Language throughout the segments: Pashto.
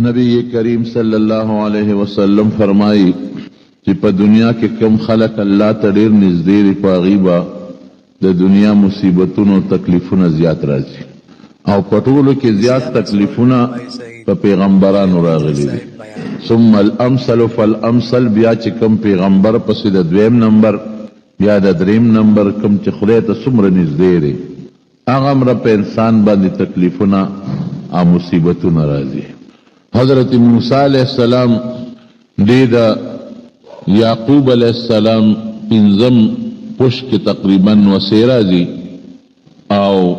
نبی کریم صلی اللہ علیہ وسلم فرمائی چې په دنیا کې کم خلق الله ته ډیر نږدې دي په هغې به د دنیا مصیبتونو تکلیفونه زیات راځي او په ټولو کې زیات تکلیفونه په پیغمبرانو راغلي دي. ثم الامثل فالامثل، بیا چې کم پیغمبر پسې د دویم نمبر یا د دریم نمبر کم چې خدای ته څومره نږدې دی هغه امره په انسان باندې تکلیفونه او مصیبتونه راځي. حضرت موسی علیہ السلام دی دا یعقوب علیہ السلام پنځم پشت کې تقریبا وسې راځي او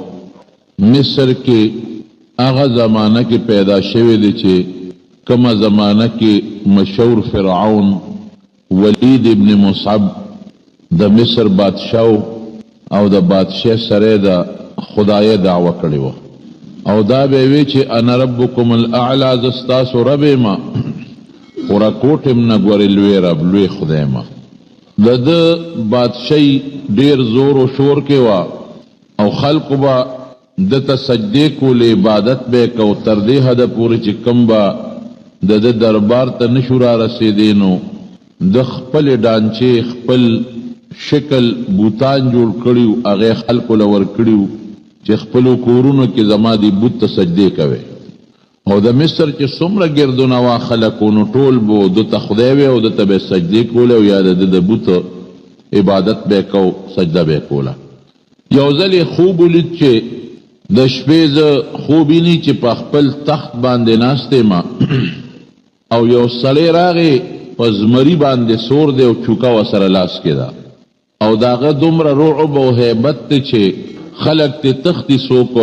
مصر کې هغه زمانه کې پیدا شوی دی چې کومه زمانه کې مشهور فرعون ولید ابن مصعب د مصر بادشاه او د بادشاه سره د خدای دعوه کړې وه او دا به وی چې انا ربکم الاعلى زستاسو رب ما خورا کوټم نه ګورې لوی رب لوی خدای ما. د بادشاہي ډیر زور او شور کې وا او خلق با د سجدې کول عبادت به کو تر دې حد پورې چې کم با د دربار ته نشو را رسېدی نو د خپل ډانچې خپل شکل بوتان جوړ کړیو هغه خلقو لور کړیو چې خپلو کورونو کې زما دی بت ته سجدې کوي او د مصر چې څومره ګردونه وا خلکو نو ټول به د ته خدای وی او د ته به سجدې کوله او یا د بت عبادت به کو سجده به کوله. یو ځل خوب ولید چې د شپې زه خوب ویني چې په خپل تخت باندې ناست یم او یو سړی راغی په زمري باندې سور دی او چوکا ورسره لاس کې ده او د هغه دومره رعب او هیبت دی چې خلق ته تختی څوک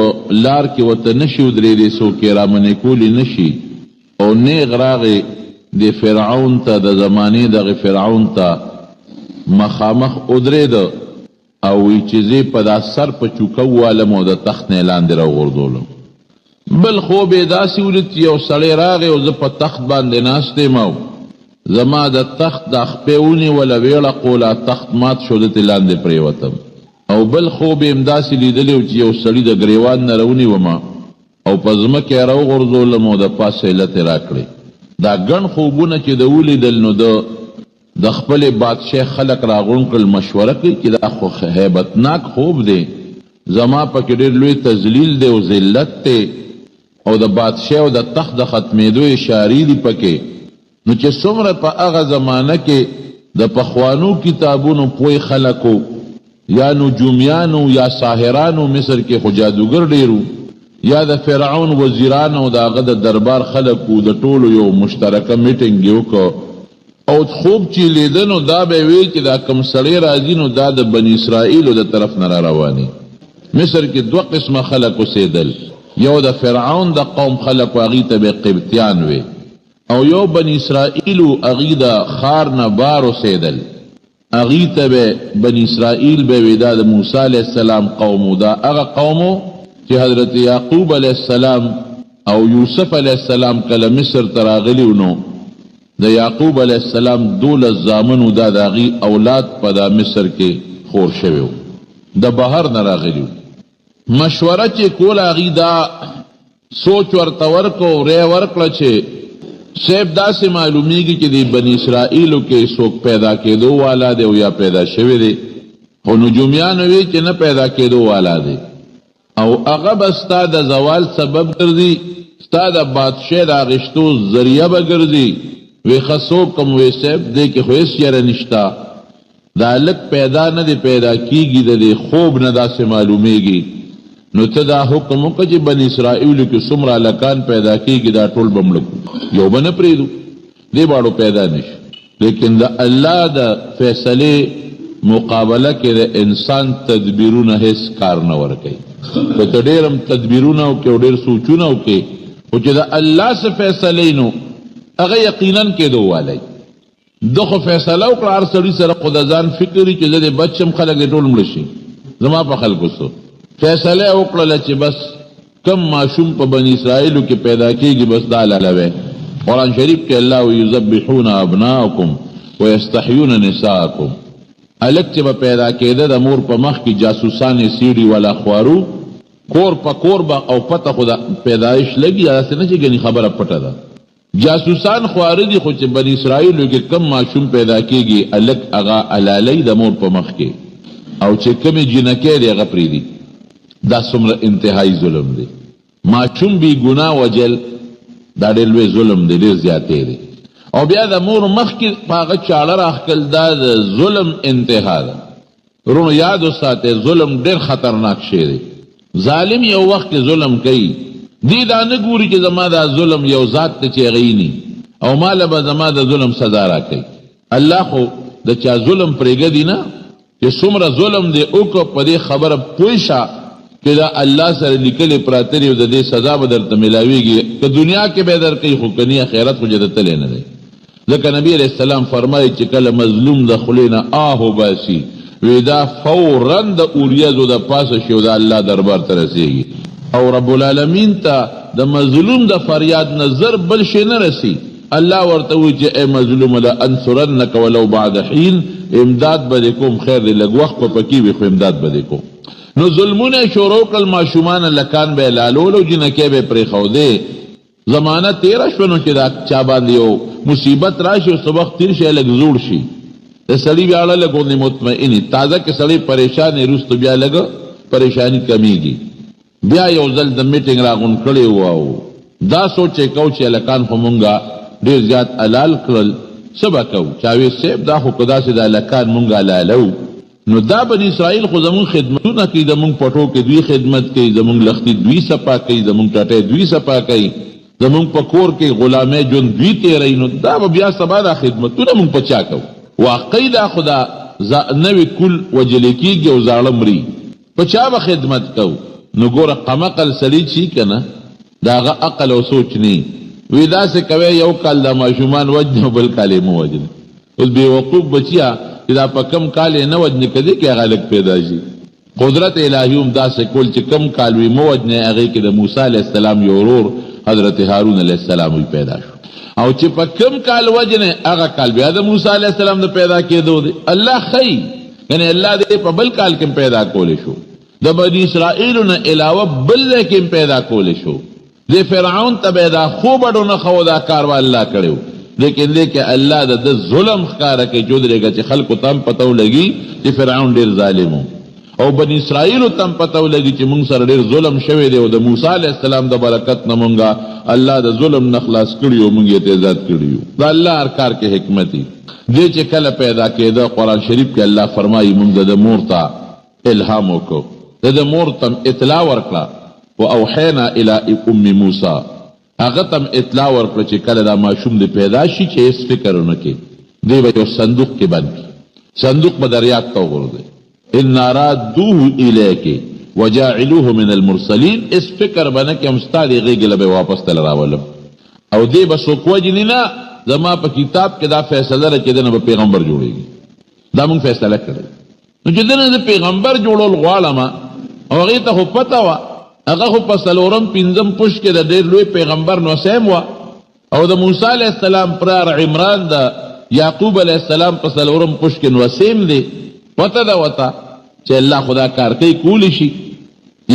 لار کې ورته نشي ودرېدی څوک یې رامنې کولی نشي او نیغ راغی د فرعون ته د زمانې دغه فرعون ته مخامخ ودرېده او وی چې زه په دا سر په چوکه ووالم او د تخت نه لاندې راوغورځولم. بل خوب یې داسې ولید چې یو سړی راغی او زه په تخت باندې ناست یم او زما د تخت دا خپې ونیوله ویړه قوله تخت مات شو دتې لاندې پرېوتم. او بل خوب یې همداسې لیدلی و چې یو سړي د ګریوان نه راونیومه او په ځمکه یې راوغورځولم او د پاسه علت یې راکړې. دا ګڼ خوبونه چې د ولیدل نو د خپلې بادشاه خلق راغونډ کړل مشوره کوي چې دا خو هیبتناک خوب دی زما پکې ډېر لوی تذلیل دی او ذلت دی او د بادشاه او د تخت د ختمېدو اشارې دي پکې. نو چې څومره په هغه زمانه کې د پخوانو کتابونو پوه خلکو یا نجومیانو یا ساحرانو مصر کې خو جادوګر ډیرو یا د فرعون وزیرانو د هغه د دربار خلکو د ټولو یو مشترکه میټینګ یې وکړ او خوب چې لیده نو دا به وی چې دا کم سړی راځي نو دا د بني اسرائیلو د طرف نه را رواني. مصر کې دوه قسمه خلک اوسېدل، یو د فرعون د قوم خلک هغې ته به قبطیان وي او یو بني اسرائیلو هغې د ښار نه بار اوسېدل هغې ته به بني اسرائیل به وي دا د موسی علیه السلام قومو دا هغه قومو چې حضرت یعقوب علیه السلام او یوسف علیه السلام کله مصر ته راغلي نو د یعقوب علیه السلام 12 زامنو دا د هغې اولاد په دا مصر کې خور شوي د بهر نه راغلي. مشوره چې کوله هغې دا سوچ ورته ورکړو ری ورکړه چې صاحب داسې معلومیږي چې د بني اسرائیلو کې څوک پیدا کېدو والا دی او یا پیدا شوی دی خو نجومیانو وی چې نه پیدا کېدو والا دی او هغه به ستا د زوال سبب ګرځي ستا د بادشاه د اخیستو ذریعه به ګرځي. وی خصو کم وی صاحب دی کې خو هېڅ یره نشته دا هلک پیدا نه دی پیدا کېږي د دې خوب نه داسې معلومیږي نو ته دا حکم وکړه چې بني اسرائیلو کې څومره هلکان پیدا کېږي دا ټول به مړه کړو یو به نه پرېږدو دې باړو پیدا نشي. لیکن د الله د فیصلې مقابله کې د انسان تدبیرونه هیڅ کار نه ورکوي. که ته ډېر هم تدبیرونه وکړې او ډېر سوچونه وکړې خو چې د الله څه فیصلې نو هغه یقینا کېدو والی. ده خو فیصله وکړه هر سړي سره خو د ځان فکر وي چې زه دې بچ شم خلک دې ټول مړه شي زما په خلکو څه فیصله یې وکړله چې بس کم ماشوم په بني اسرائیلو کې پیدا کېږي بس دا لاله. قرآن شریف کې الله وی یذبحون ابناءکم ویستحیون نساءکم هلک چې به پیدا کېده د مور په مخ کې جاسوسانې سیډي والا خوارو کور په کور به او پته خو د پیدایش لګي داسې نه چې ګنې خبره پټه ده جاسوسان خواره دي خو چې بني اسرائیلو کې کم ماشوم پیدا کیږي الک اغا علالی د مور په مخ کې او چې کم جنکه دی هغه پریدي دا څومره انتهایی ظلم دی ماشوم بی ګناه وجل دا ډېر لوی ظلم دی ډېر زیاتې دی او بیا د مور مخ کې هغه چاړه راخکل دا د ظلم انتها ده ورونو یاد وساته ظلم ډېر خطرناک شی دی ظالم یو وخت کې ظلم کوي دی دا نه ګوري چې زما دا ظلم یو ذات ته چې غینی او مال به زما د ظلم سزا راکړي الله خو د چا ظلم پرېږدي نه چې څومره ظلم دی وکړه په دې خبره پوه شه چې دا الله سره لیکلې پراته دي او د دې سزا به درته میلاویږي که دنیا کې به درکوي خو که نه آخرت خو جده تلی نه دی ځکه نبی علیه السلام فرمایي چې کله مظلوم د خولې نه آهو باسي وی دا فوراً د اوریځو د پاسه شي او د الله دربار ته رسیږي او رب العالمین ته د مظلوم د فریاد نظر بل شي نه رسی الله ورته وی چې ای مظلوم لا انصرنک ولو بعد حین امداد به کوم خیر دی لږ وخت په پکې وي خو امداد به کوم نو ظلمونه شروع کړل ماشومان لکان به لالول او جنکه به پرېښودې زمانه تیره شوه نو چې دا چا باندې یو مصیبت راشي او څه وخت تېر شي لږ زوړ شي د سړي بیا اړه لږ غوندې مطمئنې تازه کې سړی پریشان یې وروسته بیا لږ پریشاني کمیږي بیا یو ځل د میټینګ راغونډ کړی و او دا سوچ یې کو چې هلکان خو مونږه ډېر زیات حلال کړل څه به کوو چا وی صاحب دا خو که داسې د هلکان مونږ حلالو نو دا بني اسرائیل خو زمونږ خدمتونه کوي زمونږ پټو کې دوی خدمت کوي زمونږ لښتي دوی صفا کوي زمونږ ټټۍ دوی صفا کوي زمونږ په کور کې غلامۍ ژوند دوی تېروي نو دا به بیا سبا دا خدمتونه مونږ په چا کوو واقعي دا خو دا نوې کل وجلې کېږي او زاړه مري په چا به خدمت کوو نو ګوره قمقل سړي چې که نه د هغه عقل او سوچ نه وي داسې کوی یو کال دا ماشومان وجنه او بل کال یې مه وجنه اوس بېوقوف بچیه چې دا په کم کال یې نه وجنې که دی کې هغه لږ پیدا شي قدرت الهي هم داسې کول چې کم کال وي مه وجنې هغې کې د موسی علیه السلام یو ورور حضرت هارون علیه السلام وی پیدا شو او چې په کم کال وجنې هغه کال بیا د موسی علیه السلام د پیدا کېدو دی الله ښیي یعنې الله دې په بل کال کې پیدا کولی شو د بني اسرائیلو نه علاوه بل ځای کې پیدا کولی شو د فرعون ته به دا خوبډو نه خو دا کار به الله کړی لیکن دې کې الله د ظلم ښکاره کوي چې ودرېږه چې خلکو ته هم پته ولګي چې فرعون ډېر ظالم و او بني اسرائیلو ته هم پته ولګي چې موږ سره ډېر ظلم شوی دی او د موسی علیه السلام د برکت نه مونږه الله د ظلم نه خلاص کړي او موږ یې تیزاد کړي یو د الله هر کار کې حکمت دی دې چې کله پیدا کېده قرآن شریف کې الله فرمایي موږ د مور ته الهام وکړو د مور ته اطلاع ورکړه واوحینا الی ام موسی هغه تم اطلاع ورکړه چې کله دا ماشوم د پیدا شي چې هیڅ فکر ونه کړي دی به یو صندوق کې بند کړي صندوق به دریاب ته وغورځوي انا رادوه الیک وجاعلوه من المرسلین اس فکر به نه کړي هم ستا دې غېږې له به واپس تله راولم او دی به څوک وجني نه زما په کتاب کې دا فیصله ده چې دنه به پیغمبر جوړېږي دا موږ فیصله کړې نو چې دنه د پیغمبر جوړول غواړم او هغې ته خو پته وه هغه خو په څلورم پنځم پشت کې د ډېر لوی پیغمبر نوسیم وه او د موسی علیه السلام پلار عمران د یعقوب علیه السلام په څلورم پشت کې نوسیم دی پته ده ورته چې الله خدا کار کوي کولی شي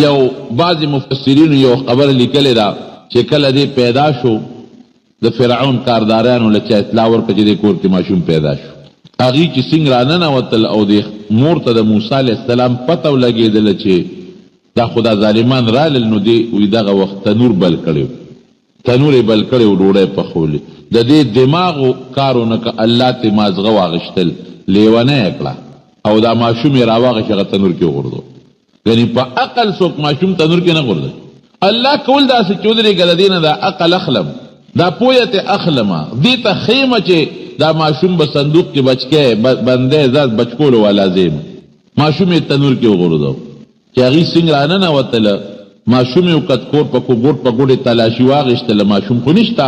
یو بعضې مفسرینو یو خبره لیکلې ده چې کله دې پیدا شو د فرعون کاردارانو له چا اطلاع ورکړه چې دې کور کې ماشوم پیدا شو هغې چې څنګه راننوتل او د مور ته د موسی علیه السلام پته ولګېدله چې دا خدا ظالمان رالل نو دی وی دغه وخت تنور بل کړی تنور یې بل کړی و ډوډۍ پخولې د دې دماغو کارونه که الله ته مازغه واغشتل لیونی یې کړه او دا ماشوم یې راواغېش هغه تنور کې وغورځو یعنې په عقل څوک ماشوم تنور کې نه غورځوي الله کول داسې چې ودرېږه د دې نه دا عقل اخلم دا پویت اخلمه دې ته ښیمه چې دا ماشوم به صندوق کې بچکی بندی ذات بچکولو والا زیم ماشوم یې تنور کې وغورځو چې هغې څنګه راننوتله ماشوم یې وکت کور په ګوټ په ګوټې تلاشي واغېشتله ماشوم خو نشته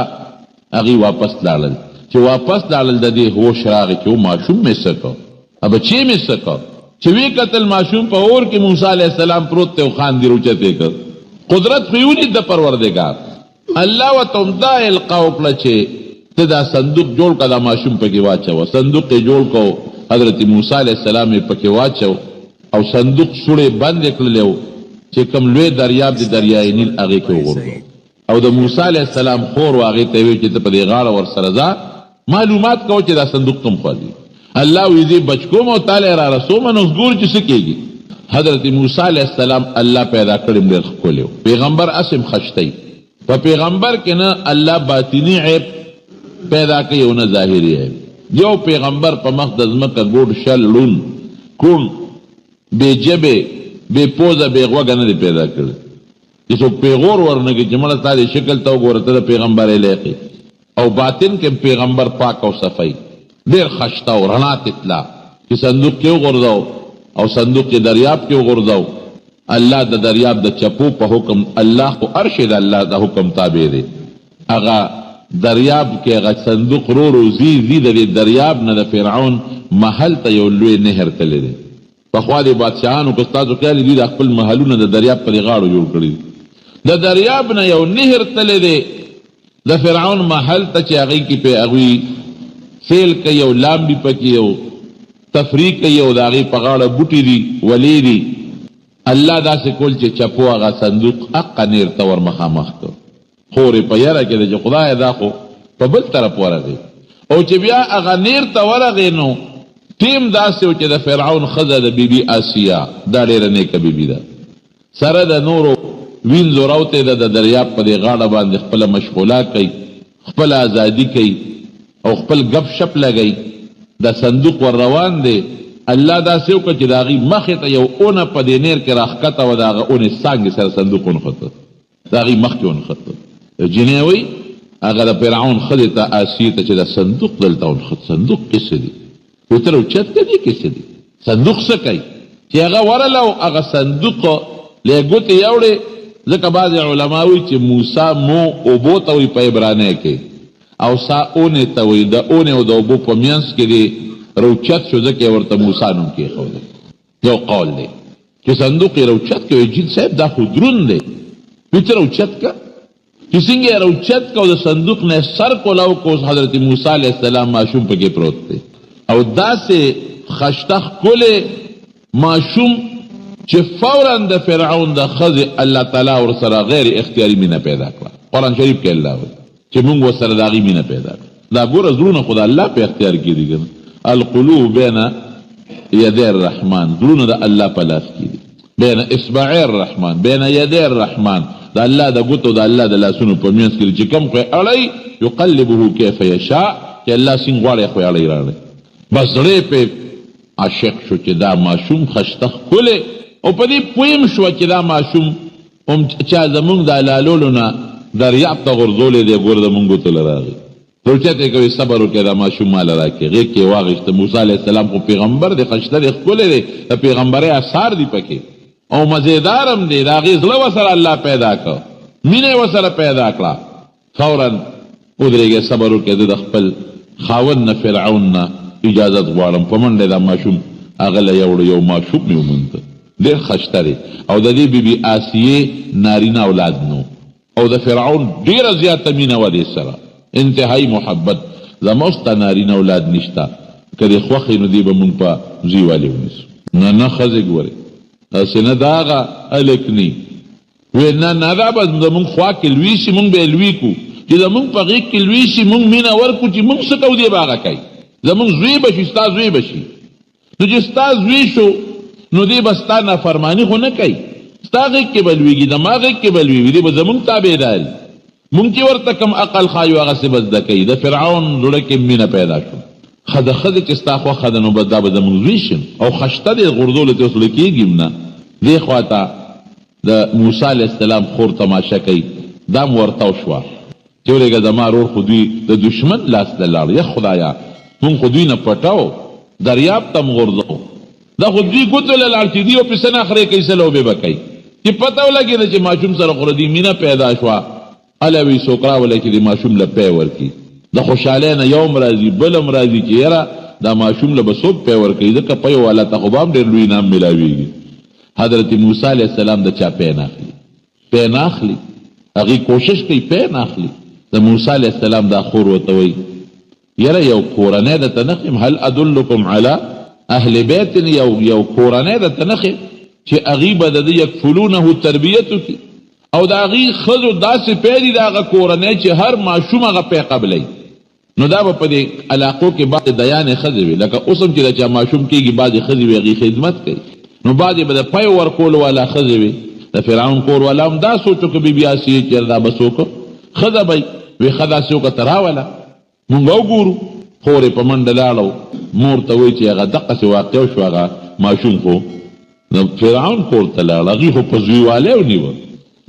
هغې واپس لاړل چې واپس لاړل د دې هوش راغی چې و ماشوم مې څه کو بچی مې څه کو چې وی کتل ماشوم په اور کې موسی علیه السلام پروت دی او خاندي روچتې کړ قدرت خو یې ولید د پروردګار الله ورته هم دا القا وکړه چې ته دا صندوق جوړ کړه دا ماشوم پکې واچوه صندوق یې جوړ کړو حضرت موسی علیه السلام یې پکې واچو او صندوق سوړې بند کړلی و چې کوم لوی دریاب د دریای نیل هغې کې وغورځو او د موسی علیه السلام خور واغې ته وی چې ته په دې غاړه ورسره ځه معلومات کوه چې دا صندوق کوم خوا دی. الله وی دې بچ کوم او تعالی را رسوم نو ګور چې څه کېږي. حضرت موسی علیه السلام الله پیدا کړی ډېر ښکلی و. پیغمبر اسم خشتی په پیغمبر کې نه الله باطینی عیب پیدا کوي او نه ظاهري عیب. یو پیغمبر په مخ د ځمکه ګوډ شل لون کوڼ بې ژبې بې پوزه بې غوږه نه دی پیدا کړی چې څوک پیغور ورنکړي چې مړه ستا دې شکل ته وګوره ته د پیغمبر علیقې او باطن کې پیغمبر پاک او صفی ډېر خشته او رڼا تتلا چې صندوق کې وغورځو او صندوق کې دریاب کې وغورځو. الله د دریاب د چپو په حکم الله خو عرش د الله د حکم تابع دی. هغه دریاب کې هغه صندوق رو زی د دریاب نه د فرعون محل ته یو لوی نهر تللی دی. پخوا د بادشاهانو که ستاسو خیال دي د خپل محلونه د دریاب په غاړو جوړ کړي. د دریاب نه یو نهر تللی دی د فرعون محل ته چې هغې کې پې هغوی سیل کوي او لامبي پکې او تفریح کوي او د هغې په غاړه بوټي دي ولې دي. الله داسې کول چې چپو هغه صندوق حقه نیر ته ور مخامخ کړ. خورې په یره کې ده چې خدایه دا خو په بل طرف ورغی او چې بیا هغه نیر ته ورغی نو ټیم داسې و چې د فرعون ښځه د بیبي آسیا دا ډېره نیکه بیبي ده سره د نورو وینځو راوتې ده د دریاب په دې غاړه باندې خپله مشغولا کوي خپل ازادي کوي او خپل گپ شپ لګوي. د صندوق ور روان دی. الله داسې وکړه چې د هغې مخې ته یو اونه په دې نیر کې راښکته وه د هغه اونې څانګې سره صندوق ونښته د هغې مخکې ونښته. جنۍ وایي هغه د فرعون ښځې ته آسیې ته چې دا صندوق دلته ونښت صندوق کې څه دي وتر اوچت کدی کې څه دي صندوق څه کوي چې هغه ورله او هغه صندوق له ګوتې یوړې. ځکه بعضې علما وایي چې موسی مو اوبو ته وایي په عبرانۍ کې او سا اونې ته وایي د اونې او د اوبو په منځ کې دی روچت شو ځکه یې ورته موسی نوم کېښودی. یو قول دی چې صندوق یې روچت کوي جید صاحب دا خو دروند دی وایي ته روچت که چې څنګه یې روچت که او د صندوق نه سر کولاو که اوس حضرت موسی علیه السلام ماشوم پکې پروت دی او داسې خشته ښکلی ماشوم چې فورا د فرعون د ښځې الله تعالی ورسره غیر اختیاري مینه پیدا کړه. قرآن شریف کې الله وایي چې موږ ورسره د هغې مینه پیدا کړه. دا ګوره زړونه خو د الله په اختیار کې دي که نه. القلوب بین یدی الرحمن زړونه د الله په لاس کې دي. بین اصبعی الرحمن بین یدی الرحمن د الله د ګوتو د الله د لاسونو په منځ کې چې کوم خو یې اړی یقلبه کیف یشاء چې الله څنګه غواړي خو یې اړی راړی. بس زړی پې عاشق شو چې دا ماشوم خشته ښکلی او په دې پویم شوه چې دا ماشوم هم چا زمونږ د لالولو نه دریاب ته غورځولی دی ګوره زمونږ ګوتو له راغی. روچت یې کوي صبر وکړې دا ماشوم ماله راکړې غېږ کې یې واخېسته. موسی علیه السلام خو پیغمبر دی خشته دی ښکلی دی د پیغمبرۍ اثار دي پکې او مزېدار هم دی. د هغې زړه ورسره الله پیدا کړ مینه یې ورسره پیدا کړه. فورا ودرېږې صبر وکړې د خپل خاوند نه فرعون نه اجازت غواړم په منډه دا ماشوم هغه له یوړو یو ماشوم مې ومونده ډېر خشته دی او د دې بیبي آسیې نارینه اولاد نو او د فرعون ډېره زیاته مینه وه دې سره انتهایی محبت. زما ستا نارینه اولاد نشته که دې خوښې نو دې به مونږ په زوی والې ونیسو. نه نه ښځې ګورې هسې نه دا هغه هلک نی وی نه نه دا به زمونږ خوا کې لوی شي مونږ به یې لوی کړو چې زمونږ په غېږ کې لوی شي مونږ مینه ورکړو چې مونږ څه کوو دې به هغه کوي زمونږ زوی به شي ستا زوی به شي. نو چې ستا زوی شو نو دې به ستا نافرماني خو نه کوي ستا غېږ کې به لویږي زما غېږ کې به لویږي دې به زمونږ تابعدار مونږ چې ورته کوم عقل ښایو هغسې به زده کوي. د فرعون زړه کې مینه پیدا شو ښه د ښځې چې ستا خوښه ده نو بس دا به زمونږ زوی شي او خشته دې غورځولو ته اوس زړه کېږي هم نه. دې خوا ته د موسی علیه السلام خور تماشه کوي دا م ورتاو شوه چې ورېږه زما رور خو دوی د دشمن لاس ته لاړ یا خدایه مونږ خو دوی نه پټاو دریاب ته م غورځو دا خو دوی ګوتو له لاړ چې دوی ورپسې نه اخرې کوي څه لوبې به کوي چې پته ولګېده چې ماشوم سره خو د دې مینه پیدا شوه. هله وی څوک راولی چې د ماشوم له پی ورکړي د خوشحالۍ نه یو م راځي بل م راځي چې یاره دا ماشوم له به څوک پی ورکوي ځکه پی والا ته خو به هم ډېر لوی انعام میلاویږي. حضرت موسی علیه السلام د چا پی نه اخلي پی نه اخلي هغې کوشش کوي پی نه اخلي. د موسی علیه السلام دا خور ورته وایي یاره یو کورنۍ درته نه ښیم هل ادلکم علی اهل بیت یو کورنۍ درته نه ښیم چې هغې به د ده یکفلونه تربیت وکړي او د هغې ښځو داسې پی دي د هغه کورنۍ چې هر ماشوم هغه پی قبلی. نو دا به په دې علاقو کې بعضې دیانې ښځې وي، لکه اوس هم چې د چا ماشوم کېږي بعضې ښځې وي هغې خدمت کوي. نو بعضې به د پی ورکولو والا ښځې وي. د فرعون کور والا هم دا سوچو که بیبي آسیې چې دا به څوک ښځه به وي ښه داسې وکړه ته راوله مونږ وګورو. خور یې په منډه لاړه مور ته وایي چې هغه دقسې واقع شو، هغه ماشوم خو د فرعون کور ته لاړه، هغې خو په زویوالی ونیوه.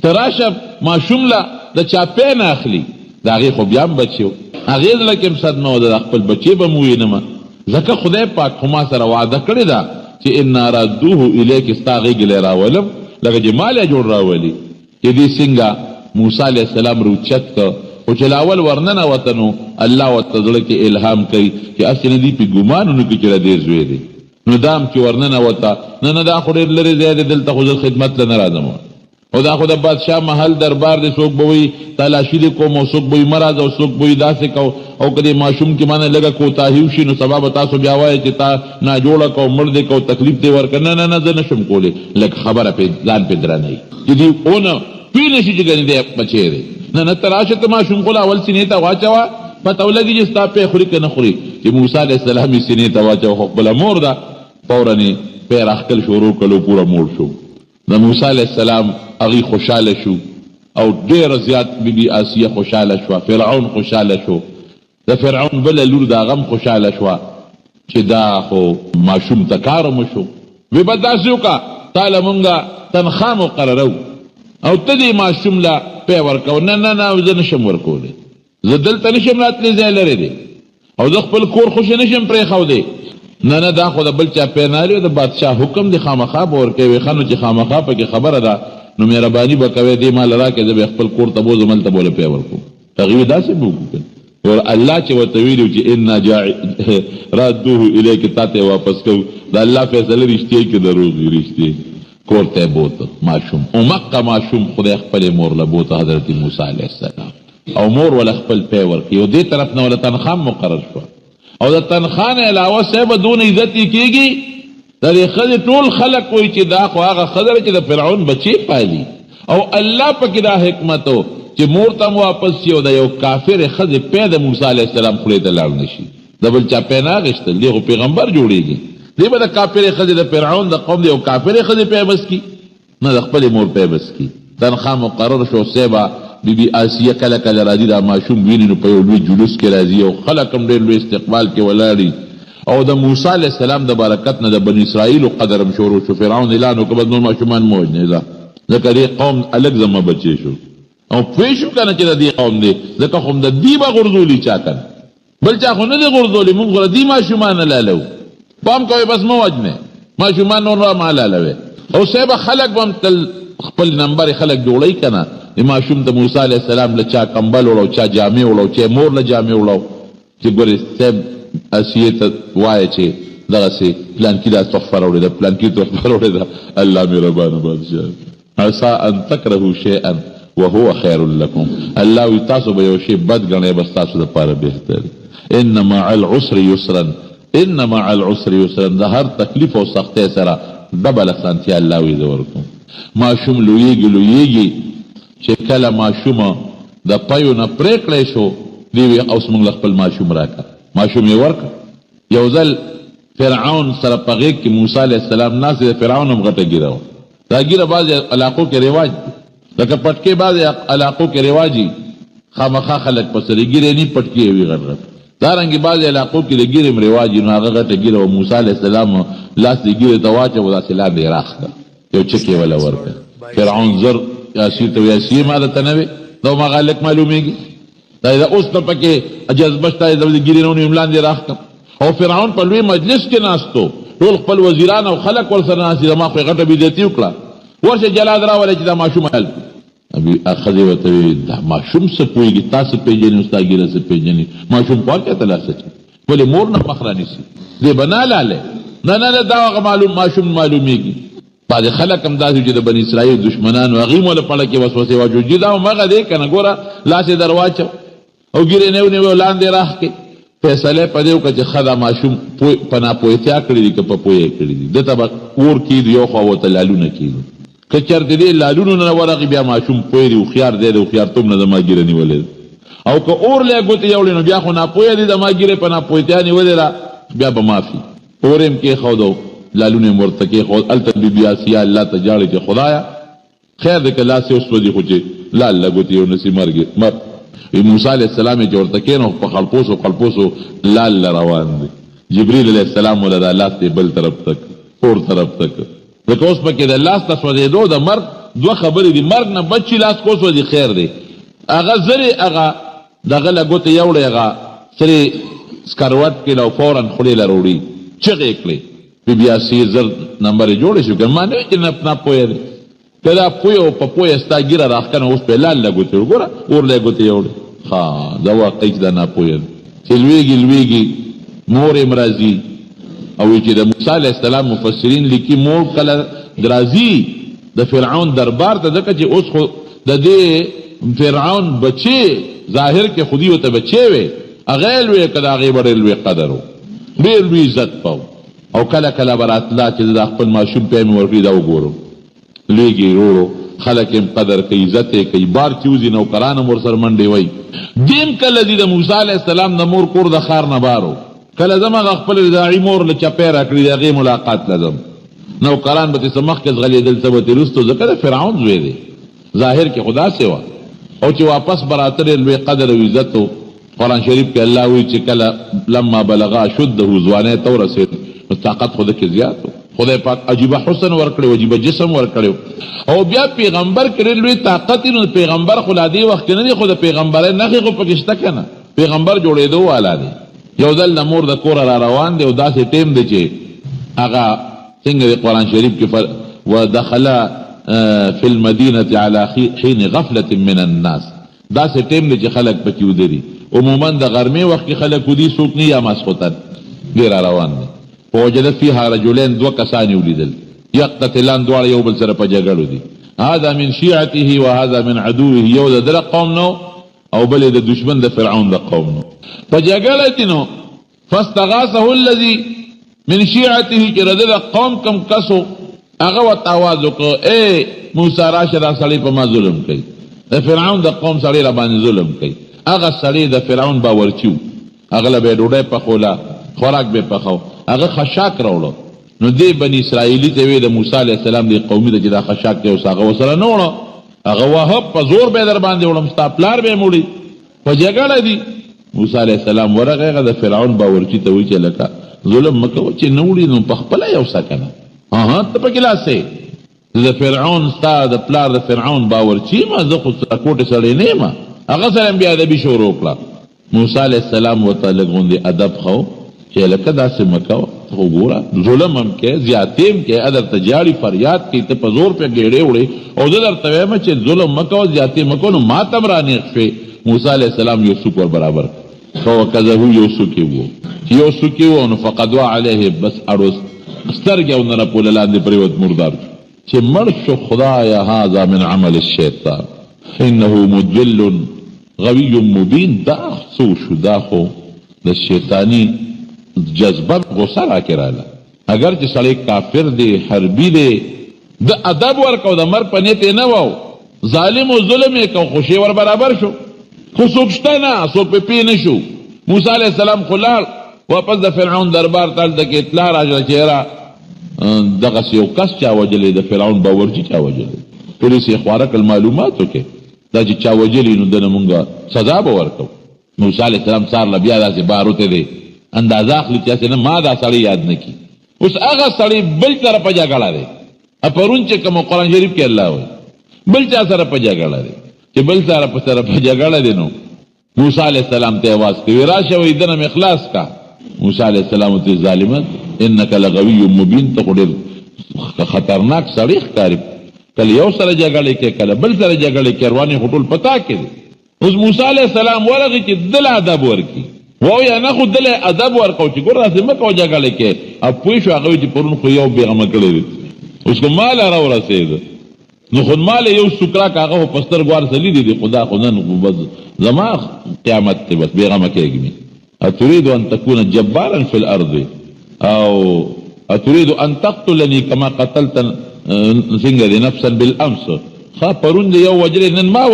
ته راشه ماشوم له د چا پی نه اخلي، د هغې خو بیا هم بچی و. هغې زړه کې هم صدمه وه د خپل بچی به م ووینمه، ځکه خدای پاک خو ما سره وعده کړې ده چې انا ردوه الیک ستا غېږې لی راولم لکه چې ما لی جوړ راولي. چې دې څنګه موسی علیه السلام روچت که خو چې لاول ورننوته نو الله ورته زړه کې الهام کوي چې هسې نه دي پې ګمان ونه کړي چې د دې زوی دی. نو دا هم چې ورننوته نه دا خو ډېر لرې ځای دی، دلته خو زه خدمت له نه راځم او دا خو د بادشاه محل دربار دی، څوک به وایي تلاشي دې کوم او څوک به وایي مه راځه او څوک به وایي داسې کو. او که دې ماشوم کې مانه لږه کوتاهي وشي نو سبا به تاسو بیا وایئ چې تا ناجوړه کو مړ دې کو تکلیف دې ورکړه. نه نه نه زه نشم کولی، لږ خبره پې ځان پې درنوي چې دې ونه پوی نه شي چې ګنې دی بچی دی. نه نه ته راشه ته ماشوم خو اول سینې ته واچوه پته ولګي چې ستا پی خوري که نه خوري. چې موسی علیه السلام یې سینې ته واچوه خو خپله مور ده فورا یې پی راښکل شروع کړو پوره موړ شو. د موسی علیه السلام هغې خوشحاله شو او ډېره زیات بیبي آسیه خوشحاله شوه، فرعون خوشحاله شو، د فرعون بله لور د هغه هم خوشحاله شوه چې دا خو ماشوم ته کار وشو. وی به داسې وکړه تا له مونږه تنخوا مقررو او ته دې ماشوم له پی ورکوه. نه نه نه زه نشم ورکولی، زه دلته نشم راتلی، ځای لرې دی او زه خپل کور خوشې نشم پرېښودی. نه نه دا خو د بل چا پی نه لري، د بادشاه حکم دی خامخا به ورکوي. ښه نو چې خامخا پکې خبره ده نو مهرباني به کوې دې مال راکړې زه به خپل کور ته بوځم هلته به له پی ورکوم. هغې وایي داسې به وکړو. الله چې ورته ویلي چې انا ردوه الیک تا ته یې واپس کوو، د الله فیصله رښتیا کې دروغ وي رښتیا. کور ته یې بوته ماشوم او مقه ماشوم خدای خپلې مور له بوته حضرت موسی علیه السلام او مور وله خپل پی ورکړي او دې طرف نه وله تنخوا مقرر شوه. او د تنخوا نه علاوه صاحبه دونه عزت یې کېږي د دې ښځې ټول خلک وایي چې دا خو هغه ښځه ده چې د فرعون بچی پالي. او الله پکې دا حکمت و چې مور ته واپس شي او د یو کافر ښځې پی د موسی علیه السلام خولې ته لاړ نه شي، د بل چا پی نه اخېستل. دې خو پیغمبر جوړېږي، دې به د کافرې ښځې د فرعون د قوم د یو کافرې ښځې پی بس کي نه د خپلې مور پی بس کي. تنخوا مقرر شو. صیبه بیبي آسیه کله کله راځي دا ماشوم ویني نو په یو لوی جلوس کې راځي او خلک هم ډېر لوی استقبال کې ولاړي او د موسی علیه السلام د برکت نه د بني اسرائیلو قدر هم شروع شو. فرعون اعلان وکړه بس نور ماشومان مه وژنئ، ځکه دې قوم الګ زما بچی شو او پوه شو که نه چې د دې قوم دی، ځکه خو د دې به غورځولي چا که نه بل چا خو نه دی غورځولي، مونږ خو د دې ماشومان لالو پام کوئ بس مه وژنئ ماشومان نور به ما لالوئ. او صاحبه خلک به هم تل خپل نمبر خلک جوړوي که نه. ماشوم ته موسی علیه السلام له چا کمبل وړو چا جامې وړو چا مور له جامې وړو چې ګورې صاحب اسیې ته وایه چې دغسې پلانکي دا تحفه راوړې ده پلانکي تحفه راوړې ده. الله مهربانه بادشاه عسا ان تکرهو شیئا وهو خیر لکم. الله وی تاسو به یو شی بد ګڼئ بس تاسو دپاره بهتر. ان مع العسر یسرا، ان مع العسر یسرا، د هر تکلیف او سختۍ سره ډبل اسانتیا الله وی زه ورکوم. ماشوم لویږي چې کله ماشومه د پیو نه پرېکړی شو دی وی اوس موږ له خپل ماشوم راکړه. ماشوم یې ورکړه. یو ځل فرعون سره په غېږ کې موسی علیه السلام ناست دی، فرعون هم غټه ګیره وه. دا ګیره بعضې علاقو کې رواج دی، لکه پټکې بعضې علاقو کې رواجي خامخا خلک په سرې ګیرې نی پټکې وي غټ غټ. دارنګې بعضې علاقو کې د ګیرې هم رواجي نو هغه غټه ګیره وه. موسی علیه السلام لاس دې ګیرې ته واچوه داسې لاندې یې راښ کړه یو چکې وله ورکړه. فرعون زر یاسیر ته یاسیر ما درته نه وې دا ما غالک معلومېږي دا اوس نه پکې جذبه شته د ګیرې نه ونیوم لاندې راښ کړم. او فرعون په لوی مجلس کې ناستو ټول خپل وزیران او خلک ورسره ناست دي. زما خو یې غټه بېعزتي وکړه ورشه جلاد راولئ چې دا ماشوم حل ښځې ورته ویې دا ماشوم څه پوهېږي تا څه پېژني او ستا ګیره څه پېژني ماشوم خوا چاته لاس اچوي ولې مور نه مخ رانیسي دې به نه لالی نه نه نه دا هغه ماشوم معلومېږي. بعضې خلک هم داسې چې د بني اسرائیل دشمنانو هغې مو له پړه کې وسوسې واچوي دا همغه دی که نه ګوره لاس یې در واچو او ګیرې نه ونیوی لاندې راښ کې فیصله یې په دې وکړه چې ښه دا ماشوم په ناپوهتیا کړي دي که په پوهه یې کړي دي ده ته به اور کېږي یو خوا ورته لالونه کېږي که چرته دې لالونو نه ورغي بیا ماشوم پوی دی او خيار دی او خيارتوب نه د ماګیره نیولې او که اور له ګوتې یوړې نو بیا خو نه پوی دی د ماګیره په نه پویتیا نیولې بیا به معافي اورم کې خودو لالونه مرتکه خود الته بیا سیا الله تعالی چې خدایا خیر دې کله سه اوس ودی خو چې لا لګوتې یو نسی مر موسی علیہ السلام جوړته کینو په خلپوسو لال روان دي جبريل علیہ السلام ولدا الله ته بل طرف تک اور طرف تک دغه اوس پکې د لاس تاسو دې د مرګ دوه خبرې دي مرګ نه بچی لاس کوسو دي خیر دی اغه زری اغه دغه لګوتې یوړې اغه سری سکروټ کې لو فورن خړې لروړي چغې کړې بیا سی زر نمبر جوړ شو ګر مانه چې نه پنا پوهې کله پوهو په پوهې ستا ګیره راخنه اوس په لال لګوتې وګوره اور لګوتې یوړې ها دا واقعي دا نه پوهې چې لویږي مور امرازي او چې د موسی علیہ السلام مفسرین لیکي مور کله درازي د فرعون دربار ته ځکه چې اوس خو د دې فرعون بچي ظاهر کې خودي وته بچي وي اغه لوی کله هغه ډېر لوی قدر وو ډېر لوی عزت پاو او کله برات لا چې د خپل ماشوم په مورګي دا وګورو لویږي ورو خلک هم قدر کوي عزت کوي بار چوزي نو قران مور سر منډي وای دیم کله د موسی علیہ السلام د مور کور د خار نه بارو کله زما خپل داعی مور له چپیرا کړی دغه ملاقات لازم نو قران به سمخ کې غلیدل ثبت رستو ذکر فرعون زوی دی ظاهر کې خدا سیوا او چې واپس براتر لوی قدر او عزت قران شریف کې الله وی چې کله لما بلغا شده زوانه تورسه طاقت خود کې زیات خدای پاک عجیب حسن ورکړي عجیب جسم ورکړي او بیا پیغمبر کړي لوی طاقت نو پیغمبر خلادي وخت نه دی خود پیغمبر نه خو پکشته کنه پیغمبر جوړېدو والا دی یو ځل نمور د کور را روان دی او داسې ټیم دی چې هغه څنګه قرآن شریف کې ودخل فی المدینه علی حین غفلة من الناس داسې ټیم دی چې خلک پکې ودري عموما د غرمې وخت کې خلک ودي څوک نه یا ماسخوتن ډېر روان دی فوجد فيها رجلين دو کسان ولیدل یقتتلان دواړه یو بل سره په جګړه دي هذا من شيعته وهذا من عدوه یو د در قوم نو او بل د دشمن د فرعون د قوم نو په جګړه کې نو فاستغاثه الذي من شيعته چې د قوم کم کسو هغه وتاواز وکړ اے موسی راشه را سړی په ما ظلم کوي د فرعون د قوم سړی را باندې ظلم کوي هغه سړی د فرعون باورچیو هغه له ډوډۍ په خولا خوراک به پخاو هغه خشاک راوړو نو دی بنی اسرائیلی ته وی د موسی علی السلام دی قومي د جدا خشاک ته وساغه وسره نه وړو هغه واه په زور به در باندې وړم ستا پلار به موړي په جګړه دی موسی علی السلام ورغه د فرعون باورچی ته وی چې لکه ظلم مکو چې نه وړي نو په خپل یو سکنه ته په کلاسه د فرعون ستا د پلار د فرعون باورچی ما زه خو کوټه سره نه ما هغه سره بیا د بي شروع کړه موسی علی السلام وتعالى غوندي ادب خو چې لکه داسې مکو وګوره ظلم هم کې زیاتیم کې ادر تجاری فریاد کې ته په زور په ګېړې وړي او در ته وایم چې ظلم مکو زیاتې مکو نو ما تم را نه شوي موسی علیہ السلام یوسف ور برابر خو کذو یوسف کې یوسف کې نو فقدوا علیه بس اروس سترګو نه په لاندې پریوت مردار چې مړ شو خدایا هاذا من عمل الشیطان انه مضل غوی مبین دا سو شو دا خو د شیطانی جذبه غصه راکراله اگر چې سړی کافر دی حربی دی د ادب ورکو د مر پنیت نه وو ظالم او ظلم یې کو خوشي ور برابر شو خو سوکشته نه سو په پی نه شو موسی علیہ السلام خلال واپس د فرعون دربار ته د اطلاع راځي چې دغه یو کس چا وجلې د فرعون باورچی چا وجلې پولیس یې خوارک معلوماتو کې دا چې چا وجلې نو د مونږه سزا به ورکو موسی علیہ السلام سار لبیا داسې باروته دی اندازه اخلي چې نه ما دا سړی یاد نه کی اوس هغه سړی بل طرف په جګړه دی اپرون چې کوم قرآن شریف کې الله وایي بل چا سره په جګړه دی چې بل طرف په جګړه دی نو موسی علیہ السلام ته आवाज کوي راشه وې دنه اخلاص کا موسی علیہ السلام ته ظالمت انک لغوی مبین ته ډېر خطرناک سړی ښکاري کله یو سره جګړه کې کله بل سره جګړه کې رواني هټول پتا کې اوس موسی علیہ السلام ورغه چې دل ادب ورکی وو یا نه خو دل ادب ورکو چې ګور راځي مکو جګړه کې اپوي شو هغه چې پرون خو یو بیغمه کړی اوس کوم مال را ورسید نو خود مال یو شکرا کاغه پستر ګوار سلی دي خدا خدان بس زما قیامت ته بس بیغمه کېږي اتريد ان تكون جبارا في الارض او اتريد ان تقتلني كما قتلت څنګه دی نفسا بالامس ښه پرون دی یو وجلې نن ما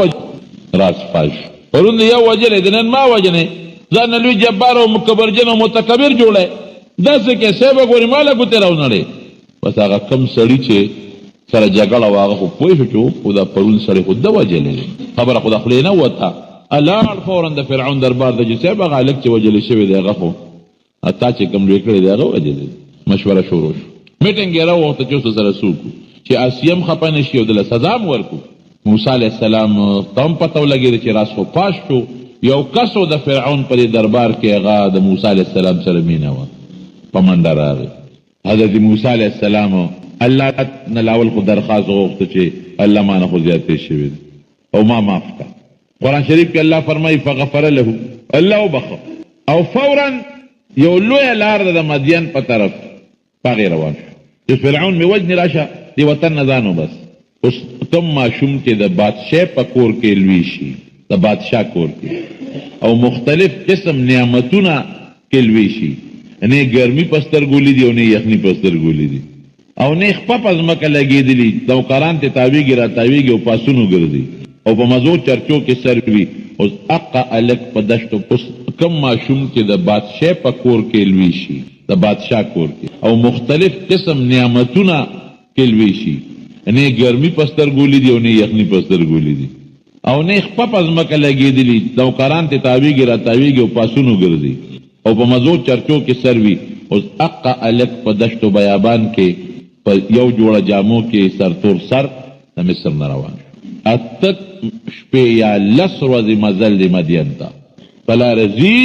راز فاش پرون دی یو وجلې نن ما وجنې ځان لوی جبار او مکبرجن او متکبر جوړه داسې کې سبا ګوري مالا ګوتې راونړې بس هغه کم سړي چې سره جګړه واغه خو پوه شو چې خو دا پرون سړی خو د وجلې خبره خو د خولې نه وته الاړ فورا د فرعون دربار ته چې صاحب هغه هلک چې وجلې شوی دی هغه خو تا چې کوم لوی کړی دی هغه وجلې مشوره شروع شو میټینګ یې راوغوښته چې اوس سره څوک چې آسیه هم خفه نه شي او دله سزا هم ورکړو موسی علیه السلام ته هم پته ولګېده چې راز خو پاش شو یو کس و د فرعون په دربار کې هغه د موسی علیه السلام سره مینه وه په منډه راغی حضرت موسی علیه السلام الله نه لاول خو درخواست وغوښته چې الله ما نه خو زیاتې شوي دي او ما معاف کړه قرآن شریف کې الله فرمایي فغفر له الله وبخه او فورا یو لویه لار ده د مدین په طرف پاغې روان شو چې فرعون مې وجنې راشه د وطن نه ځانو بس اوس کم ماشوم چې د بادشاه په کور کې لوی شي د بادشاه کور کې او مختلف قسم نعمتونه کې لوی شي نه ګرمي په سترګو لیدي او نه یخني په سترګو لیدي او نه خپه په ځمکه لګېدلي نوکران ته تاویږي را تاویږي او پاسونو ګرځي او په مزو چرچو کې سر وي اوس اقا الک په دشتو کم ماشوم چې د بادشاه په کور کې لوی شي د بادشاه کور کې او مختلف قسم نعمتونه کې لوی شي نه ګرمي په سترګو لیدي او نه یخني په سترګو لیدي او نه خپه په ځمکه لګېدلي نوکران ته تاویږي را تاویږي او پاسونو ګرځي او په مزو چرچو کې سر وي اوس اقا الک په دشتو بیابان کې په یو جوړه جامو کې سرتور سر د مصر نه روان اتک شپې یا لس ورځې مزل د مدین ته بلا رضي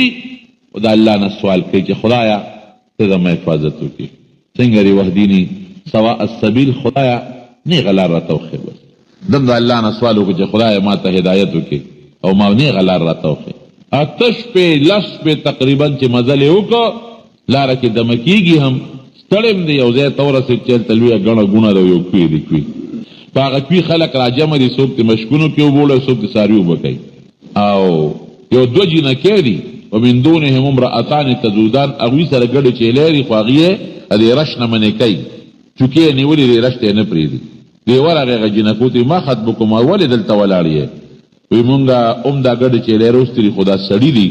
او د الله نه سوال کوي چې خدایا ته زما حفاظت وکړي څنګه ری وحدینی سواء السبیل خدایا نه غلار راته وښیه بس دم د الله نه سوال وکړي چې خدایا ما ته هدایت وکړي او ما نه غلار راته وښیه اته شپې لس شپې تقریبا چې مزل یې وکړه لاره کې دمه کېږي هم ستړی دی یو ځای ته ورسېد چې هلته لویه ګڼه ګوڼه ده یو کوی دی کوي په هغه کوي خلک راجمع دي څوک د مشکونو کې وبوړی څوک د څاروي اوبه کوي او یو دوه جینکې دي ومن دونهم امرأتان تذودان هغوی سره ګډې چیلې دي خو هغې یې د رش نه منې کوي چوکې یې نیولې دي رش ته یې نه پرېږدي دی ورغې هغه جینکو ته ما خطبکم ولې دلته ولاړ یې وایي مونږ هم دا ګډې چیلې روستې دي خو دا سړي دي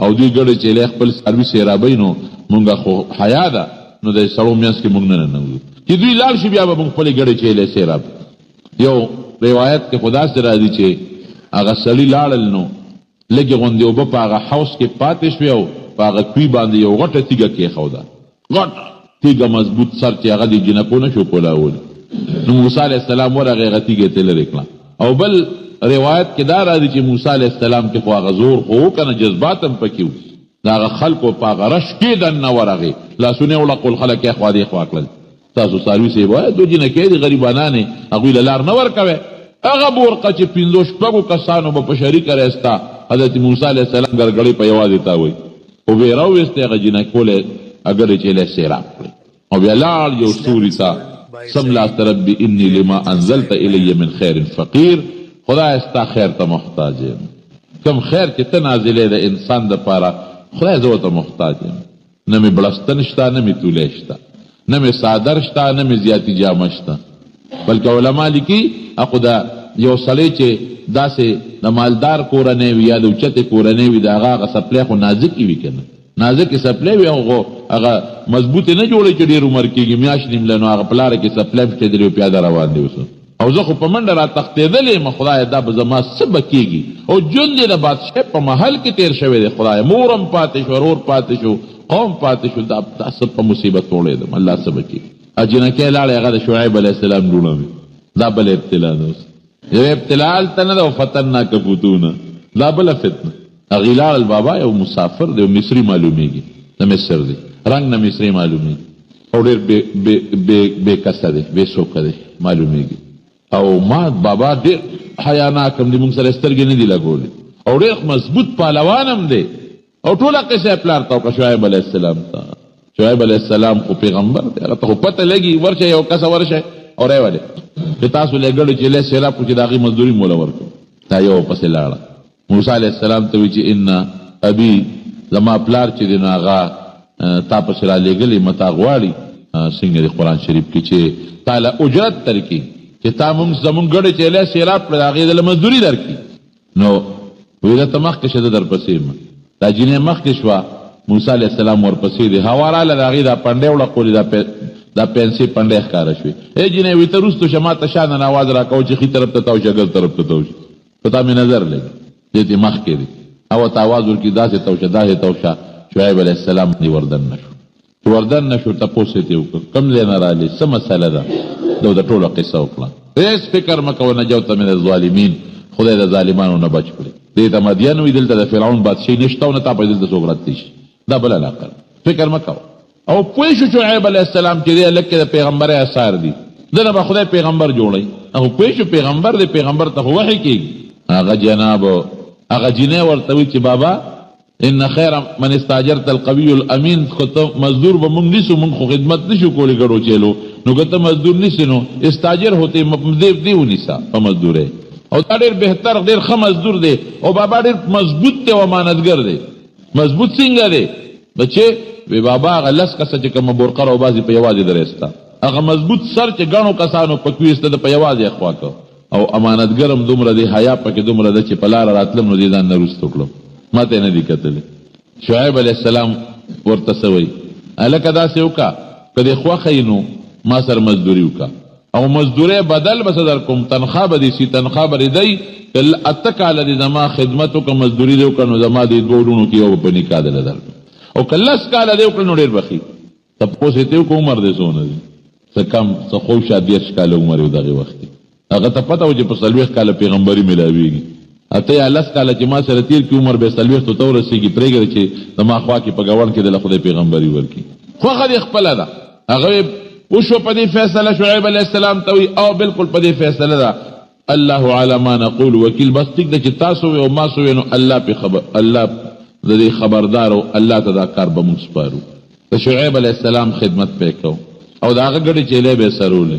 او دوی ګډې چیلې خپل څاروي سیرابوي نو مونږ خو حیا ده نو د سړو منځ کې مونږ نه ننوځو چې دوی لاړ شي بیا به مونږ خپلې ګډې چیلې سیراب یو روایت کې خدا سے راځي چې هغه سړي لاړل نو لږې غوندې اوبه په هغه حوض کې پاتې شوې او په هغه کوي باندې یو غټه تیږه کېښوده غټه تیږه مضبوط سر چې هغه د جنکو نه شو کولاولی نو موسی علیه السلام ورغې هغه تیږه یې ترې لرې کړه او بل روایت کې دا راځي چې موسی علیه السلام کې خو هغه زور خو و که نه جذبات هم پکې و د هغه خلکو په هغه رش کې دننه ورغې لاسونه یې وړقول خلک یې خوا دې خوا کړل تاسو څاروي صاحب وایه دو جنکې دي غریبانانې هغوی له لار نه ورکوئ هغه بورقه چې پنځو شپږو کسانو به په شریکه رایسته حضرت موسی علیه السلام ګرګړې په یوازې تاوی خو بې راویستې هغه جنکو له اګرې چې له سیراب کړې او بیا لاړ یو ستوري ته سم لاست ربي انی لما انزلت الی من خیر فقیر خدای ستا خیر ته محتاج یم کم خیر چې ته نازلې د انسان دپاره خدای زه ورته محتاج یم نه مې بړستن شته نه مې تولی شته نه مې صادر شته نه مې زیاتي جامه شته بلکې علما لیکي هغو دا یو سړی چې داسې د مالدار کورنۍ وي یا د اوچتې کورنۍ وي د هغه سپلی خو نازکې وي که نه نازکې سپلی وي هغه مضبوطې نه جوړوي چې ډېر عمر کېږي میاشت نیمله نو هغه په لاره کې سپلی پټېدلی او پیاده روان دی اوس او زه خو په منډه را تښتېدلی یم خدایه دا به زما څه به کېږي او ژوند یې د بادشاه په محل کې تېر شوی دی خدایه مور هم پاتې شو ورور پاتې شو قوم پاتې شو دا څه په مصیبت وړېدم الله څه به کېږي جنکې لاړې هغه د شعیب علیه السلام لوڼه وي دا بل ابتلا ده اوس یو ابتلا هلته نه ده او فتناک فتونه دا بله فتنه هغې لاړل بابا یو مسافر دی یو مصري معلومیږي د مصر دی رنګ نه مصري معلومیږي او ډېر بې کسه دی بې سوکه دی معلومیږي او ما بابا ډېر حیاناک هم دی مونږ سره سترګې نه دي لګولې او ډېر مضبوط پهلوان هم دی او ټوله قصه یې پلار ته وکړه شعیب علیه السلام ته شعیب علیه السلام خو پیغمبر دی هغه ته خو پته لګي ورشه یو کسه ورشه او رای ولې چې تاسو لګړو چې له سیراب کو چې د هغې مزدوري موله ورکړو دا یو پسې لاړه موسی علیه السلام ته وایي چې ان ابي زما پلار چې دی نو هغه تا پسې را لېږلی متا غواړي څنګه د قرآن شریف کې چې تعالی اجرت درکړي چې تا مونږ زمونږ ګډې چیلی سیراب کړه د هغې دله مزدوري درکړي نو وی درته مخکې شه ده درپسې یم دا جینۍ مخکې شوه موسی علیه السلام ورپسې دی هوا راله د هغې دا پنډۍ وړقولې دا پنسې پنډۍ ښکاره شوې ای جینۍ وی ته وروستو شه ما ته شا نن اواز را کوه چې ښي طرف ته تاو شه ګل طرف ته تاو شه په تا مې نظر لګي دې ته مخکې دی او ته اواز ورکړي داسې تاو شه داسې تاو شه شعیب علیه السلام دې وردن نه شو چې وردن نه شو تپوس یې ترې وکړ کوم ځای نه رالې څه مسله ده دا د ټوله قصه وکړه هېڅ فکر مه کوه نجوت من الظالمین خدای د ظالمانو نه بچ کړي دې ته مدین وي دلته د فرعون بادشاهي نشته او نه تا پې دلته څوک رد شي دا بل علاقه فکر مه کوه او پوه شو شعیب علیه السلام چې دی هلک کې د پیغمبرۍ اثار دي دنه به خدای پیغمبر جوړوي او پوه شو پیغمبر دی پیغمبر ته خو وحی کېږي هغه جناب هغه جینۍ ورته وي چې بابا ان خیر من استاجرت القوي الامین خو ته مزدور به مونږ نیسو مونږ خو خدمت نشو کولی ګډو چیلو نو که ته مزدور نیسې نو استاجر هوتې دی ونیسه په مزدورۍ او دا ډېر بهتر ډېر ښه مزدور دی او بابا ډېر مضبوط دی او امانتګر دی مضبوط څنګه دی بچې وی بابا هغه لس کسه چې کومه برقه راوباسي په یوازې درېسته هغه مضبوط سر چې ګڼو کسانو پکې ویسته د په یوازې یې خوا که او امانتګر هم دومره دی حیا پکې دومره ده چې په لاره راتلم نو دې ځان نه وروسته کړم ما ته یې نه دي کتلی شعیب علیه السلام ورته څه وایي هلکه داسې وکړه که دې خوښه یي نو ما سره مزدوري وکړه او مزدورۍ بدل به څه در کوم تنخوا به دې سي تنخوا به دې دی که اته کاله دې زما خدمت وکړه مزدوري دې وکړه نو زما دې دوه وروڼو کې یو به په نکاح دله درکړم او که لس کاله دې وکړه نو ډېر به ښي تپوس یې ته وکړه عمر دې څونه دی څه کم څه خو شا 30 کاله عمر یې دغې وخت کې هغه ته پته و چې په 40 کاله پیغمبري میلاویږي اته یا لس کاله چې ما سره تیر کې عمر به 40 ته ورسېږي پرېږده چې زما خوا کې په ګاونډ کې دله خدای پیغمبري ورکړي خوښه دې خپله ده هغه وشو په دې فیصله شعیب علیه السلام ته وي او بالکل په دې فیصله ده الله علی ما نقول وکیل بس ټیک ده چې تاسو وي او ما سوې نو الله پې خبر الله د دې خبردار او الله ته دا کار به موږ سپارو د شعیب علیه السلام خدمت پې کوو او د هغه ګډې چیلې به یې سرولې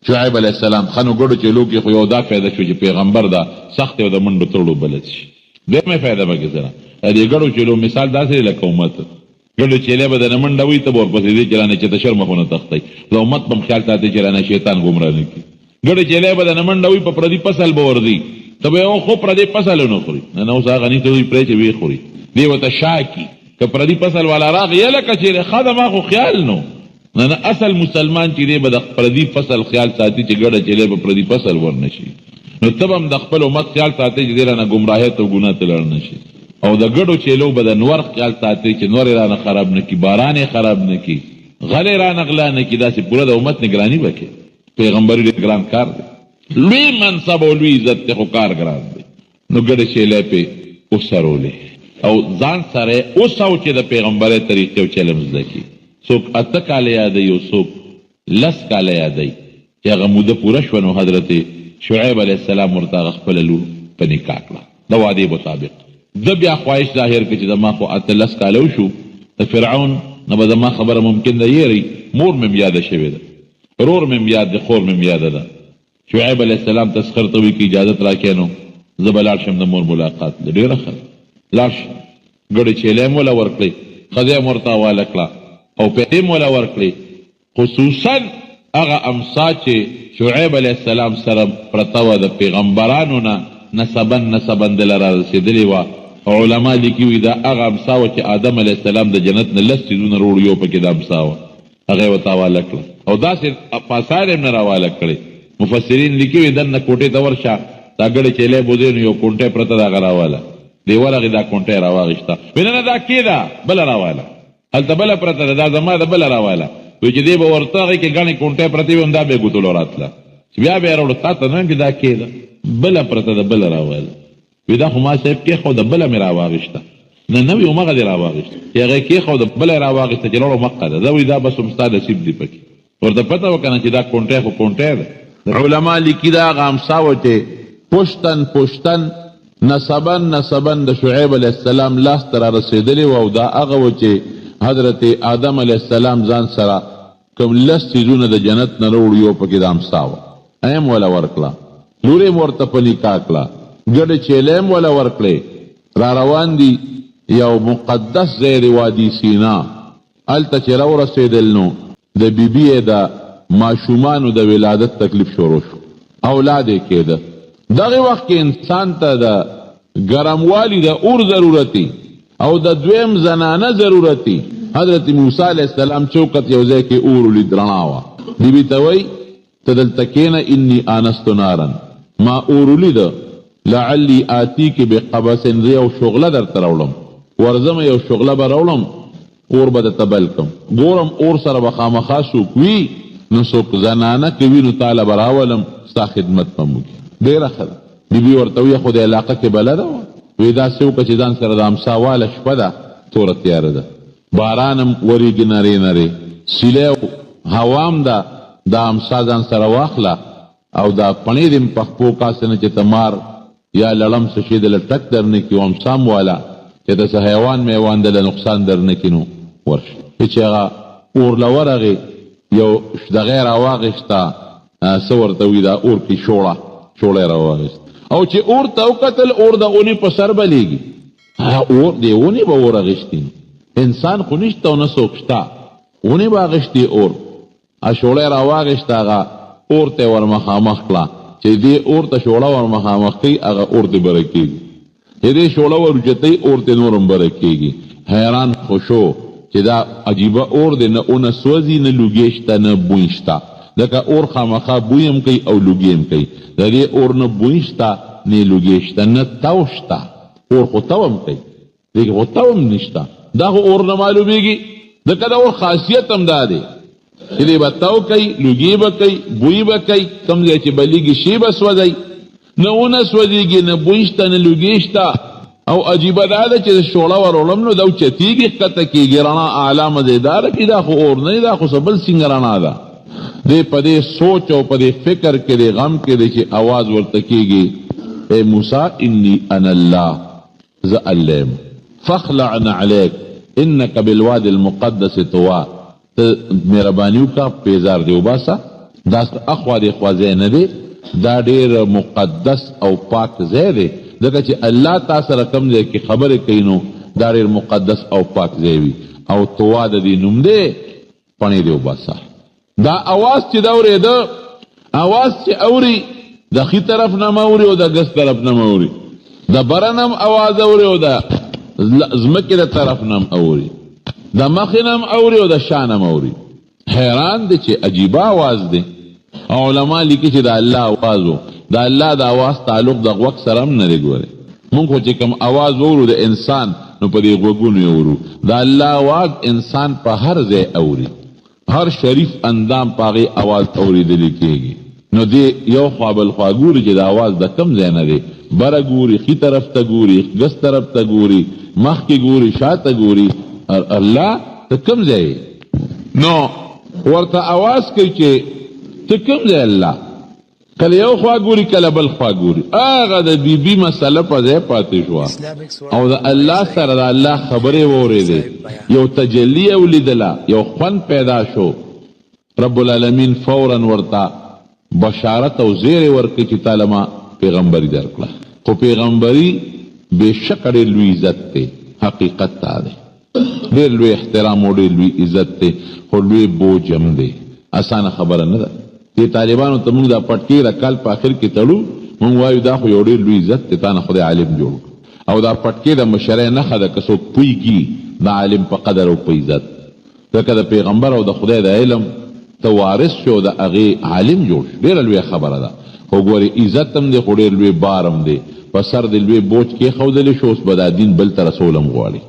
شعیب علیه السلام ښه نو ګډو چیلو کې خو یو دا فایده شو چې پیغمبر دا سخت او د منډو تړو بلد شي دویمه فایده به کې سره د دې ګډو چیلو مثال داسې لکه امت ګډو چیلې به دنه منډه وي ته به ورپسې ځې چې رانه چې ته شرمه خو نه تښتئ د امت به هم خیال ساتئ چې رانه شیطان ګمراه نه کړي ګډې چیلې به دنه منډه وي په پردي فصل به ورځي ته به یو خو پردي فصل ونه خوري نه اوس هغه نیته وي پرې چې ویې خوري دی ورته شاکي که پردي فصل والا راغی لکه چې ښه ده ما خو خیال نو نه اصل مسلمان چې دی به د پردي فصل خیال ساتي چې ګډه چیلې به پردي فصل ور نشي نو ته به هم د خپل امت خیال ساتي چې دی رانه ګمراهیت او ګناه ته لاړ نشي او د ګډو چیلو به د نور خیال ساتي چې نور رانه خراب نه کړي باران یې خراب نه کړي غلې رانه غلا نه کړي داسې پوره د امت نګراني به کوي پیغمبري ډېر ګران کار دی لوی منصب او لوی عزت دی خو کار ګران دی نو ګډې چیلې پې وسرولې او ځان سره اوسو چې د پیغمبرۍ طریقې او چلم زده کړي څوک اته کاله یادوي او څوک لس کاله یادوي چې هغه موده پوره شوه نو حضرت شعیب علیه السلام ورته هغه خپله لور په نکاح کړه د وعدې مطابق ده بیا خواهش ظاهر کړي چې زما خو اته لس کاله وشو د فرعون نه به زما خبره ممکن ده یېرئ مور مې یاده شوې ده رور مې یاد ده خور مې یاده ده شعیب علیه السلام تسخر ته وایي که اجازت راکړې نو زه به لاړ شم د مور ملاقات له ډېره ښه لاړ شم ګډې چیلې م وله ورکړئ ښځه یې ورته حواله کړه او پیسې م وله ورکړې خصوصا هغه امسا چې شعیب علیه السلام سره پرته وه د پیغمبرانو نه نسبا دله را رسېدلې وه علما لیکي وي دا هغه امسا وه چې آدم علیه السلام د جنت نه لس څیزونه روړ یو پکې د امسا وه هغه یې ورته حواله کړه او داسې په اثار یې نه راواله کړې مفسرین لیکي وي دننه کوټې ته ورشه دا ګډې چیلې بودې نو یو کونټۍ پرته د هغه راواله دی ورغې دا کونټۍ راواغېسته وایي نه دا کېده بله راواله هلته بله پرته ده دا زما ده بله راواله وایي چې دی به ورته هغې کې ګڼې کونټۍ پرتې وي هم دا به یې ګوتلو راتله چې بیا به یې راوړو تا ته نه چې دا کېده بله پرته ده بله راواله وایي دا خو ما صاحب کېښوده بله مې راواغېسته نه نوي همغه دې راواغېسته چې هغه یې کېښوده بله یې راواغېسته چې لاړو مقه ده دا وایي دا بس هم ستا نصیب دی پکې ورته پته وه که نه چې دا کونټۍ خو کونټۍ ده علما لیکي دا هغه امسا وه چې پشتن نسبا د شعیب علیه السلام لاس ته را رسېدلې وه او دا هغه وه چې حضرت آدم علیه السلام ځان سره کوم لس څیزونه د جنت نه راوړي یو پکې د امسا وه ایم وله ورکړه لور یې ورته په نکاح کړه ګډې چیلې م وله ورکړې را روان دي یو مقدس ځای د وادي سینا هلته چې راورسېدل نو د بیبی د ماشومانو د ولادت تکلیف شروع شو، اولاد یې کېده. دغه وخت کې انسان ته د ګرموالي د اور ضرورتي او د دویم زنانه ضرورتي. حضرت موسی علیه السلام چوکت یو ځای کې اور ولید، رڼا وه. بیبي ته وایي ته دلته کښېنه، انی آنست نارا، ما اور ولیده، لعلی آتیک بقبس، زه یو شغله درته راوړم، ورځم یو شغله به راوړم، اور به درته بل کړم. ګورم اور سره به خامخا څوک وي، نو څوک زنانه که وي نو تاله به راولم، ستا خدمت به م وکړي. ډېره ښه ده. بیبي ورته ویې خو د علاقه کې بلده وه، وی داسې وکړه چې ځان سره د امسا واله شپه ده، توره تیاره ده، باران هم ورېږي نرې نرې، سیلی هوام ده، دا امسا ځان سره واخله او دا پڼې دې په خپو کاسې نه چې ته مار یا لړم څه شي دله ټک در نه کړي، او امسا م واله چې ته څه حیوان میوان دله نقصان در نه کړي، نو ورشي. چې هغه اور له ورغې یو دغې راواغېسته، څه ورته وي دا اور کې شوړه یې راواغېسته، او چې اور ته وکتل، اور د اونې په سر بلیږي. اور د اونې به اور اغېستي، انسان خو نشته او نه څوک شته، اونې به اغېستي اور. شوړه یې راواغېسته، هغه اور ته ور مخامخ کړه، چې دې اور ته شوړه ور مخامخ کوي، هغه اور ته بره کېږي. چې دې شوړه ور اوچتوي، اور ته نور هم بره کېږي. حیران خو شو چې دا عجیبه اور دی، نه اونه سوځي، نه لوګی شته، نه بوی شته. لکه اور خامخا بوی هم کوي او لوګي هم کوي. د دې اور نه بوی شته، نه لوګی شته، نه تو شته. اور خو تو هم کوي، دې خو تو هم نشته. دا خو اور نه معلومیږي. ځکه دا اور خاصیت هم دا دی چې دې به تو کوي، لوګي به کوي، بوی به کوي. کوم ځای چې بلیږي شي به سوځي، نه اونه سوځېږي، نه بوی شته، نه لوګي شته. او عجیبه دا ده چې شوړه ورولم نو دا اوچتېږي، ښکته کېږي، رڼا اعلی مزېداره کړي. دا خو اور نه دی، دا خو څه بل څنګه رڼا ده. دې په دې سوچ او په دې فکر کې د غم کې دی چې आवाज ورته کېږي، اے موسی انی انا الله، زه الله یم، فاخلع نعلیک انک بالوادي المقدس طوی. ته مهرباني وکړه، پیزار دې وباسه. دا اخوا دې خوا ځای نه دی، دا ډېر مقدس او پاک ځای دی. ځکه چې الله تا سره کوم ځای کې خبرې کوي، نو دا ډېر مقدس او پاک ځای وي. او طوی د دې نوم دی، پڼې دې وباسه. دا اواز چې دا اورېده، اواز چې اوري د ښي طرف نه م اوري او د ګس طرف نه م اوري، د بره نه م اواز اوري او د ځمکې د طرف نه م اوري، د مخې نه م اوري او د شا نه م اوري. حیران دی چې عجیبه اواز دی. علما لیکي چې د الله اواز و، د الله د اواز تعلق د غوږ سره هم نه دی. ګورئ مونږ خو چې کوم اواز اورو د انسان، نو په دې غوږونو یې اورو. د الله اواز انسان په هر ځای اوري، هر شریف اندام پاغي आवाज اوریدل کېږي. نو دې یو خوا بل خوا ګوري چې د आवाज د کم ځای نه دی، بره ګوري، ښي طرف ته ګوري، ګس طرف ته ګوري، مخکې ګوري، شاته ګوري. الله ته کم ځای؟ نو ورته आवाज کوي چې ته کم ځای الله؟ کله یو خوا ګوري، کله بل خوا ګوري. هغه د بیبي مسله په ځای پاتې شوه، او د الله سره د الله خبرې واورېدې، یو تجلی یې ولیدله، یو خوند پیدا شو. رب العالمین فورا ورته بشارت او زیری ورکړي چې تعالی ما پیغمبري درکړه. خو پیغمبري بېشکه ډېر لوی عزت دی، حقیقت دا دی. ډېر لوی احترام او ډېر لوی عزت دی، خو لوی بوج هم دی. اسانه خبره نه ده. دې طالبانو ته موږ دا پټکي د کال په آخر کې تړو، موږ وایو دا خو یو ډېر لوی عزت دی، تا نه خدای عالم جوړ. او دا پټکي د مشرۍ نښه ده، که څوک پوهېږي د عالم په قدر او په عزت. ځکه د پیغمبر او د خدای د علم ته وارث شو، د هغې عالم جوړ شو. ډېره لویه خبره ده. خو ګورې عزت هم دی، خو ډېر لوی بار هم دی. په سر د لوی بوج کېښودلی شو، اوس به دا دین بل ته رسول هم غواړي.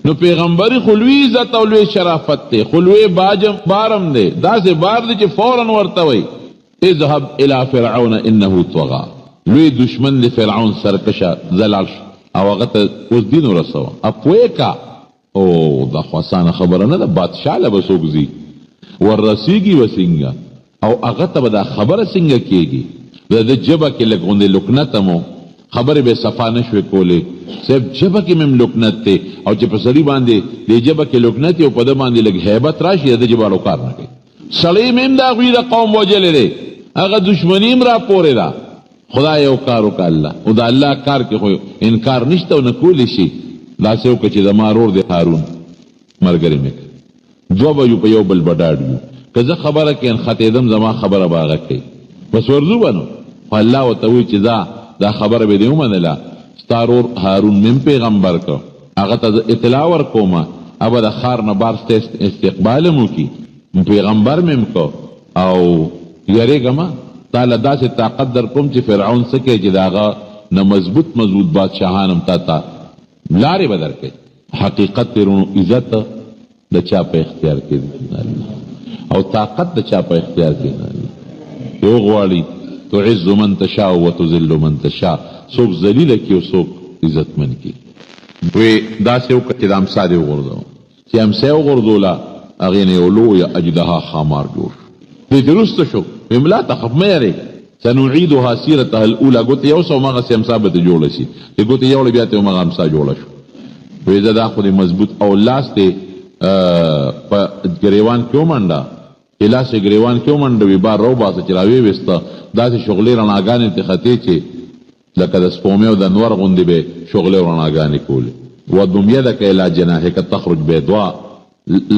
نو پیغمبري خو لوی عزت او لوی شرافت دی، خو لوی بارم دی. داسې بار دی چې فورا ورته وایي اذهب الى فرعون انه طغى. لوی دشمن دی فرعون، سرکشه زلال شو، او هغه ته اوس دین ورسوه. اپوی کا او دا خو اسانه خبره نه ده. بادشاه له به څوک ځي، وررسېږي به څنګه، او هغه ته به دا خبره څنګه کېږي. د ده ژبه کې لږ غوندې لکنت هم و، خبرې به صفا نه شوې کولی. صاحب ژبه کې مې هم لکنت دی، او چې په سړي باندې دې ژبه کې لکنت او په ده باندې لږ هیبت راشي، د ده ژبه اړو کار نه کوي. سړی مې هم د هغوی د قوم وجلی دی، هغه دشمني هم را پورې ده. خدای یو کار وکړه الله، او د الله کار کې خو انکار نشته او نه کولی شي. داسې وکړه چې زما رور دی هارون ملګری مې کړه، دوه به یو په یو بل به ډاډ یو. که زه خبره کې انخطېدم زما خبره به هغه کوي بس ورځو به نو خو الله ورته وایي چې دا خبره به دې ومنله ستا ورور هارون مې پیغمبر که هغه ته زه اطلاع ورکوم ابه د ښار نه بار استقبال م وکړي پیغمبر مې که او یریږه ما تا له داسې طاقت در کوم چې فرعون څه کوي چې د هغه نه مضبوط بادشاهان هم تا ته لارې به در کوي حقیقت تیرونو عزت د چا په اختیار کې دی او طاقت د چا په اختیار کې دی یو غواړي تعز من تشاء وتذل من تشاء څوک ذلیله کړي او څوک عزتمن کړي وی داسې وکړه چې د امسا دې وغورځوه چې امسا یې وغورځوله هغې نه یو لویه اجدها خامار جوړ شو دې درسته شو ویم لا تخف مه یریږه سنعيدها سیرتها الاولى ګوتې یو سو مغسې امسا به ته جوړه شي چې ګوتې یوړه بیا ته مغه امسا جوړه شو وی زه دا خو دې مضبوط او لاس دې په ګریوان کې ومنډه چې لاس یې ګریوان کې ومنډه وي بار راوباسه چې راویې ویسته داسې شغلې رڼاګانې ترې ختې چې لکه د سپومې او د انور غوندې به شغلې او رڼاګانې کولې واضم یدک الی جناحک تخرج بیضاء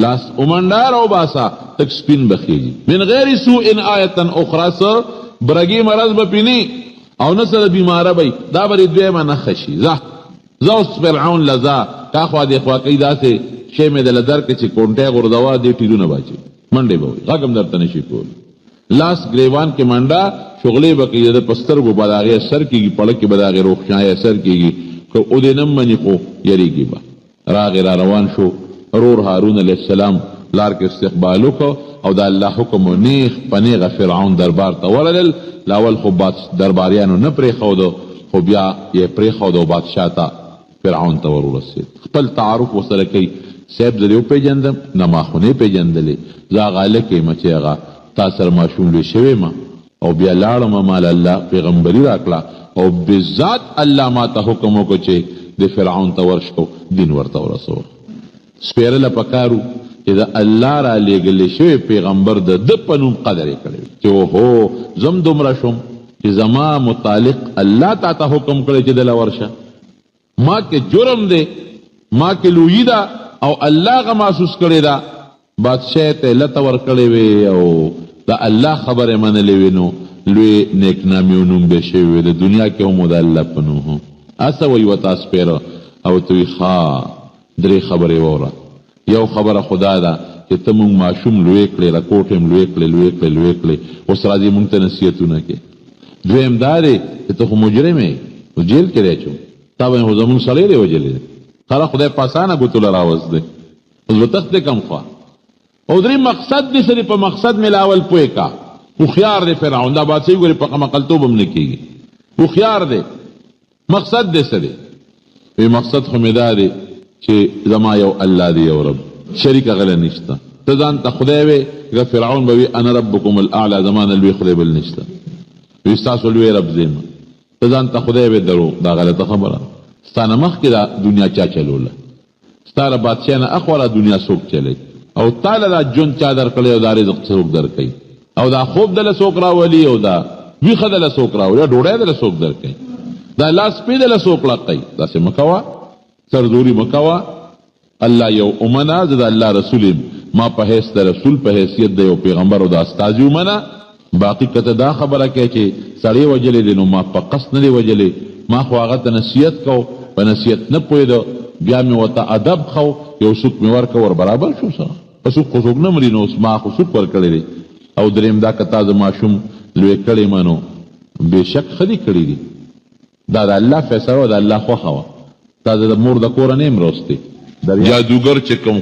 لاس ومنډه راوباسه تک سپین بخیږي من غیر سوء آیة اخرى سه برګي مرض به پینی او نه سره بیماره به دا به دویمه نښه شي زه اوس فرعون لزا کا خوا دې خوا کوي داسې شی مې دله درکړې چې کونټۍ غورځوه دې ټیرونه به اچوي منډې به وي غږ هم درته نه شي کولی لاس ګریوان کې منډه شغلې به کوي د په سترګو به د هغې اثر کېږي پړه کې به د هغې روښنایي اثر کېږي که او دې نه مني خو یریږي به راغې را روان شو رور هارون علیه السلام لار کې استقبال وکړو او د الله حکم و نیغ په نیغه فرعون دربار ته ورلل لاول خو درباریانو نه پرېښودو خو بیا یې پرېښودو بادشاه ته فرعون ته ورورسېد خپل تعارف ورسره کوي صاحب زه دې وپېژندم نه ما خو نه پېژندلې زه هغه هلک یم چې هغه تا سره ماشوم لوی شوی یم او بیا لاړم مال الله پیغمبري راکړه او بذات الله ما ته حکم وکړو چې د فرعون ته ورشو دین ورته ورسوه سپېرله پکارو چې د الله را لېږلی شوی پیغمبر د ده په نوم قدر یې کړی چې اوهو زم دومره شوم چې زما متعلق الله تا ته حکم کړی چې دله ورشه ما کې جرم دی ما کې لویي ده او الله هغه محسوس کړې ده بادشاه ته لته ورکړې وې او د الله خبرې منلې وې نو لوی نیکنامي او نوم به شوی وې د دنیا کې هم د الله په نوم هسه وایي ورته سپېره او ته وایي ښه درې خبرې واوره یو خبره خدا ده چې ته مونږ ماشوم لوی کړې راکوټ هم لوی کړې اوس راځي مونږ ته نصیحتونه کې دویم دا دی چې ته خو مجرم یې نو جیل کې راچو تا به خو زمونږ سړی دی وجلی دی خره خدای په اسانه ګوتو له راوست دی اوس به تخت دی کم خوا او درې مقصد دی سړي په مقصد ملاول پوه کا هوښیار دی فرعون دا بادشاهي ګورې په قمقلتوب هم نه کېږي هوښیار دی مقصد دی سړي وی مقصد خو مې دا دی چې زما یو الله دی یو رب شریک غله نشته ته ځان ته خدای وې که فرعون به وي انا ربکم الاعلی زمان لوی خدای بل نشته وی ستاسو لوی رب زیم ته ځان ته خدای وې درو دا غلطه خبره ستانه مخکې دا دنیا چا چلوله ستاره بادشاه نه اخوره دنیا څوک چلی او تاله دا ژوند چا درکړی او دا رزق څوک درکوي او دا خوب دله څوک راولي او دا ویښه دله څوک راولي ډوډۍ دله څوک درکوي دا لاس پې دله څوک لقوي داسې مه کوه سرزوري مکوا الله یو امنا زه د الله رسول ما په حیث د رسول په حیثیت د یو پیغمبر او د استازي امنا باقي کته دا خبره کوي چې سړی وجلې دی نو ما په قصد نه دی وجلې ما خو هغه ته نصیحت کو په نصیحت نه پوهېده بیا مې ورته ادب خو یو سوک مې ورکه ور برابر شو سره په سوک خو څوک نه مري نو اوس ما خو سوک ورکړی دی او درېیم دا که تا زه ماشوم لوی کړی ما نو بېشک ښه دي کړي دي دا د الله فیصله وه د الله خوښه وه تا د مور د کوره نه مرستې جادوګر چې کوم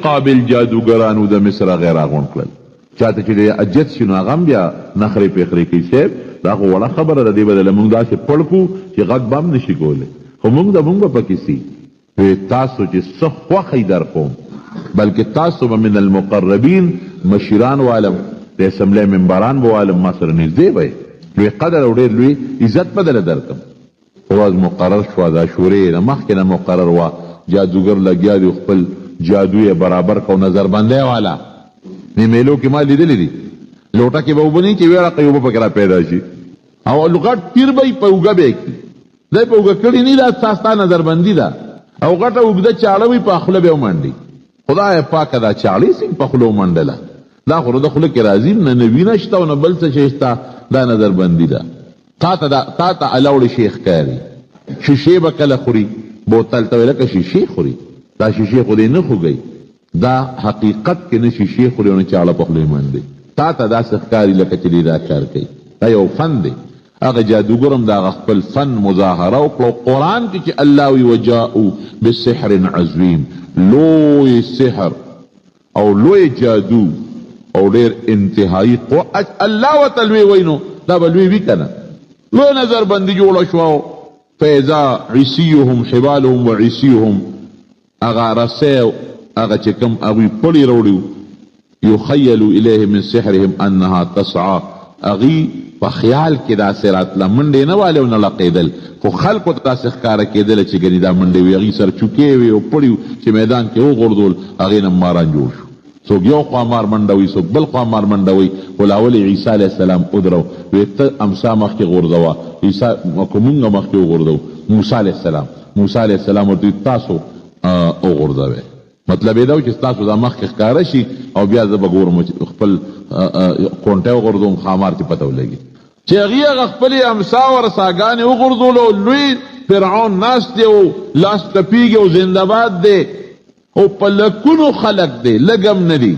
قابل جادوګرانو د مصر هغې راغونډ کړل چاته چې د اجت شي نو هغه هم بیا نخرې پېخرې کوي صاحب دا خو وړه خبره ده دې بدله موږ داسې پړ کړو چې غږ به هم نشي کولی خو موږ به پکې سي تاسو چې څه خوښئ در کوم بلکې تاسو به من المقربین مشیران والم د اسمبلی ممبران به والم ما سره نږدې به لوی قدر او ډېر لوی عزت به دله درکم ورځ مقرر شوه دا شورې نه مخکې نه مقرر وه جادوګر لګیا دی خپل جادو یې برابر کو نظربندۍ والا نه میلو کې ما لیدلی دي لوټه کې به اوبه نه چې ویړه کوي اوبه پکې را پیدا شي او غټ تیر به یې په اوږه به یې کړي دی په اوږه کړي نه دا ستا ستا نظربندي ده او غټه اوږده چاړه وي په خوله به یې ومنډي خدای پاکه دا چاړې سي په خوله ومنډله دا خو د خوله کې راځي نه نبي نشته او نه بل څه شی شته، دا نظر بندي ده. تا ته الاوړ شیخ کاري شیشې به کله خوري، بوتل ته لکه شیشې خوري، دا شیشې خو دې نه خوږی، دا حقیقت کې نه شیشې خوري او نه چاړه په خولې منډي. تا ته داسې ښکاري لکه چې دې دا کار کوي. دا یو فن دی. هغه جادوګر هم د هغه خپل فن مظاهره وکړو. قرآن کې چې الله وی وجاءوا بسحر عظیم، لوی سحر او لوی جادو او ډېر انتهایی الله ورته لوی وینو، دا به لوی وي که نه؟ لوی نظر بندي جوړه شوه. فاذا عصیهم حبالهم وعصیهم، هغه رسۍ هغه چې کوم هغوی پړی راوړي، یخیل الیه من سحرهم انها تسعى، هغوی په خیال کې داسې راتله، منډې نه والې او نه لقېدل، خو خلکو ته داسې ښکاره کېدله چې ګنې دا منډې وي، هغوی سر چوکې وي او پړي چې میدان کې وغورځول، هغې نه ماران جوړ شو. څوک یو خوا مار منډوي، څوک بل خوا مار منډوي. خو لاول عیسی علیه السلام ودرو، وی ته امسا مخکې غورځوه، عیسی که مونږ مخکې وغورځو. موسی علیه السلام ورته تاسو وغورځوئ. مطلب دا و چې ستاسو دا مخکې ښکاره شي او بیا زه به ګورم خپل کونټی وغورځوم، خامار چې پته ولګي چې هغې هغه خپلې امسا ورساګانې وغورځولو. لوی فرعون ناست دی او لاس ټپېږي او زنده‌باد دی او په لکونو خلق دی، لږ هم نه دي،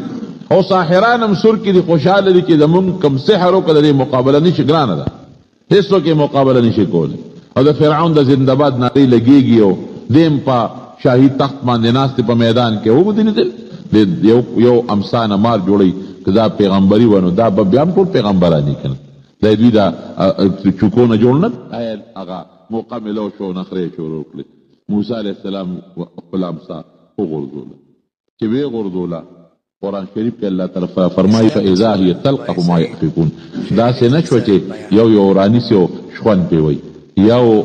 او ساحران هم سر کې دي، خوشحاله دي چې زمونږ کوم سحر وکړه د دې مقابله نشي، ګرانه ده، هېڅوک یې مقابله نشي کولی. او د فرعون د زنده‌باد نارې لګېږي او دیم په شاهي تخت باندې ناست په میدان کې. وګورئ یو امسا نه مار جوړوي، که دا پیغمبري و نو دا به بیا هم ټول پیغمبران دي که نه؟ دا دوی دا چوکو نه جوړ نه هغه موقع میلو شو، نخرې شروع کړې. موسی علیه السلام خپل امسا وغورځوله. چې ویې غورځوله، قرآن شریف کې الله تعالی فرمایي فاذا هي تلقف ما یأفکون. داسې نه شوه چې یو رانیسي او شخوند پرې وی، یو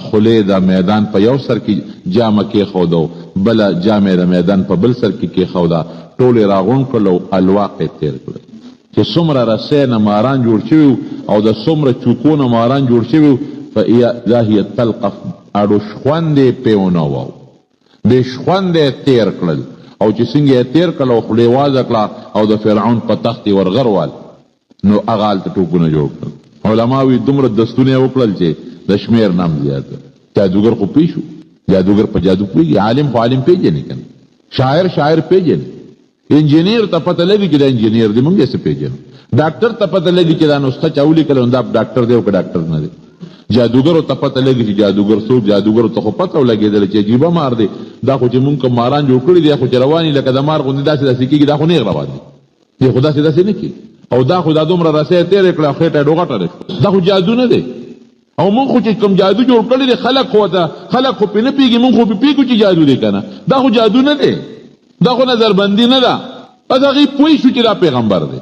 خولې د میدان په یو سر کې جامه کېښودو، بله جامې د میدان په بل سر کې کېښوده، ټولې راغونډ کړل او الواق یې تېر کړل. چې څومره رسۍ نه ماران جوړ شوي او د څومره چوکو نه ماران جوړ شوي، فاذا هي تلقف، اړو شخوند یې پې ونه وو، بې شخوند یې تېر کړل. او چې څنګه یې تېر کړل او خولې وازه کړه او د فرعون په تخت یې ورغروال، نو هغه هلته ټوپونه جوړ کړل. علما وایي دومره دستونه یې وکړل چې د شمیر نام زیات. جادوګر خو پوه شو، جادوګر په جادو پوهېږي، عالم خو عالم پېژني که نه، شاعر پېژني، انجینیر ته پته لګي چې دا انجینیر دی، موږ یې څه پېژنو. ډاکټر ته پته لګي چې دا نسخه چا ولیکله نو دا ډاکټر دی او که ډاکټر نه دی. جادوګرو ته پته لګي چې جادوګر څوک، جادوګرو ته خو پته ولګېدله چې عجیبه مار دی، دا خو چې مونږ کوم ماران جوړ کړي دي خو چې رواني لکه د مار غوندې داسې کېږي، دا خو نیغ روان دي، دی خو داسې نه کېږي. او دا خو دا دومره رسۍ تېرې کړه او خېټه یې ډوغټه دی، دا خو جادو نه دی. او مونږ خو چې کوم جادو جوړ کړی دی خلک خو پې نه پېږي، مونږ خو پې پېږو چې جادو دی که نه. دا خو جادو نه دی، دا خو نظربندي نه ده. بس هغې پوه شو چې دا پیغمبر دی،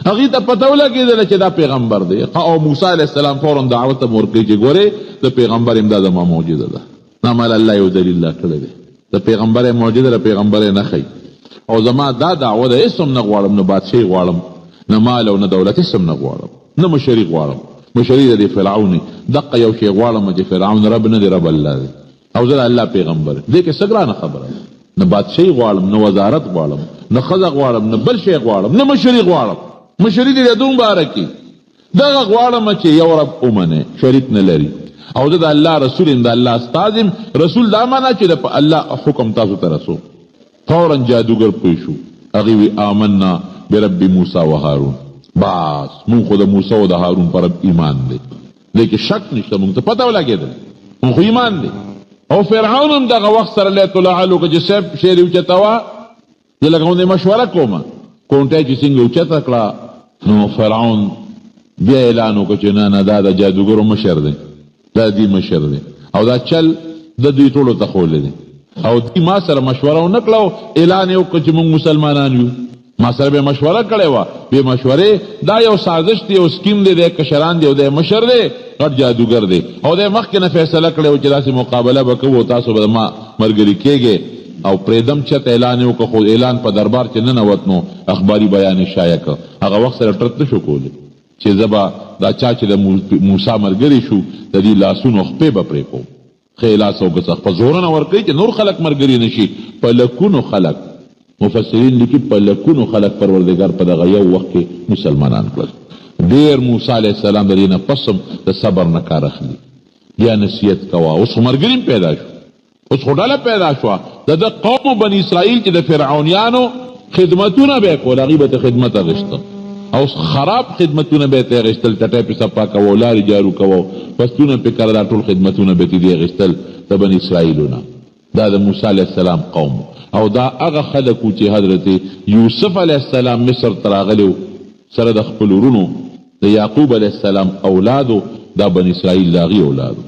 هغې ته پته ولګېدله چې دا پیغمبر دی. او موسی علیه السلام فورا دعوت ته ورکوي چې ګورې د پیغمبر امدا زما معجزه ده، نامال الله یو دلیل لا کړی دی، د پیغمبر معجزه د پیغمبر نه ښیي. او زما دا دعوه ده، هېڅ هم نه غواړم، نه بادشاهي غواړم، نه مال او نه دولت، هېڅ هم نه غواړم، نه مشري غواړم. مشري د دې فرعون دقه یو شی غواړم چې فرعون رب نه دی، رب الله دی، او زه د الله پیغمبر. دې کې څه ګرانه خبره ده؟ نه بادشاهي غواړم، نه وزارت غواړم، نه ښځه غواړم، نه بل شی غواړم، نه مشري غواړم. مشري دې دوم باره کې دغه غواړم چې یو رب ومنې، شریک نه لري، او زه د الله رسول یم، د الله استاد یم. رسول دا معنا چې د الله حکم تاسو ته رسو. فورا جادوګر پوه شو، هغې وی آمنا برب موسی و هارون، بس مونږ خو د موسی او د هارون پر رب ایمان دی، لیکن شک نشته، مونږ ته پته ولګېدل مونږ خو ایمان دی. او فرعون هم دغه وخت سره الله تعالی علو که چې صاحب شعر یې اوچته وه، زه لکه غوندې مشوره کومه، کونټی چې څنګه اوچته کړه، نو فرعون بیا اعلان وکړه چې نه دا د جادوګرو مشر دی، دا دی مشر دی، او دا چل د دوی ټولو ته ښولی دی. او دوی ما سره مشوره ونه کړه او اعلان یې وکړه چې موږ مسلمانان یو. ما سره به مشوره کړې وه، بې مشورې دا یو سازش دی، یو سکیم دی، دی کشران دی او دی مشر دی، غټ جادوګر دی، او دی مخکې نه فیصله کړې وه چې داسې مقابله به کوو، تاسو به ما ملګري کېږئ. او پرېدم چت اعلان یې وکړه، خو اعلان په دربار کې ننوت، نو اخباري بیان یې شایع کړ. هغه وخت سره ټرت نه شو کولی چې زه به دا چا چې د موسی ملګري شو د دې لاسونو خپې به پرې کوم، ښې لاس او ګڅخ په زوره نه ورکوي چې نور خلک ملګري نه شي، په لکونو خلک مفسرین لیکي په لکونو خلک پروردګار په دغه یو وخت کې مسلمانان کړل. ډېر موسی علیه السلام د دې نه پسم د صبر نه کار اخلي. بیا نصیحت کوه. اوس خو ملګري پیدا شو، اوس خو ډله پیدا شوه. د قوم بني اسرائیل چې د فرعونیانو خدمتونه به یې کول، هغوی به ته خدمت اخیسته، او خراب خدمتونه به یې ته اخیستل. ټټی پې صفا کوه، لارې جارو کوه، فصلونه پې کړه، دا ټول خدمتونه به یې اخیستل د بني اسرائیلو نه. دا د موسی علیه السلام قوم، او دا هغه خلک و چې حضرت یوسف علیه السلام مصر ته راغلی و سره د خپل ورونو د یعقوب علیه السلام اولادو. دا بني اسرائیل د هغې اولادو.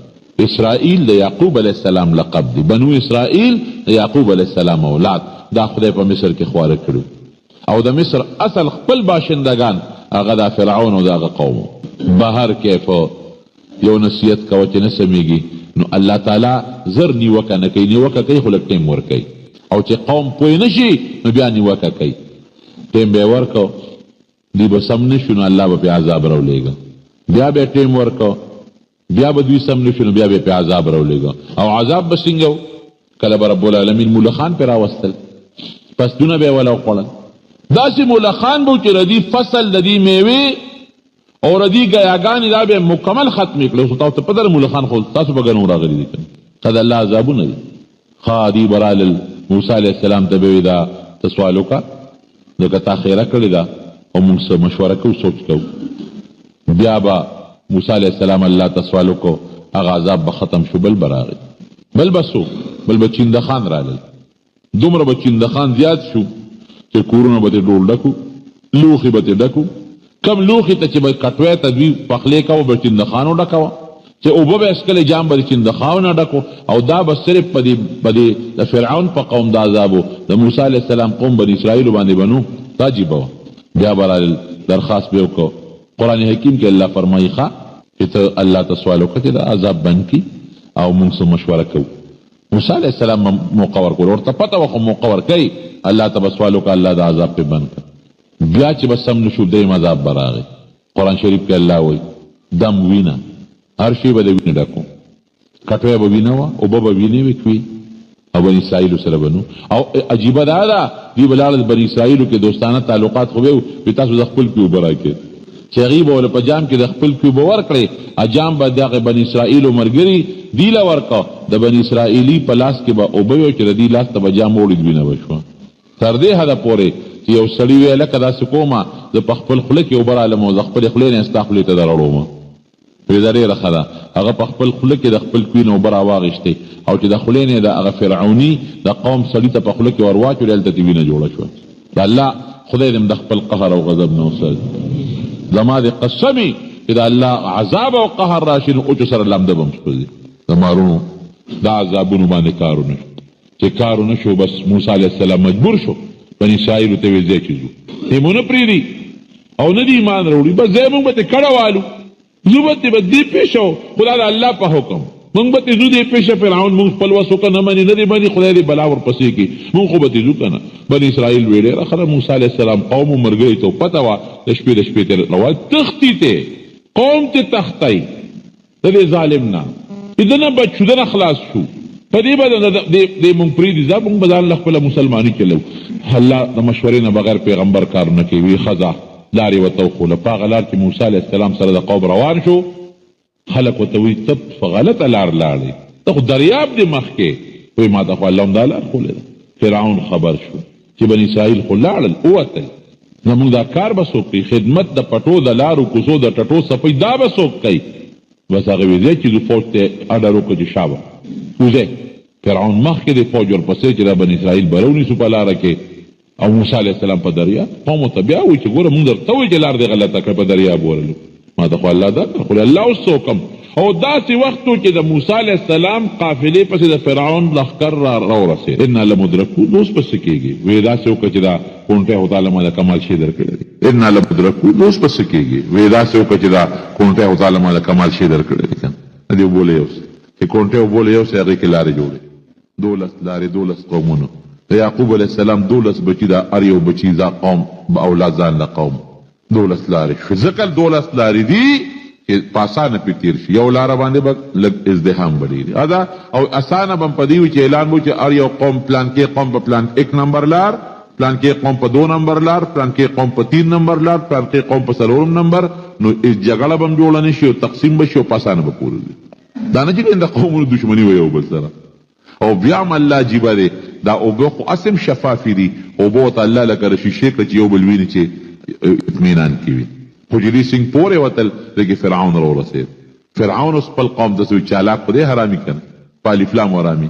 اسرائیل د یعقوب علیه السلام لقب دی. بنو اسرائیل د یعقوب علیه السلام اولاد. دا خدای په مصر کې خواره کړو، او د مصر اصل خپل باشندگان هغه د فرعون او د هغه قوم. بهر کیف یو نصیحت کوه چې نه سمیږي، نو الله تعالی زر نیوکه نه کوي. نیوکه کوي خو لږ ټیم ورکوي، او چې قوم پوه نه شي نو بیا نیوکه کوي. ټیم به یې ورکو، دوی به سم نه شو نو الله به پې عذاب راولېږه. بیا به یې ټیم ورکو، بیا به دوی سم نه شو نو بیا به یې پې عذاب راولېږه. او عذاب به څنګه و؟ کله به رب العالمین مولخان پې راوستل، فصلونه به یې وله وخوړل. داسې مولخان به و چې ردي فصل د دې میوې او ردي ګیاګانې دا به مکمل ختمې کړې. خو تاسو ته پته ده مولخان خو تاسو به ګنو راغلي دي، که د الله عذابونه دي. ښه دوی به رالل، موسی علیه السلام ته به وي دا ته سوال وکړه، ځکه تا خیره کړې ده او موږ څه مشوره کوو، سوچ کوو. بیا به موسی علیه السلام الله ته سوال وکړو، هغه عذاب به ختم شو. بل به راغی، بل به څوک؟ بل به چیندخان رالل. دومره به چیندخان زیات شو چې کورونه به ترې ډول ډکو، لوښي به ترې ډکو. کم لوښي ته چې به کټوی ته دوی پخلی کوه به چیندخانو ډکوه، چې اوبه به اسکلې جام به د چیندخانو نه ډکو. او دا به صرف په دې د فرعون په قوم د عذابو، د موسی علیه السلام قوم بني اسرائیلو باندې بنو تاجیبه وه. بیا به رالل، درخواست به وکړو. قرآن حکیم کې الله فرمایي ښه چې ته الله ته سوال وکړه چې د عذاب بند کړي، او موږ څه مشوره کوو. موسی علیه السلام موقع ورکول، ورته پته وه خو موقع ورکوي. الله ته به سوال وکړه، الله د عذاب پې بند کړه. بیا چې به سم نشو دریم عذاب به راغی. قرآن شریف کې الله وایي دم وینه، هر شی به د وینې ډکو، کټوی به وینه وه، اوبه به وینې وکوي، او بني اسرائیلو سره بنو. او عجیبه دا ده دوی به لاړل بني اسرائیلو کې دوستانه تعلقات خو به وي، تاسو د خپل کې اوبه راکړئ، چې هغوی به ورله په جام کې د خپل کې اوبه ورکړئ. اجام به دغه بني اسرائیلو ملګري دي له ورکړه. د بني اسرائیلي په لاس کې به اوبه وي، چې د دې لاس ته به جام وړي وینه به شوه. تر دې حده پورې چې یو سړي ویې لکه داسې کومه زه په خپل خوله کې اوبه رالم او د خپلې خولې نه یې ستا خولې ته دراړومه. پرېږده ډېره ښه ده. هغه په خپل خوله کې د خپل کوي نه اوبه راواغېستې، او چې د خولې نه د هغه فرعوني د قوم سړي ته په خوله کې ور واچولې، هلته ترې وینه جوړه شوه. د الله خدای دې د خپل قهر او غضب نه وساتي. زما دې قسمي چې د الله عذاب او قهر راشي نو اوچو سره لمده به م سوځي. د مارونو دا عذابونو باندې کار ونه شو. چې کار ونه شو بس موسی علیه السلام مجبور شو بني اسرائیلو ته ویې ځای چې ځو. دې مو نه پرېږدي او نه دې ایمان راوړي، بس ځای موږ به ترې کډه والو، زو به ترې به دې پېښه و، خدا د الله په حکم موږ به ترې ځو. دې پېښه فرعون موږ خپل وس وکړه، نه مني، نه دې مني، خدای دې بلا ورپسې کړي، موږ خو به ترې ځو که نه. بني اسرائیل ویې ډېره ښه ده. موسی علیه السلام قوم و ملګري ته پته وه د شپې ترې روان تښتي ته قوم ته تښتی د دې ظالم نه، د نه بچ شو، د نه خلاص شو. په دې به دې موږ پرېږدي، ځه موږ به ځان له خپله مسلماني چلو. الله د مشورې نه بغیر پیغمبر کار نه کوي. ښځه لارې ورته وښوله. په هغه لار چې موسی علیه السلام سره د قوم روان شو، خلک ورته وایي ته په غلطه لار لاړې، ته خو دریاب دې مخکې. وایي ما ته خو الله هم دا لار ښولې ده. فرعون خبر شو چې بني اسرائیل خو لاړل، ووتل. زموږ دا کار به څوک کوي؟ خدمت د پټو د لارو کوڅو د ټټو صفۍ دا به څوک کوي؟ بس هغه ویې ځای چې زه فوج ته اډر وکړه چې شابه وځئ. فرعون مخکې د فوج ورپسې چې دا بني اسرائیل به راونیسو په لاره کې، او موسی علیه السلام په دریاب. قومو ته بیا وایي چې ګوره موږ درته وایي چې لار دې غلطه کړه، په دریاب ورلو. ما ته خو الله دا کړ، خو الله اوس څه حکم. او داسې وخت و چې د موسی علیه السلام قافلې پسې د فرعون لښکر راورسېد. انا لمدرکون، اوس پسې کېږي. وایي داسې وکړه چې دا کونټۍ خو تعالی ما د کمال شی درکړی دی. انا لمدرکون، اوس پسې کېږي. وایي داسې وکړه چې دا کونټۍ خو تعالی ما د کمال شی درکړی دی. دې وبولې یو څه چې کونټۍ وبولې یو څه هغې کې لارې جوړې 12 لارې 12 قومونو. د یعقوب علیه السلام 12 بچي، دا هر یو بچي دا قوم به اولاد ځان له قوم 12 لارې شو. ځکه 12 لارې دي چې په اسانه پې تېر شي. یو لاره باندې به لږ ازدحام به ډېر او اسانه به هم په دې وي چې اعلان به چې هر یو قوم پلان کې قوم په پلان 1 نمبر لار پلان کې قوم په 2 نمبر لار، پلان کې قوم په 3 نمبر لار، پلان کې قوم په 4 نمبر، نو جګړه بم جوړه نشي او تقسیم بشي او پاسانه به پورې دا نه چې د قومونو دشمنی وي او بل سره. او بیا هم الله عجیبه دی دا اوبه خو اسم شفافي دي، اوبه ته الله لکه شیشه کړي چې یو بل ویني چې اطمینان کوي. حجري سنگ پورې وتل لکه فرعون را ورسېد. فرعون اوس خپل قوم ته سوي چالاک په دې حرامي کنه په الف لام حرامي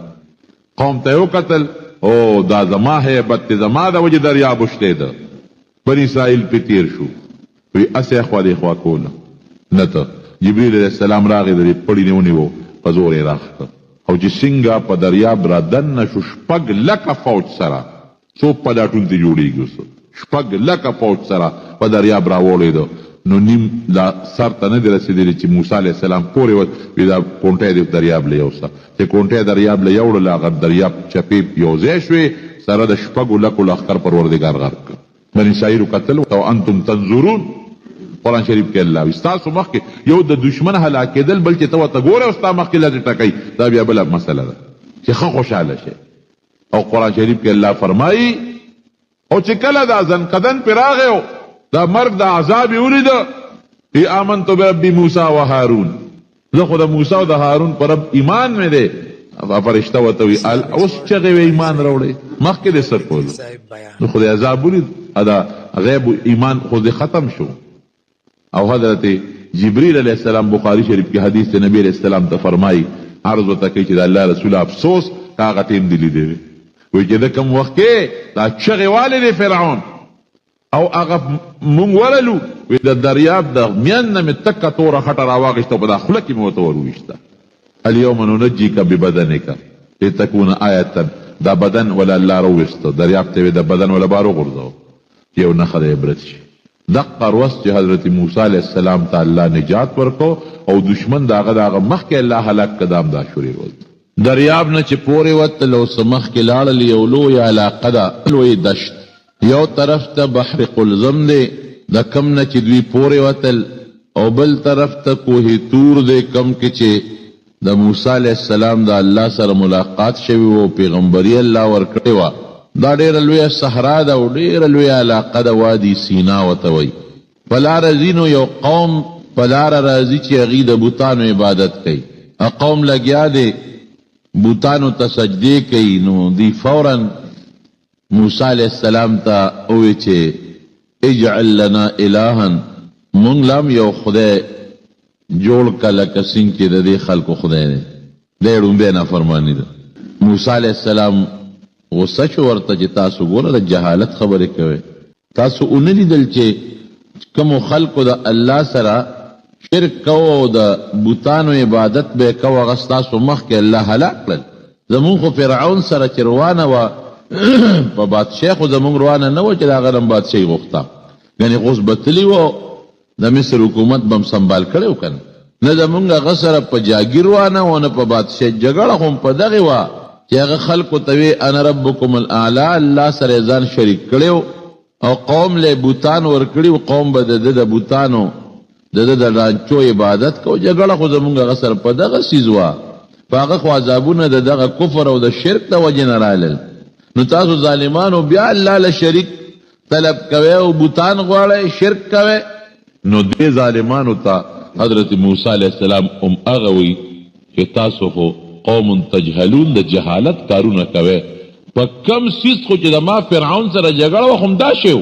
قوم ته یو قتل او دا زما هیبت زما د وجه دریاب وشته ده. بني اسرائیل په تیر شو وی اسه خوا دې خوا کوله نه ته جبريل عليه السلام راغی د پړی نه ونیو په زور یې راخته او چې څنګه په دریاب را دن شو شپږ لکه فوج سره څو پلاټون ته جوړیږي شپږ لکه فوج سره په دریاب راوړېدو نو نیم دا سر ته نه دی رسېدلی چې موسی علیه السلام پورې وي دا کونټۍ د دریاب له یوسه چې کونټۍ دریاب له یوړله هغه دریاب چپې یو ځای شوې سره د شپږو لکو لښکر پروردګار غرق کړ. بني اسرائیلو قتل او انتم تنظرون. قرآن شریف کې الله وي ستاسو مخکې یو د دشمن هلاکېدل بل چې ته ورته ګورې او ستا مخکې لږ ټکوي دا بیا بله مسله ده چې ښه خوشحاله شي. او قرآن شریف کې الله فرمایي او چې کله دا ځنکدن پرې راغی دا مرګ د عذاب یې ولیده ای آمنتو بربی موسی و هارون زه خو د موسی او د هارون پر رب ایمان مې دی. فرشته ورته وي اوس چغې وې ایمان راوړې مخکې دې څه کول نو خو د عذاب ولید دا غیب ایمان خو دې ختم شو. او حضرت جبريل علیہ السلام بخاری شریف کی حدیث سے نبی علیہ السلام ته فرمائی عرض وته کوي چې د الله رسول افسوس هغه ټیم دی لیدلی وی چې د کوم وخت کې دا چغې والي فرعون او هغه مونږ ورلو وی د دریاب د میان نه مې تکه توره خټه راواغېسته په دا خوله کې مې ورته ورویشته اليوم ننجيك ببدنك لتكون آیة دا بدن ولا الله رویسته دریاب ته د بدن ولا بارو غورځو یو نښه د عبرت شي. دقه روس چې حضرت موسی علیہ السلام ته الله نجات ورکو او دشمن داغه مخکې الله هلاک کدام دا شوري روز دریاب نه چې پورې وتل او سمخ کې لاړل یو لوی علاقه ده لوی دشت یو طرف ته بحر قلزم دی د کم نه چې دوی پورې وتل او بل طرف ته کوه تور دی کم کې چې د موسی علیہ السلام د الله سره ملاقات شوی او پیغمبري الله ورکړی و. دا ډېره لویه صحرا ده او ډېره لویه علاقه ده وادي سینا ورته وایي. په لاره ځي نو یو قوم په لاره راځي چې هغوی د بوتانو عبادت کوي. قوم لګیا دی بوتانو ته سجدې کوي نو دی فورا موسی علیہ السلام ته ووی چې اجعل لنا الها مونږ لم یو خدای جوړ که لکه څنګه چې د دې خلکو خدای دی. دی ړومبی نافرماني ده. موسی علیہ السلام غصه شو ورته چې تاسو ګوره د جهالت خبرې کوئ تاسو ونه لیدل چې کومو خلکو د الله سره شرک کوو او د بوتانو عبادت به کوو هغه ستاسو مخکې الله هلاک کړل. زمونږ خو فرعون سره چې روانه وه په بادشاه خو زمونږ روانه نه وه چې د هغه نه بادشاهي غوښته ګنې غوس به تلي وو د مصر حکومت به هم سنبال کړی و که نه زمونږ هغه سره په جاګیر روانه وه نه په بادشاه جګړه خو په دغې وه چې هغه خلکو ته وی انا ربکم الاعلی الله سره ځان شریک کړی او قوم له بوتان ورکړي او قوم به د بوتانو د رانچو عبادت کو جګړه خو زمونږ هغه سره په دغه څیز وه په هغه خو عذابونه د دغه کفر او د شرک د وجې نه رالل. نو تاسو ظالمانو بیا الله له شریک طلب کوئ او بوتان غواړئ شرک کوئ. نو دې ظالمانو ته حضرت موسی علیہ السلام هغه وی چې تاسو خو قوم تجهلون د جهالت کارونه کوي په کم سیس خو چې د ما فرعون سره جګړه وه همدا شی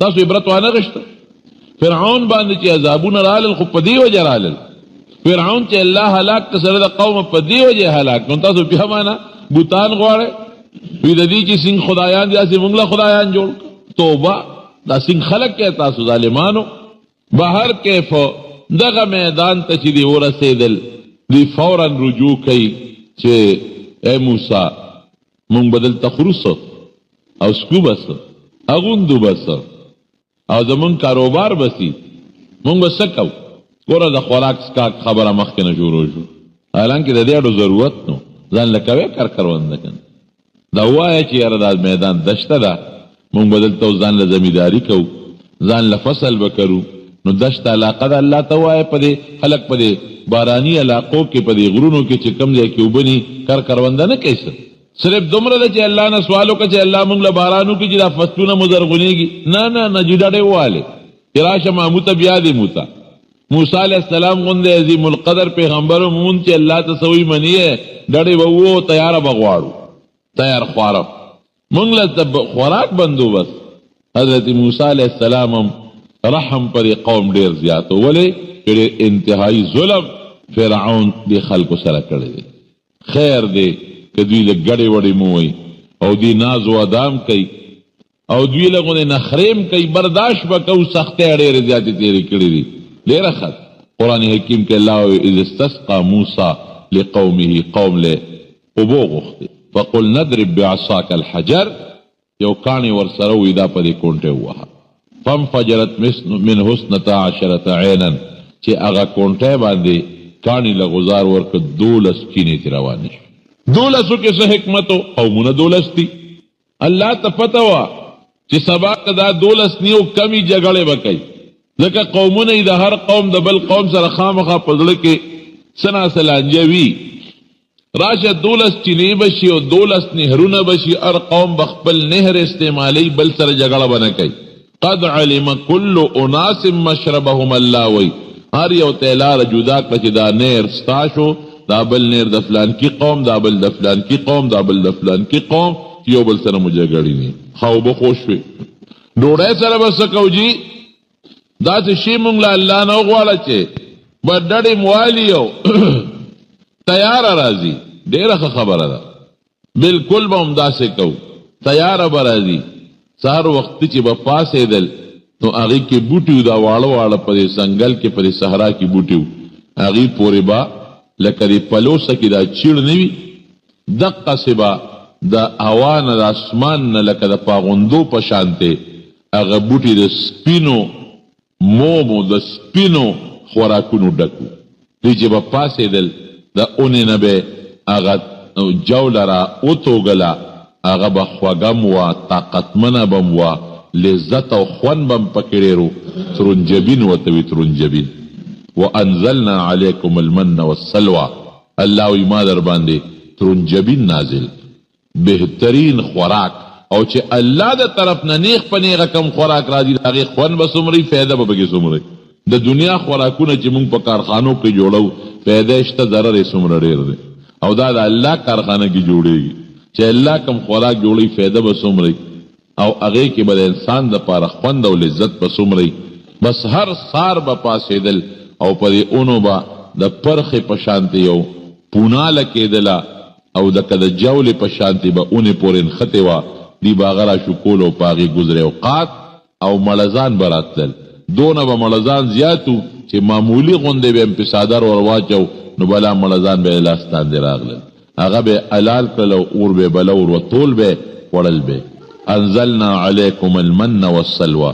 تاسو عبرت وانه غشته. فرعون باندې چې عذابونه رالل خو په دې وجه رالل فرعون چې الله هلاک که سره د قوم په دې وجه هلاک نو تاسو بیا مانه بوتان غواړئ وی د دې چې څنګه خدایان دي هسې موږ له خدایان جوړ توبه دا څنګه خلق کوي تاسو ظالمانو. بهر کیف دغه میدان ته چې دی ورسېدل دی فورا رجوع کوي چې اے موسی مونږ بدل تخرص او سکو بس اغوندو بس او زمون کاروبار بسی مونږ بس کو ګوره د خوراک سکاک خبره مخکې نه شروع شو حالانکه د دې اړو ضرورت نو ځان لکوي کار کروند کنه دا وایي چې یاره دا میدان دشته ده مونږ بدل ته ځان له زمینداری کو ځان له فصل وکړو نو دشت علاقه د الله ته وایي په دې خلک په دې بارانی علاقو کې په دې غرونو کې چې کم ځای کې وبني کار کرونده نه کوي صرف دومره ده چې الله نه سوال وکړه چې الله موږ له باران وکړي چې دا فصلونه مو زرغونېږي. نه چې ډډې ووالې چې راشه مامو ته بیا دې موته موسی علیہ السلام غوندې عظیم القدر پیغمبر مون چې الله ته سوی منی ډډې به وو تیاره به غواړو تیار خواره موږ له خوراک بندوبست. حضرت موسی علیہ السلام رحم پر قوم ډیر زیات ولې چې انتهایی ظلم فرعون دی خلکو سره کړی دی. خیر دی که دوی له ګډې وړې مووی او دوی ناز و ادام کوي او دوی له غونې نخریم کوي برداشت به کوو سختۍ ډېرې زیاتې تېرې کړې دي. ډېره ښه قرآن حکیم کې الله وایي اذ استسقى موسی لقومه قوم له اوبو غوښتې فقل نضرب بعصاک الحجر یو کاڼې ورسره وي دا په دې کونټې ووهه فانفجرت منه اثنتا عشرة عینا چې هغه کونټۍ باندې کاڼي له غزار ورکړه 12 چینې ترې روانې شوې. 12 کې څه حکمت و قومونه 12 دي. الله ته پته وه چې سبا که دا 12 نیو کمی جګړې به کوي ځکه قومونه یې د هر قوم د بل قوم سره خامخا په زړه کې څه ناڅه لانجه وي. راشه 12 چینې به شي او 12 نهرونه به شي هر قوم به خپل نهر استعمالوي بل سره جګړه به نه کوي. قد علم كل اناس مشربهم الله وی هر یو ته لاره جدا کړه چې دا نهر ستا شو دا بل نهر د فلان کی قوم دا بل د فلان کی قوم دا بل د فلان کی قوم یو بل سره مو جګړې نه خو به خوش وي. ډوډۍ سره به څه کوو جي داسې شي مونږ له الله نه وغواړه چې به ډډې موالي او تیاره راځي. ډېره ښه خبره ده بلکل به هم داسې کوو تیاره به راځي. سهار وختي چې به پاسېدل نو هغې کې بوټي دا واړه واړه په دې ځنګل کې په دې صحرا کې بوټي وو هغې پورې به لکه د پلوسه کې دا چیړ نه وي دقسې به د هوا نه د اسمان نه لکه د پاغوندو په شانتې هغه بوټي د سپینو مومو د سپینو خوراکونو ډک وو. دوی چې به پاسېدل د اونې نه به هغه جوله را وتوږله هغه به خوږم وه طاقتمنه به م وه لذت او خوند به م پکې ډېر و. ترنجبین ورته وي ترنجبین. وانزلنا علیکم المن والسلوى الله وی ما در باندې ترنجبین نازل بهترین خوراک او چې الله د طرف نه نیغ په نیغه کم خوراک راځي د هغې خوند به څومره فایده به پکې څومره. د دنیا خوراکونه چې موږ په کارخانو کې جوړو فایده شته ضرر یې څومره ډېر دی او دا د الله کارخانه کې جوړېږي چې الله کم خوراک جوړوي فایده به څومره او هغې کې به د انسان دپاره خوند او لذت به څومره. بس هر سار به پاسېدل او په دې اونو به د پرخې په شانتې یو پوناله کېدله او لکه د جولې په شانتې به اونې پورې نښتې وه دی به هغه راشو کول او په هغې ګزرې اوقات او مړزان به راتلل. دونه به مړزان زیات وو چې معمولي غوندې به م پې څادر ور واچو نو بلا مړزان به یې لاس تاندې راغلل هغه به حلال کړل او اور به بله ور وتول به خوړل به. انزلنا علیکم المن والسلوى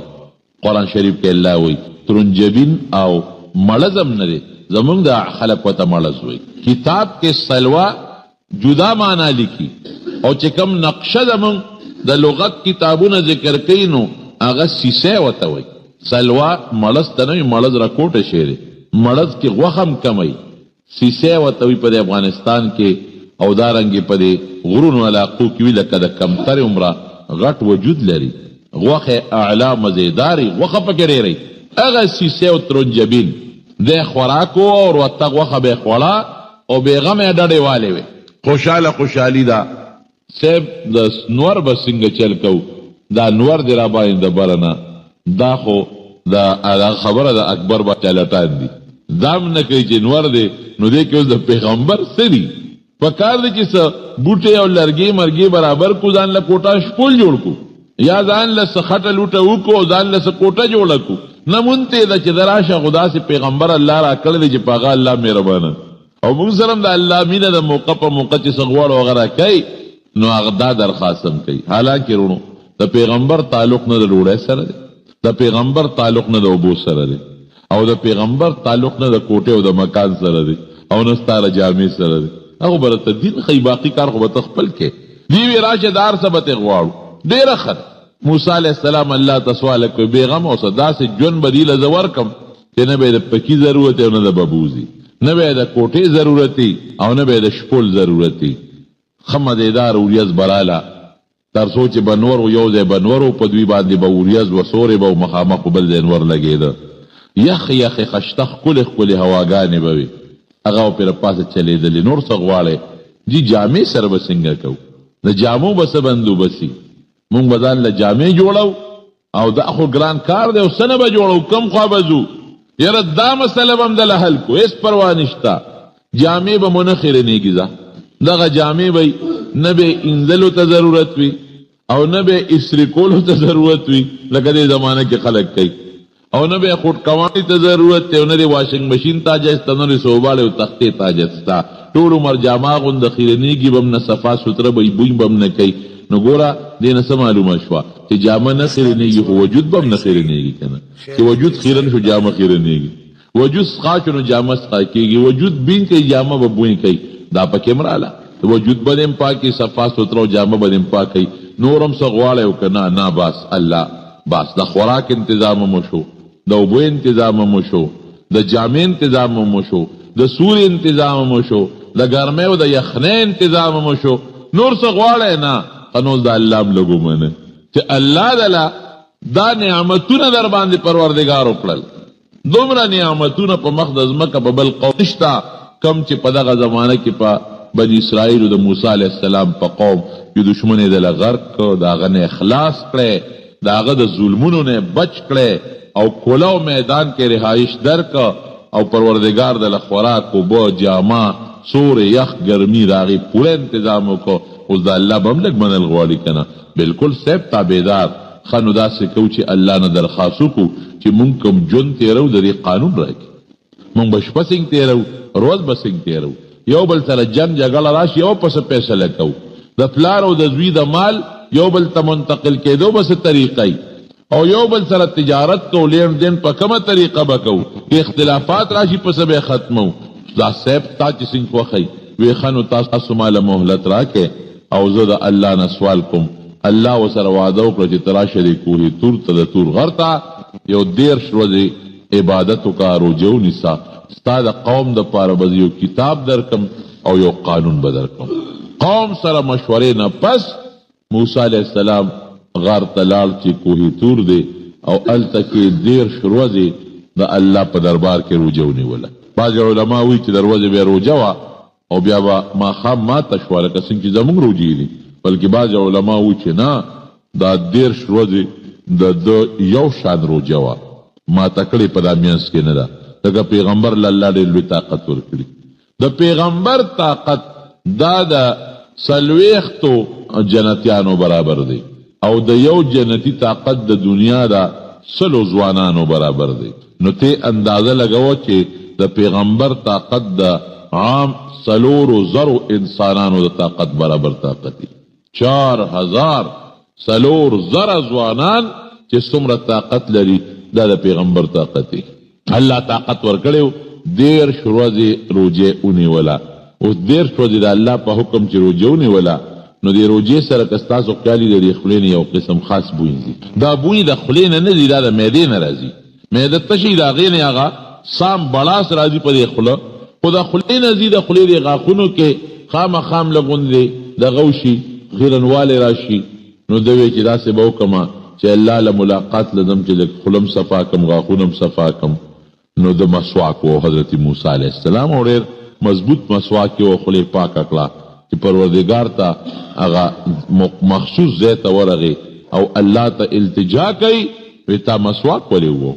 قرآن شریف کې الله وی ترنجبین او مړزم نه دی زمونږ د خلق ورته مړز وی. کتاب کې سلوا جدا معنا لیکي او چې کوم نقشه زمونږ د لغت کتابونه ذکر کوي نو هغه سیسه ورته وی. سلوا مړز ته نه وي مړز راکوټه شی دی مړز کې غوښه هم کمی سیسه ورته وي په د افغانستان کې او دارنګې په دې غرونو علاقو کې وي لکه د کمترې عمره غټ وجود لري غوښې اعلی مزیداري غوښه پکې ډېرئ هغه سیسه او ترنجبین د خوراکو او ورته غوښه به یې خوړه او بېغمه یې ډډې والې وې. خوشحالي ده صاحب د نور به څنګه چل کوو دا نور دی را باندې د بره نه دا خو دا خبره د اکبر باچا لټان دي دام نه کوي چې نور دی نو دی کې اوس د پیغمبر څه دي په کار دی چې څه بوټې او لرګې مرګې برابر کو ځان له کوټه شپول جوړ کو یا ځان له څه خټه لوټه وکړو او ځان له څه کوټه جوړه کو نه مونته ده چې د راشه خو داسې پیغمبر الله را کړی دی چې په هغه الله مهربانه او موږ سره هم د الله مینه د موقع په موقع چې څه غواړو هغه راکوي نو هغه دا درخواست هم کوي. حالانکې وروڼو د پیغمبر تعلق نه د ډوډۍ سره دی د پیغمبر تعلق نه د اوبو سره دی او د پیغمبر تعلق نه د کوټې او د مکان سره دی او نه ستا له جامې سره دی هغه به راته دین ښیي باقي کار خو به ته خپل کې دی وی راشه د هر څه به ترې غواړو ډېره ښه موسی علیه السلام الله ته سوال کوي بېغمه اوسه داسې ژوند به دې له زه ورکړم چې نه به یې د پکي ضرورت او نه د ببوزي نه به یې د کوټې ضرورت او نه به یې د شپول ضرورت خمدیدار اوریز براله تر څو چې بنور یو ځای بنور په دوی باندې به اوریز و سورې به مخامخ بل ځای نور لګېده یخ یخ خشته ښکلې ښکلې هواګانې به وي هغه پرې پاسه چلېدلې نور څه غواړې جی جامې سره به څنګه کوو د جامو به څه بندوبسي مونږ به ځان له جامې جوړو او دا خو ګران کار دی او څه نه به جوړو کم خوا به ځو یاره دا مسله به هم دله حل کو هېڅ پروا نشته جامې به مو نه خیرنېږي ځه دغه جامې به نه به انځلو ته ضرورت وي او نه به استری کولو ته ضرورت وي لکه دې زمانه کې خلک کوي او نه به خوټ کواني ته ضرورت دی او نه د واشنګ مشین تاجسته نه د سوباړې او تختې تاجسته ټول عمر جامه غونده خیرنېږي به هم نه صفا سوتره به بوی به هم نه کوي نو ګوره دې نه څه معلومه شوه چې جامه نه خیرنېږي خو وجود به هم نه خیرنېږي که نه چې وجود خیرن شو جامه خیرنېږي وجود سخا شو نو جامه سخا کېږي وجود بین کوي جامه به بوی کوي دا پکې مراله وجود به دې هم پاکي صفا سوتره او جامه به دې هم پاکوي نور هم څه غواړی او که نه نه بس الله بس د خوراک انتظام مو شو د اوبو انتظام مو شو د جامې انتظام مو شو د سور انتظام مو شو د ګرمۍ او د یخنۍ انتظام مو شو نور څه غواړی نه خنوز د الله هم لږ ومنه چې الله دله دا نعمتونه در باندې پروردګار وکړل دومره نعمتونه په مخ د ځمکه په بل قوم نشته کم چې په دغه زمانه کې په بني اسرائیلو د موسی علیه السلام په قوم یو دشمن یې دله غرق کړ د هغه نه اخلاص کړی د هغه د ظلمونو نه بچ کړی او کلو میدان کې رهایش درک او پروردگار دل خوراک و با جامع سور یخ گرمی راغی پورا انتظام کو اوس د الله به هم لږ منل غواړي که نه بلکل صاحب تابعدار ښه نو داسې کوو چې الله نه درخواست وکړو چې مونږ کوم ژوند تېرو د دې قانون راکړي مونږ به شپه څنګه تېرو روز به څنګه تېرو یو بل سره جنګ جګړه راشي یو پسې فیصله کوو د پلار او د زوی د مال یو بل ته منتقل کېدو به څه طریقه او یو بل سره تجارت کو لین دین په کومه طریقه به کوو که اختلافات راشي پسې به ختمو دا صاحب تا چې څنګه خوښوي وی ښه نو تاسو ماله مهلت راکې او زه د الله نه سوال کوم الله ورسره وعده وکړه چې ته راشه دې کوهي تور ته د تور غر ته یو 10 ورځې عبادت وکړه روژه ونیسه ستا د قوم دپاره به یو کتاب درکم او یو قانون به درکم قوم سره مشورې نه پس موسی علیه السلام غار ته لاړ چې کوهي تور دی او هلته کې 10 ورځې د الله په دربار کې روژه ونیوله بعضې علما وایي چې د ورځې بیا روژه وه او بیا به ماښام ماته شوه لکه څنګه چې زموږ روژې دي بلکې بعضې علما وایي چې نه دا 10 ورځې د یو شان روژه وه ماته کړې په دا منځ کې نه ده ځکه پیغمبر له الله ډېر لوی طاقت ورکړي د پیغمبر طاقت دا د 40 جنتیانو برابر دی او د یو جنتی طاقت د دنیا دا 100 ځوانانو برابر دی نو ته اندازه لګوه چې د پیغمبر طاقت د عام 4,000 انسانانو د طاقت برابر طاقت دی 4,000 ځوانان چې څومره طاقت لري دا د پیغمبر طاقت دی الله طاقت ورکړیو 10 ورځې روژه ونیوله اوس 10 ورځې د الله په حکم چې روژه ونیوله نو د روژې سره که ستاسو خیالي د دې خولې نه یو قسم خاص بوی ځي دا بوی د خولې نه نه ځي دا د معدې نه راځي معده تشي د هغې نه هغه سام بړاس راځي په دې خوله خو د خولې نه ځي د خولې د غاښونو کې خامخام لغوندې دغه وشي خیرنوالی راشي نو ده وی چې داسې به وکړمه چې الله له ملاقات لدم چې لږ خولم صفا کم غاښونم صفا کم نو د مسواک و حضرت موسی علیه السلام او ډېر مضبوط مسواک و خولې پاکه کړه چې پروردګار ته هغه مخصوص ځای ته ورغی او الله ته التجا کوي وی تا مسواک ولې وو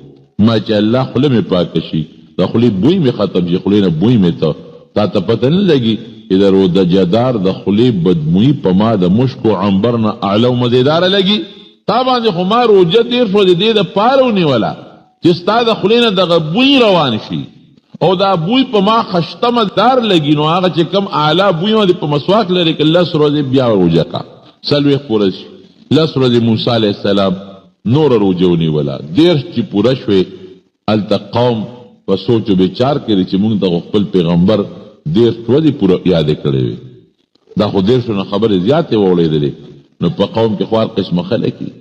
ما چې الله خوله مې پاکه شي د خولې بوی مې ختم شي خولې نه بوی مې تا ته پته نه لګي چې د جدار د خولې بدبویي په ما د مشکو عنبر نه اعلی او مزیداره لګي تا باندې خو ما روژه 10 ورځې دې دپاره ونیوله چې ستا د خولې نه دغه بوی روان شي او دا بوی په ما خشته مزدار لګي نو هغه چې کم اعلی بوی باندې په مسواک لري که 10 ورځې بیا روژه کا 40 پوره شي 10 ورځې موسی علیه السلام نور روژه ونیوله 10 چې پوره شوې هلته قوم په سوچ و بچار کړي چې موږ د خپل پیغمبر 10 ورځې پوره یادې کړې وي دا خو 10 نه خبرې زیاتې واورېدلې نو په قوم کې خو هر قسمه خلک دي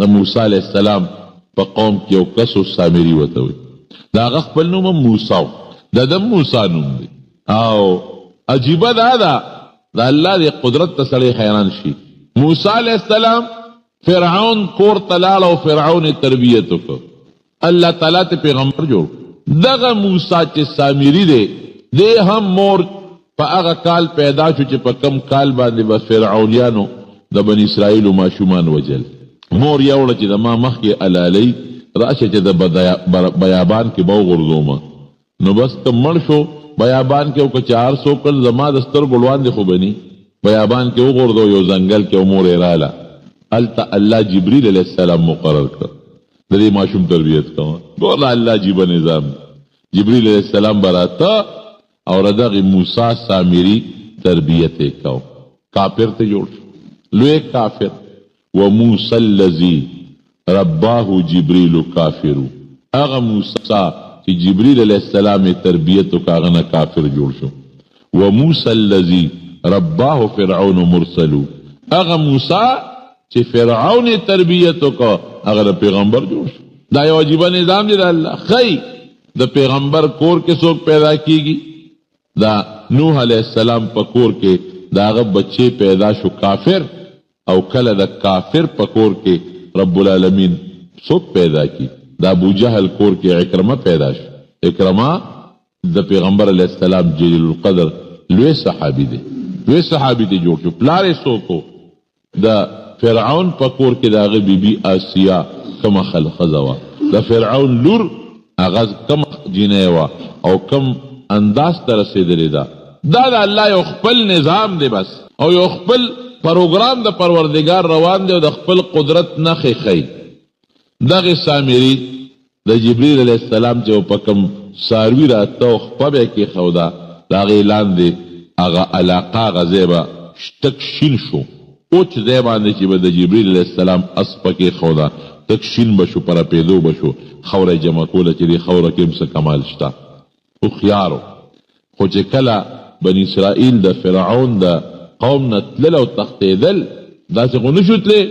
د موسی علیه السلام په قوم کې یو کس سامري ورته وي د هغه خپل نوم موسی و د ده موسی نوم دی او عجیبه دا ده دا الله دی قدرت ته سړی حیران شي. موسی علیہ السلام فرعون کور ته لاړ او فرعون تربیت وکړ. الله تعالی ته پیغمبر جوړ. دغه موسی چې سامری دی دی هم مور په هغه کال پیدا شو چې په کم کال باندې بس فرعونیانو د بني اسرائیلو ماشومان وجل. مور یوړه چې د ما مخکې الالی راشه چې د بیابان کې به وغورځومه. نو بس ته مړ شو بیابان کې او که 400 کل زما د سترګو لوان دي خو بني بیابان کې وغورځو یو ځنګل کې او مور یې راله. هلته الله جبریل علیه السلام مقرر کړ د دې ماشوم تربیت کوه. ټول الله جیبه نظام. جبریل علیه السلام براته او دغه موسی سامری تربیت یې کو. کافر ته جوړ شو لوی کافر. و موسی الذی رباه جبریل کافر. هغه موسی چې جبریل علیہ السلام تربیت وکړه نه کافر جوړ شو. و موسی الذی رباه فرعون مرسل. هغه موسی چې فرعون تربیت وکړه هغه د پیغمبر جوړ شو. دا یو عجیبه نظام دی د الله. خی د پیغمبر کور کې څوک پیدا کیږي؟ دا نوح علیہ السلام په کور کې داغه بچے پیدا شو کافر. او کله د کافر په کور کې رب العالمین څوک پیدا کی؟ دا ابو جهل کور کې اکرمه پیدا شو. اکرمه د پیغمبر علیہ السلام جلیل القدر لوی صحابی دی. لوی صحابی دی جوړ شو. پلار یې څوک د فرعون په کور کې داغه بیبي آسیا کم خلخزه وا. د فرعون لور هغه کم جینې وا او کم انداز ته رسیدلې ده. دا د الله یو خپل نظام دی بس او یو خپل پروګرام د پروردگار روان دی او د خپل قدرت نښې ښیي. دغه سامری د جبریل علیہ السلام چې په کوم څاروي راته او خپه به یې کېښوده د هغې لاندې هغه علاقه هغه ځای به تک شین شو. اوچ ځای باندې چې به د جبریل علیہ السلام اس په کېښوده تک شین به شو پرپېدو به شو. خوره یې جمع کوله چې دې خوره کې هم څه کمال شته. هوښیارو. خو چې کله بني اسرائیل د فرعون د قوم نه تلل او تښتېدل داسې خو نشو تللی.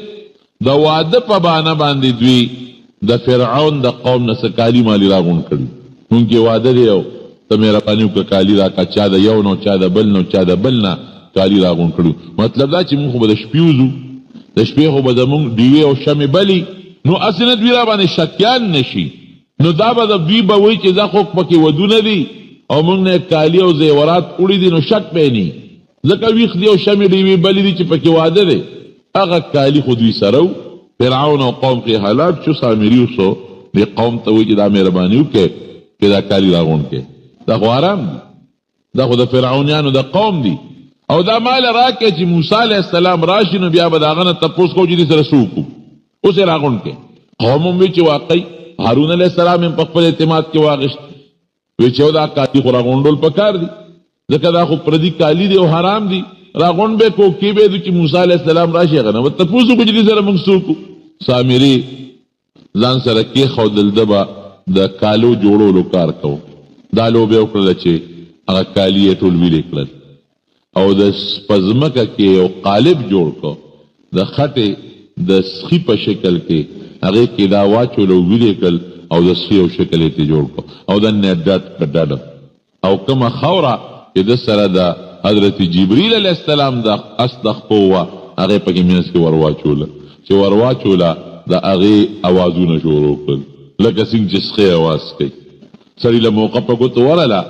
د واده په بهانه باندې دوی د فرعون د قوم نه څه کالي مالي راغونډ کړي. مونږ کې واده دی او ته مهرباني وکړه کالي راکړه. چا د یو نه چا د بل نه چا د بل نه کالي راغونډ کړو. مطلب دا چې مونږ خو به د شپې وځو. د شپې خو به زمونږ ډیوې او شمې بلي. نو هسې نه دوی را باندې شکیان نشي. نو دا به د دوی به وایي چې دا خو پکې ودونه دي او مونږ نه کالي او زیورات وړي دي نو شک به یې نه ځکه ویښ دي او شمې ډیوې بلې دي چې پکې واده دی. هغه کالي خو دوی سره و. فرعون او قوم کې هلاک شو. سامري اوسو دې قوم ته وایي چې دا مهرباني وکړې چې دا کالي راغونډ کړې. دا خو حرام دي. دا خو د فرعونیانو د قوم دي. او دا مال راکړې چې موسی علیہ السلام راشي نو بیا به د هغه نه تپوس کوو چې دې سره څه وکړو. اوس یې راغونډ کړې. قوم هم وایي چې واقعي هارون علیہ السلام هم په خپل اعتماد کې واغېست. وایي چې دا کالي خو راغونډول پکار دي ځکه دا خو پردي کالي دي او حرام دي. راغونډ به کو کې به چې موسی علیہ السلام راشي هغه نه تپوس وکړو چې دې سره موږ څه وکړو. سامري ځان سره کېښودل ده به د کالو جوړولو کار کوو. دا لوبې وکړله چې هغه کالي یې ټول ویلې کړل او د په ځمکه کې یو قالب جوړ کړو د خټې د سخي په شکل کې هغې کې دا واچولو ویلې کړل او د سخي یو شکل یې ترې جوړ کړو او دننه ډډ په ډډه او کومه خاوره چې د سره د حضرت جبریل علیہ السلام د اس د خپو وه هغې پکې منځ کې ورواچوله. چې ورواچوله د هغې اوازونه شروع کړل لکه څنګه چې سخی اواز کوي. سړي له موقع په ګوتو ورله.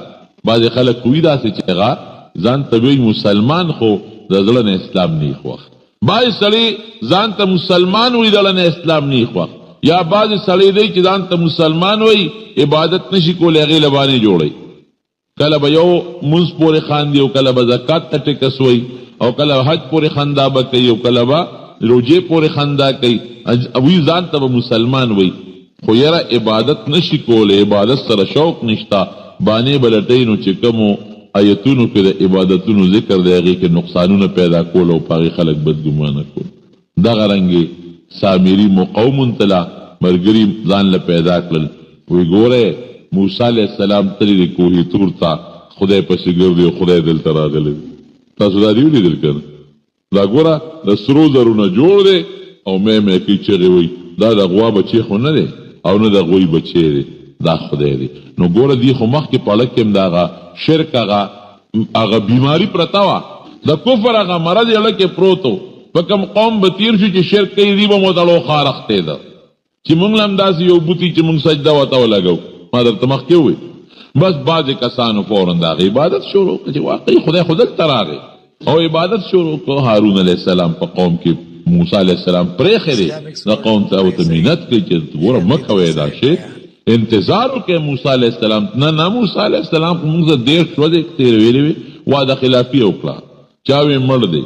بعضې خلک وي داسې چې هغه ځان ته وایي مسلمان خو د زړه نه اسلام نه خوښ. بعضې سړی ځان ته مسلمان وایي د زړه نه اسلام نه خوښ. یا بعضې سړی دی چې ځان ته مسلمان وایي عبادت نشي کولی هغې له باندې جوړوي. کله به یو منځ پورې خاندي او کله به زکات ته ټکس وایي او کله حج پورې خندا به کوي او کله به روجې پورې خندا کوي. وی ځان ته به مسلمان وایي خو یاره عبادت نشي کولی. عبادت سره شوق نشته. بانې به لټوي نو چې کومو ایتونو کې د عبادتونو ذکر دی هغې کې نقصانونه پیدا کول او په هغې خلک بدګمانه کول. دغه رنګې سامري مقوم تله ملګري ځان له پیدا کړل. وی ګوره موسی علیہ السلام تللی دی کوهي تور ته خدای پسې ګرځي او خدای دلته راغلی. تاسو دا دې ولیدل که نه؟ دا ګوره د سرو زرونه جوړ دی او مې کوي چغې وایي دا د غوا بچی خو نه دی او نه د غوی بچی دی دا خدای دی. نو ګوره دی خو مخکې په لک کې هم د هغه شرک هغه بیماري پرته وه د کفر هغه مرض یې لکه پروتو په کوم قوم به تیر شو چې شرک کوي دی به مو تړو خارخته ده چې مونږ هم داسې یو بوتي چې مونږ سجده ورته ولګو ما درته مخکې وویل بس بعضې کسانو فورا د هغې عبادت شروع کړه چې واقعي خدای خو دلته راغی او عبادت شروع کړه هارون علیه السلام په قوم کې موسی علیه السلام پرېښی دی د قوم ته ورته مینت کوي چې ګوره مه کوئ دا شی انتظار وکړئ موسی علیه السلام نه موسی علیه السلام خو مونږ ته 1.5 ورځې تېرویلې وې واده خلافي یې وکړه چا وې مړ دی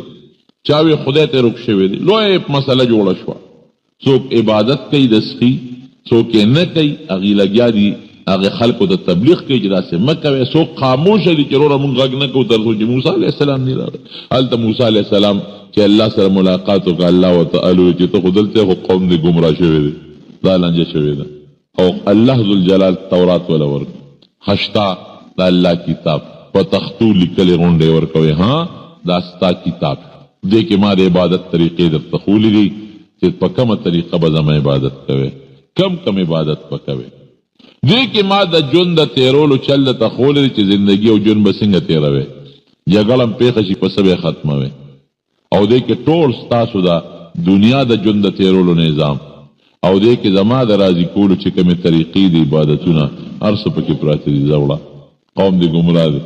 چا وې خدای ته رک شوی دی لویه مسله جوړه شوه څوک عبادت کوي د سخي څوک یې نه کوي هغې لګیا دي هغې خلکو د تبلیغ کوي چې داسې مه کوئ څوک خاموشه دي چې وروره مونږ غږ نه کوو تر څو چې موسی علیه السلام نه راغی هلته موسی علیه السلام چې الله سره ملاقات وکړه الله ورته ویل چې ته خو دلته خو قوم دې ګمراه شوی دی دا لانجه شوې ده او الله ذوالجلال تورات وله ورکړه هشتا د الله کتاب په تختو لیکلې غونډې ورکوي ها دا ستا کتاب دې کې ما د عبادت طریقې درته ښولې دي چې په کومه طریقه به زما عبادت کوئ کم عبادت به کوئ دې کې ما د ژوند د تېرولو چل درته ښولې دي چې زندګي او ژوند به څنګه تېروئ جګړه هم پېښه شي په څه به یې ختموئ او دې کې ټول ستاسو د دنیا د ژوند د تېرولو نظام او دې کې زما د راضي کولو چې کومې طریقې د عبادتونه هر څه پکې پراته دي زوړه قوم دې ګمراه دی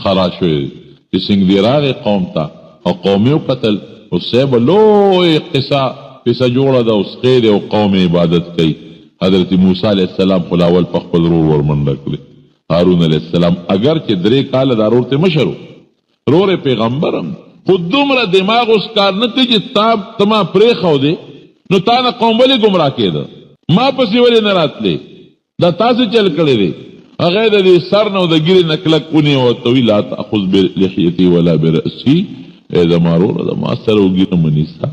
خراب شوی دی چې څنګه دې راغی قوم ته او قوم یې وکتل اوس به لوی قصه جوړه ده اوس خیر او قوم عبادت کوي حضرت موسی علیه السلام خو اول په خپل رور ورمنډه کړې هارون علیه السلام اگر چې 3 کاله دا رور ته مشر و رور پیغمبر هم خو دومره دماغ اوس کار نه کوي چې تا ما پرېښودې نو تا نه قوم ولې ګمراه کېده ما پسې ولې نه راتلې دا تاسې چل کړی دی هغه د دې سر نه او د ګیرې نه کلک ونیو ورته ویل لا تأخذ بلحیتي ولا برأسي ای زما وروره زما سر او ګیره مه نیسه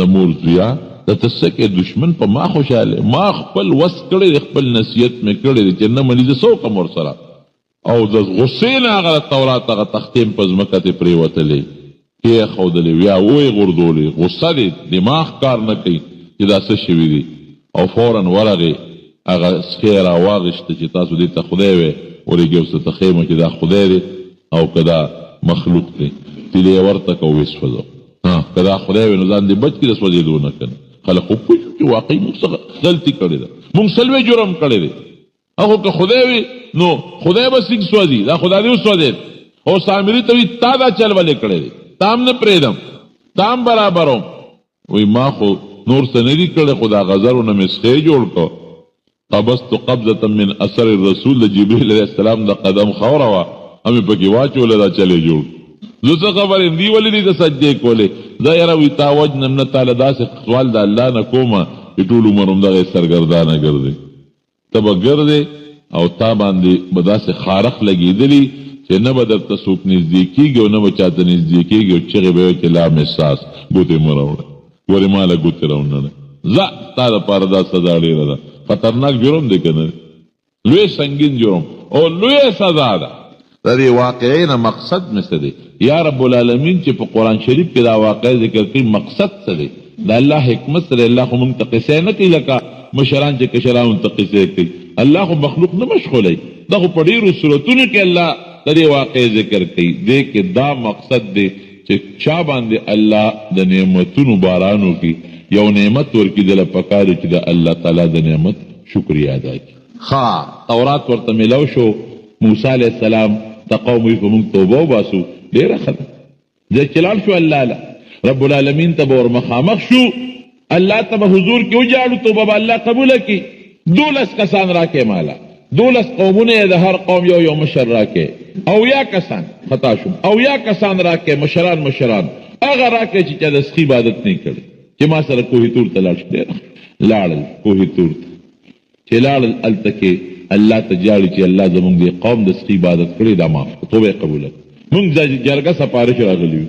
د مور زویا د ته څه کې دشمن په ما خوشحاله ما خپل وس کړی دی خپل نصیحت مې کړی دی چې نه مني زه څه وکړم ورسره او د غصې نه هغه تورات هغه تختې م په ځمکه تې پرېوتلې کېښودلې بیا ویې غورځولې غصه دی دماغ کار نه کوي چې دا څه شوي دي او فورا ورغې هغه سخی راواغېشته چې تاسو دې ته خدای وی ورېږي اوس ته خیمه چې دا خدای دی او که دا مخلوق دی تیلې یې ورته که وسوځو که دا خدای وی نو ځان دې بچ کړي د سوځېدو نه که نه خلک خو پوه شو چې واقعي موږ څه غلطي کړې ده موږ سلوی جرم کړی دی هغو که خدای وي نو خدای به څنګه سوځي دا خدای دې وسوځېد او سامري ته وي تا دا چل ولې کړی دی تا هم نه پرېږدم تا هم برابروم وی ما خو نور څه نه دي کړی خو دا غزرو نه مې سخی جوړ کړ قبضت قبضه من اثر الرسول د جبریل علیه السلام د قدم خوره وه همې پکې واچوله دا چلې جوړ زه څه خبر یم دي ولې دي د سجدې کولې زه یاره وي تا وجنم نه تاله داسې سوال د الله نه کومه چې ټول عمر هم دغې سرګردانه ګرځې ته به ګرځې او تا باندې به داسې خارخ لګېدلي چې نه به درته څوک نږدې کېږي او نه به چاته نږدې کېږي او چغې به وایي چې لا مساس ګوتې مه راوړه ګورې ماله ګوتې راونړه ځه ستا دپاره دا سزا ډېره ده خطرناک جرم دی که نه لوی سنګین جرم او لویه سزا ده د دې واقعې نه مقصد مې څه دی یا رب العالمین چې په قرآن شریف کې دا واقع ذکر کوي مقصد څه دی د الله حکمت سره الله خو موږ ته قصې نه کوي لکه مشران چې کشرانو ته قصې کوي الله خو مخلوق نه مشغولی دا خو په ډېرو صورتونو کې الله د دې واقعې ذکر کوي دې کې دا مقصد دی چې چا باندې الله د نعمتونو باران وکړي یو نعمت ورکړي پکار چې د الله تعالی د نعمت شکریا ادا کړي تورات ورته میلاو شو موسی علیه السلام ته قوم وي په موږ توبه وباسو ډېره ښه ده دی چې لاړ شو الله له رب العالمین ته به ور مخامخ شو الله ته به حضور کې وجاړو توبه به الله قبوله کړي 12 کسان راکې مالا 12 قومونه د هر قوم یو مشر راکې او یا کسان خطا شو او یا کسان راکې مشران هغه راکې چې چا د سخي عبادت نه کړي چې ما سره کوهي تور ته لاړ شو لاړل کوهي تور ته چې لاړل هلته کې الله ته جاړي چې الله زمونږ د قوم د سخي عبادت کړي دا معاف توبه قبوله مونږ جرګه سپارش راغلي یو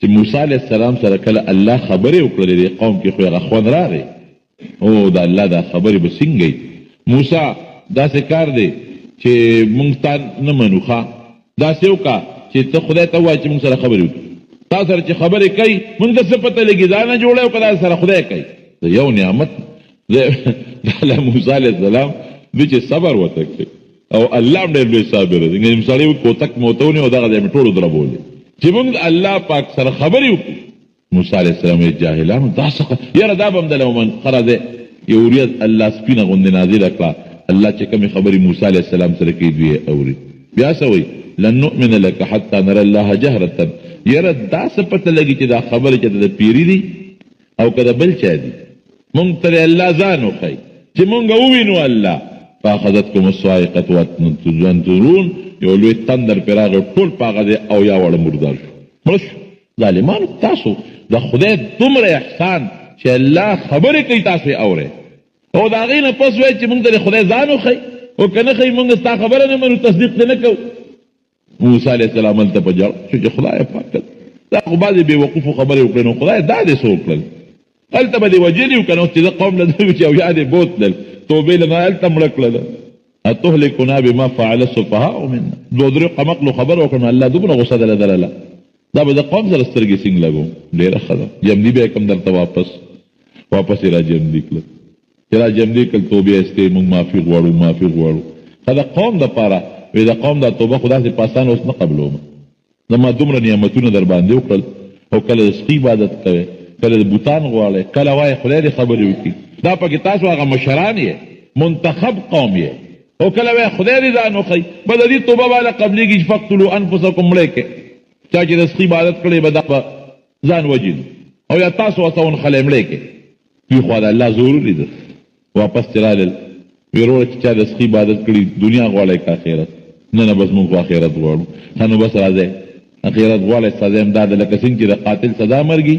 چې موسی علیه السلام سره کله الله خبرې وکړلې د قوم کې خو هغه خوند راغی او د الله دا خبرې به څنګه موسی داسې کار دی چې مونږ تا نه منو ښه داسې وکړه چې ته خدای ته ووایه چې مونږ سره خبرې وکړي تا سره چې خبرې کوي مونږ ته څه پته لګي دا نه جوړی وکړه دا سره خدای کوي د یو نعمت د موسی علیه السلام دی چې صبر وته کوي او الله هم ډېر لوی صابر دی سړی کوتک مې ورته ونیو دغه ځای مې ټولو دربولې چې موږ الله پاک سره خبرې وکړو. موسی علیه السلام یې جاهلانو دا څه یاره دا به هم د لومن خره دی. یو ورځ الله سپینه غوندې نازله کړه. الله چې کومې خبرې موسی علیه السلام سره کوي دوی یې اوري. بیا څه وایي لن نؤمن لك حتى نرى الله جهرة. یاره دا څه پته لګي چې دا خبرې چې د پیري دي او که د بل چا دي. مونږ ته الله ځان وښیي چې مونږ ووینو الله. فاخذتکم الصاعقة وانتم تنظرون. یو لوی تندر پرې راغی ټول په هغه دی او یا وړه مردار شو مړه شو. ظالمانو تاسو د خدای دومره احسان چې الله خبرې کوي تاسو یې اورئ او د هغې نه پس وایي چې مونږ ته د خدای ځان وښیي او که نه ښیي مونږ ستا خبره نه منو تصدیق دې نه کوو. موسی علیه السلام هلته په جړ شو چې خدای پاک دا خو بعضې بېوقوفو خبرې وکړې نو خدای دا دې څه وکړل هلته به دې وجلي وو که نو چې زه قوم له دوی چې او یا دې بوتلل توبې له نه هلته مړه کړله. اتهلکنا بما فعل السفهاء منا. دوه درې قمقلو خبر وکړو نو الله دومره غصه دله درله دا به د قوم سره سترګې سینګ لګو. ډېره ښه ده جمدي به یې کوم درته واپس یې را جمدي کړل چې را جمدي کړل توبې ایستې مونږ معافي غواړو. ښه د قوم دپاره وی د قوم دا توبه خو داسې په اسانه اوس نه قبلوم. زما دومره نعمتونه در باندې وکړل او کله د سقي عبادت کوئ کله د بوتان غواړئ کله وایي خدای دې خبرې وکړي. دا پکې تاسو هغه مشران یې منتخب قوم یې او کله وایي خدای دې ځان وښیي به د دې توبه والا قبلېږي چې فقتلوا انفسکم مړی کې چا چې د سقي عبادت کړی به دا به ځان وجنو او یا تاسو ورته ونښلی مړی کې. دوی خو د الله ضروري ده واپس چې رالل وی وروره چې چا د سقي عبادت کړي دنیا غواړئ که آخرت؟ نه بس مونږ خو آخرت غواړو. ښه نو بس راځئ آخرت غواړئ سزا هم دا ده لکه څنګه چې د قاتل سزا مرګي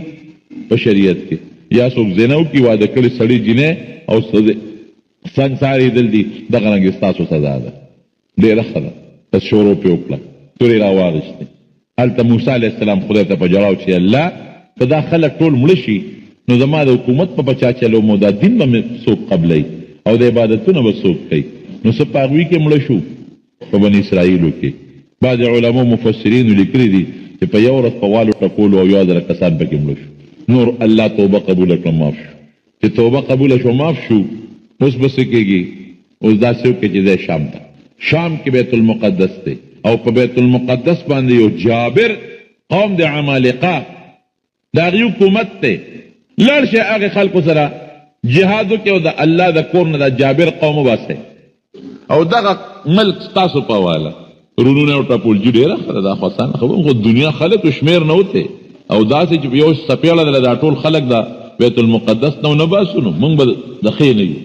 په شریعت کې یا څوک زنا وکړي واده کړي سړي جینۍ او سنګسار یېدل دي دغه رنګې ستاسو سزا ده. ډېره ښه ده بس شروع پرې وکړه تورې را واغېستې. هلته موسی علیه السلام خدای ته په جړاو چې الله که دا خلک ټول مړه شي نو زما د حکومت په بچا چلوم او دا دین به مې څوک قبلوي او د عبادتونه به څوک کوي. نو څه په هغوی کې مړه شو په بني اسرائیلو کې. بعضې علماء مفسرینو لیکلي دي چې په یو ورځ په والو ټکولو او 1000 کسان پکې مړه شو. نور الله توبه قبوله کړه معاف شو. چې توبه قبوله شو معاف شو اوس به څه کېږي؟ اوس داسې وکړي چې دی شام ته شام کې بیت المقدس دی او په بیت المقدس باندې یو جابر قوم د عمالقه د هغې حکومت دی. لاړ شئ هغې خلکو سره جهاد وکړي او د الله د کور نه د جابر قوم وباسئ او دغه ملک ستاسو په حواله. رونونه او ټاپولجي ډېره ښه ده دا خو اسانه خبره خو دنیا خلک شمېر نه وتی او داسې چې یو څپېړه ده دا ټول خلک د بیت المقدس نه ونه باسو نو موږ به د ښې نه یو.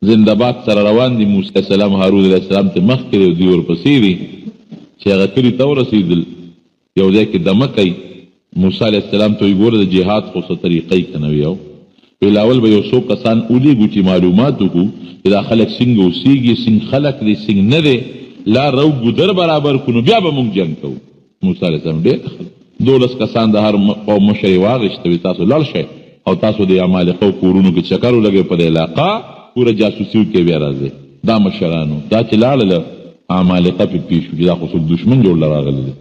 زندهباد سره روان دي موسی علیه السلام هارون علیه السلام ته مخکې دی او دوی ورپسې دي چې هغه کلي ته ورسېدل یو ځای کې دمه کوي. موسی علیه السلام ته وایي ګوره د جهاد خو څه طریقې که نه وي او بلاول به یو څو کسان ولیږو چې معلومات وکړو چې دا خلک څنګه اوسېږي څنګه خلک دی څنګه نه دی لار رو ګودر برابر کړو بیا به موږ جنګ کوو. موسی علیه السلام ډېر 12 کسان د هر قوم مشر یې واغېسته وي تاسو لاړ شئ او تاسو د عمالقو کورونو کې چکر ولګئ په دې علاقه پوره جاسوسي وکړئ بیا راځئ. دا مشرانو دا چې لاړله عمالقه پې پېښ شو چې دا خو څوک دښمن جوړ له راغلی دی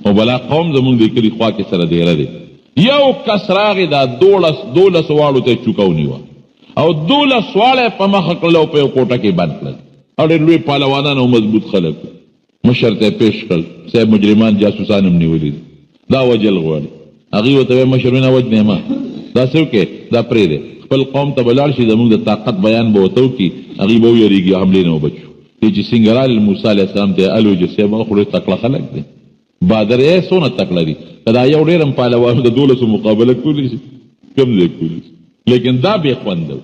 او بلا قوم زمونږ د کلي خوا کې سره دیره دی. یو کس راغی دا 12 واړو ته چوکه ونیوه او 12 واړه په مخه کړل او په یو کوټه کې بند کړل او ډېر لوی پهلوانان او مضبوط خلک مشر ته یې پېښ کړل. صاحب مجرمان جاسوسان هم نیولي دي دا وجل غواړي. هغې ورته وایي مشر ویې نه وجنې ما دا څه وکړې دا پرېږدې خپل قوم ته به لاړ شي زموږ د طاقت بیان به ورته وکړي هغوی به ویرېږي حملې نه وبچ شو. چې څنګه رالل موسی علیه السلام ته یې الوجه صاحب هغه خو ډېر تکړه خلک دي بادر یې څونه تکړه دي که دا یو ډېر هم پهلوانو د 12 مقابله کولی شي کوم ځای کولی شي لیکن دا بې خونده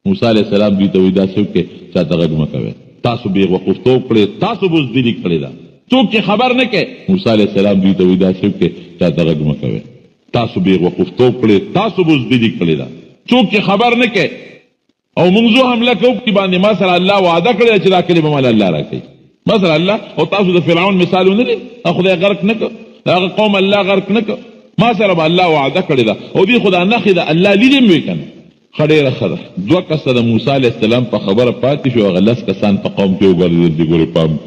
موسی علیه السلام دوی ته وایي داسې وکړئ چاته غږ مه کوئ تاسو بې وقفتوب کړئ تاسو بزدلي کړې ده څوک چې خبر نه کوي. موسی علیه السلام دوی ته وایي داسې وکړئ چاته غږ مه کوئ تاسو بې وقفتوب کړئ تاسو بزدلي کړې ده څوک چې خبر نه کوي او موږ حمله کوو په باندې ما سره الله وعده کړی چې دا کلمه مال الله راکوي مثلا الله او تاسو د فرعون مثال ونه دي خدای غرق نه کړ هغه قوم الله غرق نه کړ ما سره به الله وعده کړی ده او دې خدای نه خې ده الله لیدم وی کنه خډېره خره 2 کسه د موسی علیه السلام په خبره پاتې شو هغه 10 کسان په قوم کې وګرځېدل دي ګورې پام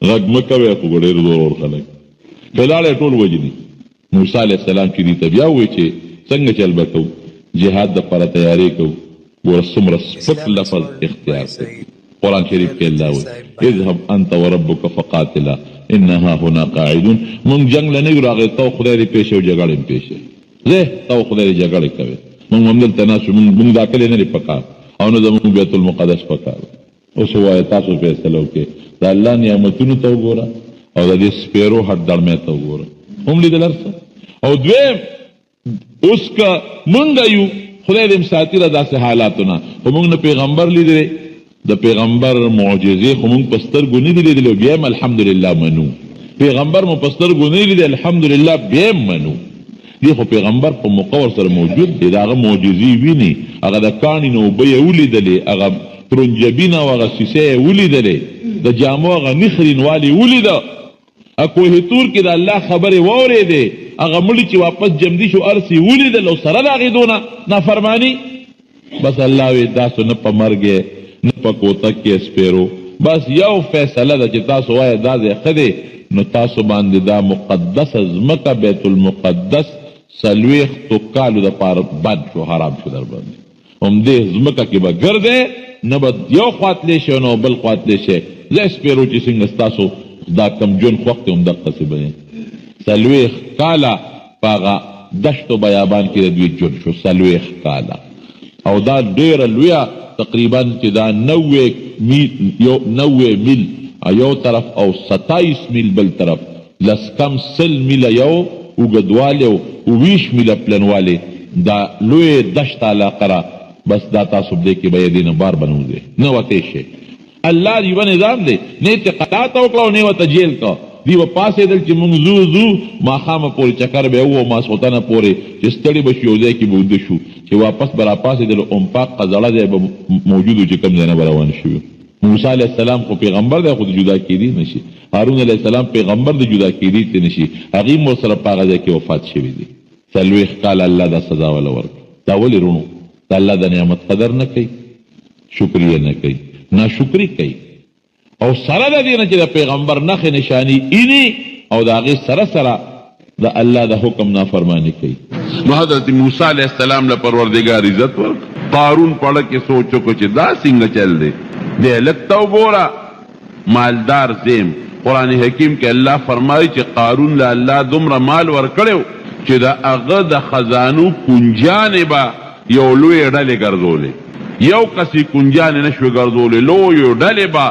غږ مه کوئ خو ډېر زور خلک فلاړه ټول وجني. موسی علیه السلام چې دې ته بیا وایي چې څنګه چل به کوو جهاد دپاره تیاری کوو ګوره څومره سپک لفظ اختیار کړي قرآن شریف کې الله وایي اذهب انت وربك فقاتلا انها هنا قاعدون. مونږ جنگ لنه راغی تو خدای دې پیښه او جګړه پیښه زه تو خدای دې جګړه کوي. مونږ هم دلته ناسو مونږ دا کله نه پکار او نه زموږ بیت المقدس پکار. اوس وایي تاسو فیصله وکړئ دا الله نعمتونو ته وګوره او د دې سپیرو هټ دړمه ته وګوره هم لیدل ارسه. او دویم اوس کا مونږ یو خدای دې مساتیر داسې حالاتونه او مونږ نه پیغمبر لیدل د پیغمبر معجزې خو مونږ پستر ګونی دي لیدل بیا الحمدلله منو. پیغمبر مو پستر ګونی لیدل الحمدلله بیا منو. دی خو پیغمبر په مقور سره موجود دی داغه معجزې ویني هغه د کانی نو به ولیدلې هغه ترنجبین او هغه سیسه ولیدلې د جامو هغه نخرین والی ولید اكو هتور کې د الله خبره ووري دي هغه مړي چې واپس جمدي شو ارسي ولیدل او سره راغی دونه نافرمانی. بس الله وی تاسو نه په مرګ نه په کوته کې سپیرو بس یو فیصله ده چې تاسو وای دا ده خدي نو تاسو باندې دا مقدس ازمکه بیت المقدس سلويخ تو کالو د پار بد شو حرام شو در باندې هم دې ازمکه کې به ګرځي نه به یو خاطلې شو نو بل خاطلې شي زه سپیرو چې څنګه تاسو دا کم جون وخت هم دقه سی بني سلويخ کالا پاغه دشتو بیابان کې د دوی جون شو سلويخ کالا او دا ډیر لویا تقریبا چې دا 90 میل یو طرف او 27 میل بل طرف لسکم سل میل یو وګدواله او 20 میل پلنواله دا لوی دشت علاقه را بس دا تاسو دې کې به دینه بار بنو دي نو وته شي الله دی ونه نظام دی نه ته قطات او کلو نه وته جیل کا دی و پاسې دل چې مونږ زو ما خامه پورې چکر به وو ما سوتنه پورې چې ستړي بشو ځای کې بود شو چې واپس برا پاسې دل پاک قزړه دی موجود چې کم نه روان شو. موسی علیہ السلام خو پیغمبر دی خو جدا کېدی نشي. هارون علیہ السلام پیغمبر دی جدا کېدی ته نشي. هغه مو سره پاغه ځای کې وفات شوی دی. سلويخ قال الله دا سزا ولا ورک دا ولې رونو دا الله د نعمت قدر نه کوي شکریا نه کوي ناشکری کوي او سره د دې نه چې د پیغمبر نخ نشانی اینی او د هغه سره سره د الله د حکم نافرمانی کوي. نو حضرت موسی علیہ السلام له پروردگار عزت ورک قارون پړه کې سوچو کو چې دا څنګه چل دی د لکتو ګورا مالدار زم. قران حکیم کې الله فرمایي چې قارون له الله دومره مال ورکړو چې دا هغه د خزانو کنجانبا یو لوی ډلې ګرځولې یو کسي کنجان نشو ګرځولې لوی ډلې با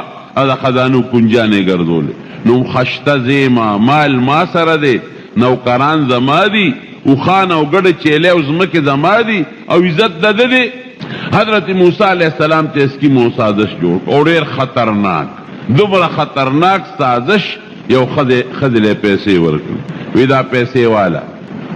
دا خزانو کنجانې ګرځولې نو خشته زما مال ما سره دی نوکران زما دي او خان او ګډه چيله او زمکه زما دي او عزت ده دي. حضرت موسی علیہ السلام ته اسکی مو سازش جوړ او ډیر خطرناک دومره خطرناک سازش یو خدله پیسې ورکړي وی دا پیسې والا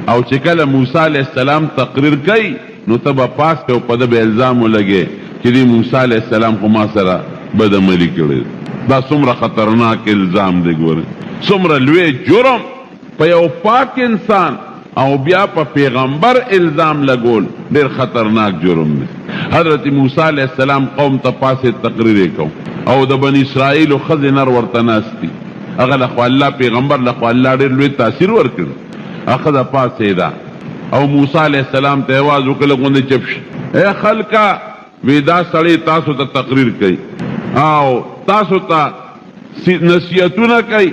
او چې کله موسی علیہ السلام تقریر کوي نو تبا پاس ته په د الزام ولګي چې دی موسی علیہ السلام خو ما سره بدعملی کړي. دا څومره خطرناک الزام دی ګوره څومره لوی جرم په یو پاک انسان او بیا په پیغمبر الزام لګول ډیر خطرناک جرم دی. حضرت موسی علیہ السلام قوم ته پاسه تقریر وکاو او د بنی اسرائیل خزنر ورته ناستی هغه له الله پیغمبر له الله ډیر لوی تاثیر ورکړ اخذ پاسه دا او موسی علیہ السلام ته आवाज وکړه غونډه چپش اے خلکا ودا سړی تاسو ته تقریر کوي او تاسو ته نصیحتونه کوي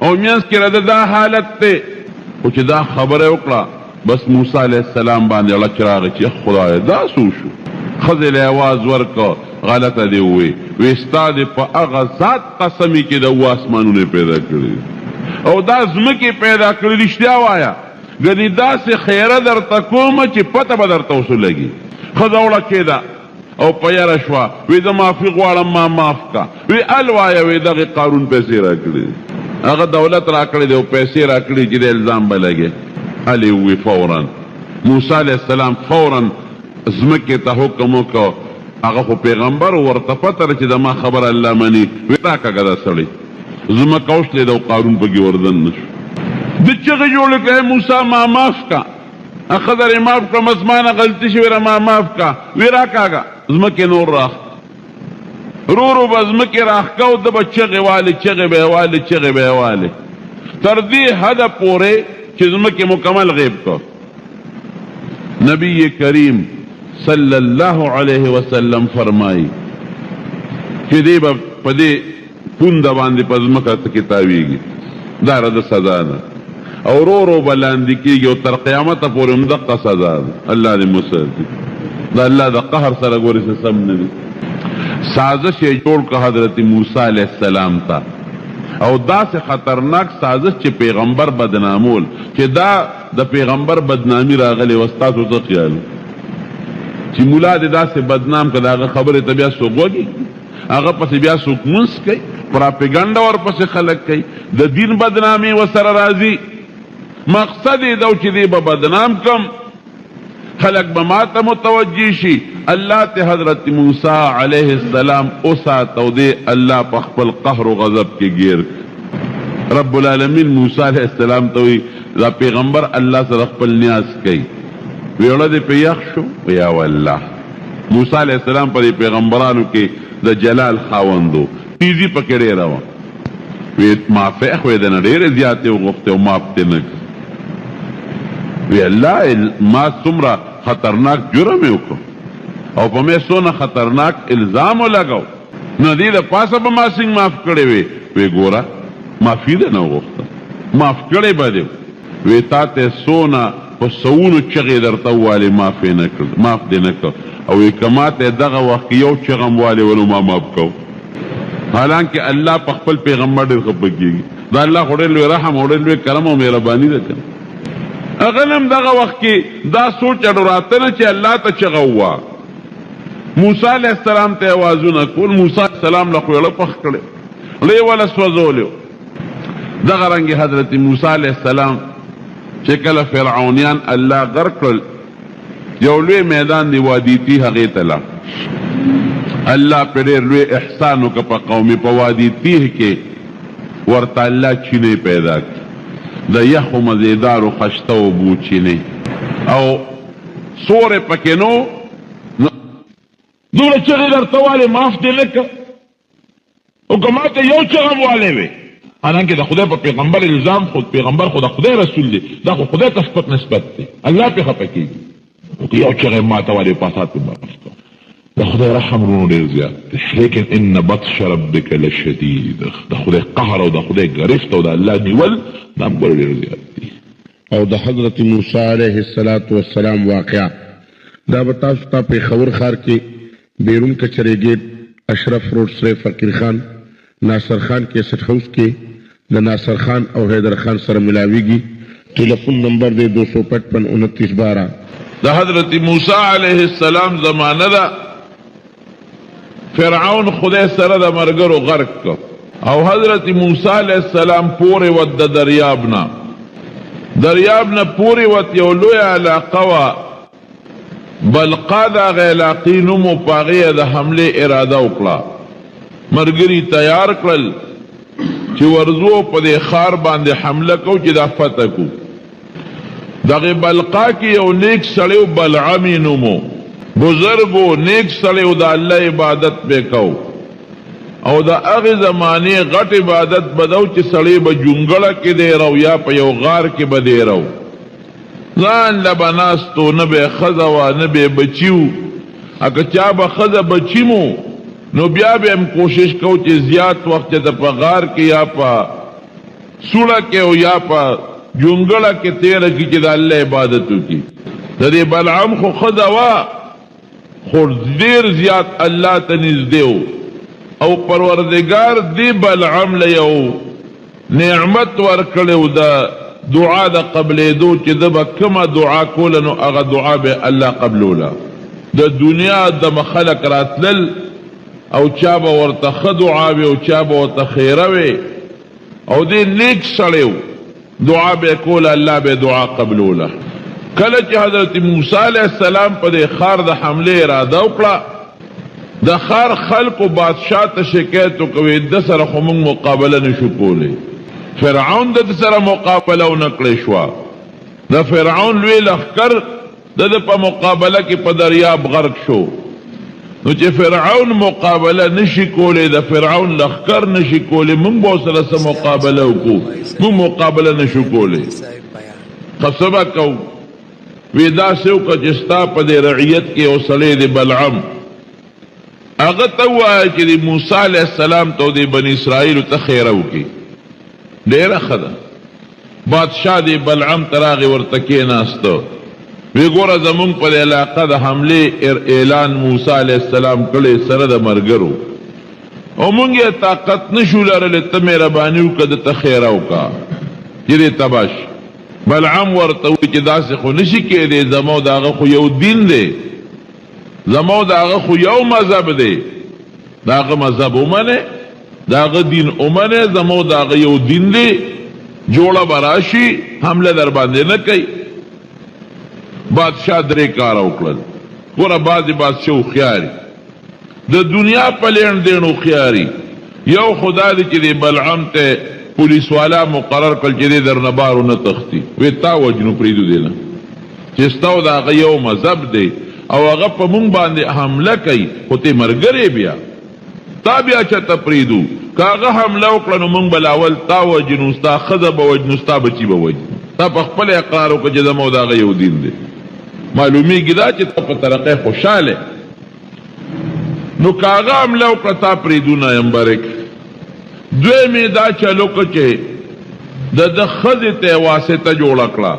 او میاس کې راځه دا حالت ته او چې دا خبره وکړه بس موسی علیہ السلام باندې الله چراغ چې خدای دا سو شو خزل आवाज ورکو غلطه دی وی استاد په هغه ذات قسمی کې د اسمانونه پیدا کړی او دا زمکه پیدا کړی رښتیا وایا غنی دا سه خیره در تکوم چې پته به درته وسولږي خداوړه کېدا او پیاره شوا وی د معافی غواړم ما معاف کا وی الوایا وی دغه قارون پیسې راکړي هغه دولت راکړي دی او پیسې راکړي چې د الزام بلګي علی وی فورا موسی علیہ السلام فورا زمکه ته حکم وکړ هغه خو پیغمبر ورته پته چې د ما خبر الله مني وی راکاګه دا سړی زمکه اوسله د قارون په کې وردن نشو د چغه جوړ کړه موسی ما معاف کا اخذر معاف کړه مسمانه غلطی شوی را ما معاف کا وی راکاګه زمکه نور راخ رو بزمکه راخکاو د بچغه والي چغه به والي چغه به والي تر دې حد پوره چې زمکه مکمل غیب کو. نبی کریم صلی الله علیه وسلم فرمائی چې دی به په دې پونده باندې په ځمکه کتاویږي، دا رد سزا ده، او رو رو به لاندې کېږي او تر قیامته پورې هم دقه سزا ده. الله دې مساتي. دا الله د قهر سره ګورې څه سم نه دي. سازش یې جوړ کړ حضرت موسی علیه السلام ته، او داسې خطرناک سازش چې پیغمبر بدنامول، چې دا د پیغمبر بدنامی راغلی و. ستاسو څه خیال چې مولا دې داسې بدنام کړه، هغه خبرې ته بیا څوک وږي، هغه پسې بیا څوک منځ کوي، پراپیګنډه ورپسې خلک کوي، د دین بدنامي ورسره راځي. مقصد یې دا چې دې به بدنام کم، خلق به ماته متوجه شي. الله ته حضرت موسی علیه السلام اوسات او دې الله په خپل قهر او غضب کې گیر. رب العالمین موسی علیه السلام ته وی دا پیغمبر الله سره خپل نیاز کوي، ویړه دې په یخ شو یا والله. موسی علیه السلام په پیغمبرانو کې د جلال خاوندو تیزی پکې ډېره وه، وی معافی خو یې دنه ډېرې زیاتې وغوښتې او معاف دې نه کړ. وی الله ما څومره خطرناک جرم یې وکړ او په مې څونه خطرناک الزام ولګاو، نو دې د پاسه به ما څنګه معاف کړی وی. وی ګوره معافي دې نه وغوښته، معاف کړی به دې. وی تا ته څونه په سوونو چغې درته ووالې معاف یې نه کړ، معاف دې نه کړ. او وی که ما ته دغه وخت یو چغه م والې ولو ما معاف کو. حالانکه الله په خپل پیغمبر ډېر خفه کېږي. دا الله خو ډېر لوی رحم او ډېر لوی کرم او مهرباني ده کنه. هغه هم دغه وخت کې دا سوچ اډوراته نه چې الله ته چغه ووه. موسی علیه السلام ته آوازونه کول، موسی علیه السلام له خو یې پخ کړی، لی وله سوځولی. دغه رنګې حضرت موسی علیه السلام چې کله فرعونیان الله غرق کړل، یو لوی میدان دی وادي تیه هغې ته لاړ. الله پې ډېر لوی احسان وکړه په قومي په وادي تیه کې ورته الله چینې پیدا کړي، د یخو مزیدارو خشته اوبو چینې، او سورې پکې نو دومره چغې درته والې معاف دې نه کړه، او که ما ته یو چغه م والې وې. حالانکه د خدای په پیغمبر الزام، خود پیغمبر خو د خدای رسول دی، دا خو خدای ته سپک نسبت دی، الله پې خفه کېږي. او که یو چغه ما ته والې پاسات پې معاف کړه. د خدای رحم رونو ډېر زیات دی، لیکن ان بطش ربک لشدید. د خدای قهر او د خدای گرفت او د الله نیول دا هم ډېر زیات دی. او د حضرت موسی علیه السلام واقعه دا به تاسو ته پېښور ښار کې بیرون کچرې گیټ اشرف روډ سره فقیر خان ناصر خان کیسټ هاؤس کې د ناصر خان او حیدر خان سره ملاویږي. ټلیفون نمبر دی 255 2912. د حضرت موسی علیه السلام زمانه ده، فرعون خدای سره د مرګرو غرق کړ، او حضرت موسی علیه السلام پورې ود د دریاب نه پورې ود یو لوی علاقه وه، بلقا د هغې علاقې نوم و، په هغې د حملې اراده وکړه. ملګري تیار کړل چې ورځو په دې ښار باندې حمله کو چې دا فتح کو. دغې بلقا کې یو نیک سړی و، بلعم یې نوم و، بزرګ و، نیک سړی و، د الله عبادت به کو. او د هغې زمانې غټ عبادت به ده چې سړی به جونګړه کې دی رو یا په یو غار کې به دی رو، ځان له به ناستو، نه به یې ښځه وه نه به یې بچي و. که چا به ښځه بچي مو نو بیا به هم کوشش کو چې زیات وخت چې په غار کې یا په سوړه کې او یا په جونګړه کې تېره کړي چې د الله عبادت وکړي. د دې بلعم خو ښځه وه، خو ډېر زیات الله ته نږدې و، او پروردګار دې بلعم له یو نعمت ورکړی و د دعا د قبلېدو، چې ده به کومه دعا کوله نو هغه دعا به الله قبلوله. د دنیا د خلق راتلل او چا به ورته ښه دعا وي او چا به ورته خیره وي، او دې نیک سړی و، دعا به یې کوله، الله به دعا قبلوله. کله چې حضرت موسی علیه السلام په دې ښار د حملې اراده وکړه، د ښار خلکو بادشاه ته شکایت وکوي، د سره خو موږ مقابله نشو کولی. فرعون د سره مقابله ونه کړې شوه. د فرعون لوی لښکر د په مقابله کې په دریاب غرق شو. نو چې فرعون مقابله نشي کولی، د فرعون لښکر نشي کولی، موږ به ورسره څه مقابله وکړو؟ موږ مقابله نشو کولی. قصبه کو وی داسې وکړه چې ستا په دې رعیت کې یو سړی دی بلعم، هغه ته ووایه چې د موسی علیه السلام ته د بني اسرائیلو ته خیره وکړي. ډېره ښه ده. بادشاه د بلعم ته راغی، ورته کېناسته، وی ګوره زمونږ په علاقه د حملې اعلان موسی علیه السلام کړی سره د مرګرو، او مونږ یې طاقت نشو لرلی، ته مهرباني وکړه د ته خیره وکړه چې دې تباه شي. بلعم ورته وایي چې داسې خو نشي کېدی، زما د هغه خو یو دین دی، زما د هغه خو یو مذهب دی، د هغه مذهب ومنې، د هغه دین ومنې، زما د هغه یو دین دی، جوړه به راشي، حمله در باندې نه کوي. بادشاه درې کاره وکړل. ګوره بعضې بادشاه هوښیاري، د دنیا په لین دین هوښیاري. یو خدا دی چې د بلعم ته پولیس والا مقرر کړل چې دی در نه بار ونه تښتي، وی تا وجنو پرېږدو دی نه، چې ستا د هغه یو مذهب دی او هغه په مونږ باندې حمله کوي، خو ته مرګرې بیا تا بیا چاته پرېږدو، که هغه حمله وکړه نو مونږ به لاول تا وجنو، ستا ښځه به وجنو، ستا بچي به وجنو. تا په خپل اقرار وکړه چې زما د هغه یو دین دی. معلومیږي دا چې ته په ترقۍ خوشحاله. نو که هغه حمله وکړه تا پرېږدو نه یم برک. دویمې دا چلو که چې د ښځې ته واسطه جوړه کړه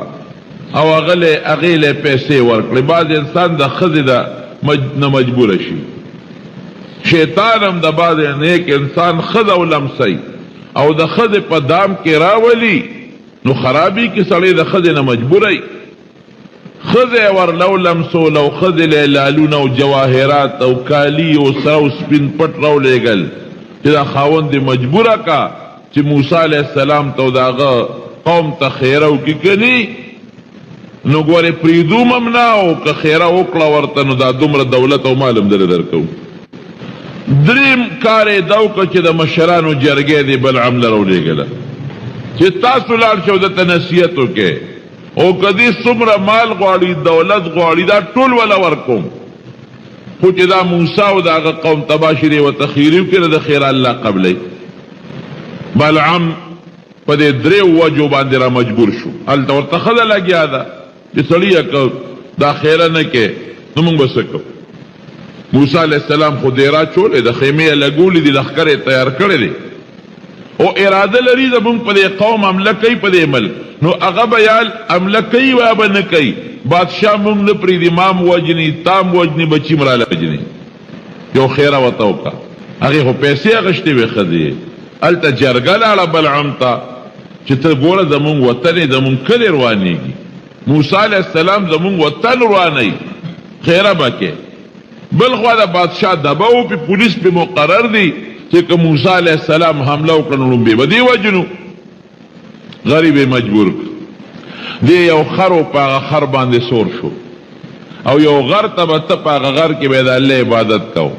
او هغې له پیسې ورکړې. بعض انسان د ښځې نه مجبوره شي. شیطان هم د بعض نیک انسان ښځه ولمسي او د ښځې په دام کې راولي، نو خرابي کې سړی د ښځې نه مجبوری. ښځې ورلو لمسول او ښځې له لالونه او جواهرات او کالي او سره او سپین پټ راولېږل چې دا خاوند دې مجبوره کا چې موسی علیه السلام ته د هغه قوم ته خیره وکړي که نه، نو ګورې پرېږدو ممنع او که خیره وکړه ورته نو دا دومره دولت او مال هم درې درکوو. دریم کار یې دا وکړه چې د مشرانو جرګې دې بلعم له راولېږله چې تاسو لاړ شئ او درته نصیحت وکړئ، او که دې څومره مال غواړي، دولت غواړي، دا ټول وله ورکوم، خو چې دا موسی او د هغه قوم تباه شي دی ورته خیري وکړي، د خیره الله قبلوي. بلعم په دې درېو وجو باندې را مجبور شو. هلته ورته ښځه لګیا ده چې سړیه که دا خیره نه کې نو موږ به څه کوو. موسی علیه السلام خو دیرا چولې د خیمې یې لګولې دي، لښکر یې تیار کړی دی او اراده لري زمونږ په دې قوم حمله کوي په دې ملک، نو هغه به یا حمله کوي یا به نه کوي. بادشاه مونږ نه پرېږدي، مام وجني، تام وجني، بچي مراله وجني. یو خیره ورته وکړه. هغې خو پیسې اخېستې وې ښځې. هلته جرګه لاړه بلعم ته چې ته ګوره زمونږ وطن یې زمونږ کلي روانېږي، موسی علیه السلام زمونږ وطن روانوي، خیره به کې. بل خوا د بادشاه دبه و پې پولیس پې مقرر دی چې که موسی علیه السلام حمله وکړه نو لومبې به دې وجنو. غریب یې مجبور کړ. دې یو خر و په هغه خر باندې سور شو او یو غر ته به ته په هغه غر کې به د الله عبادت کوو.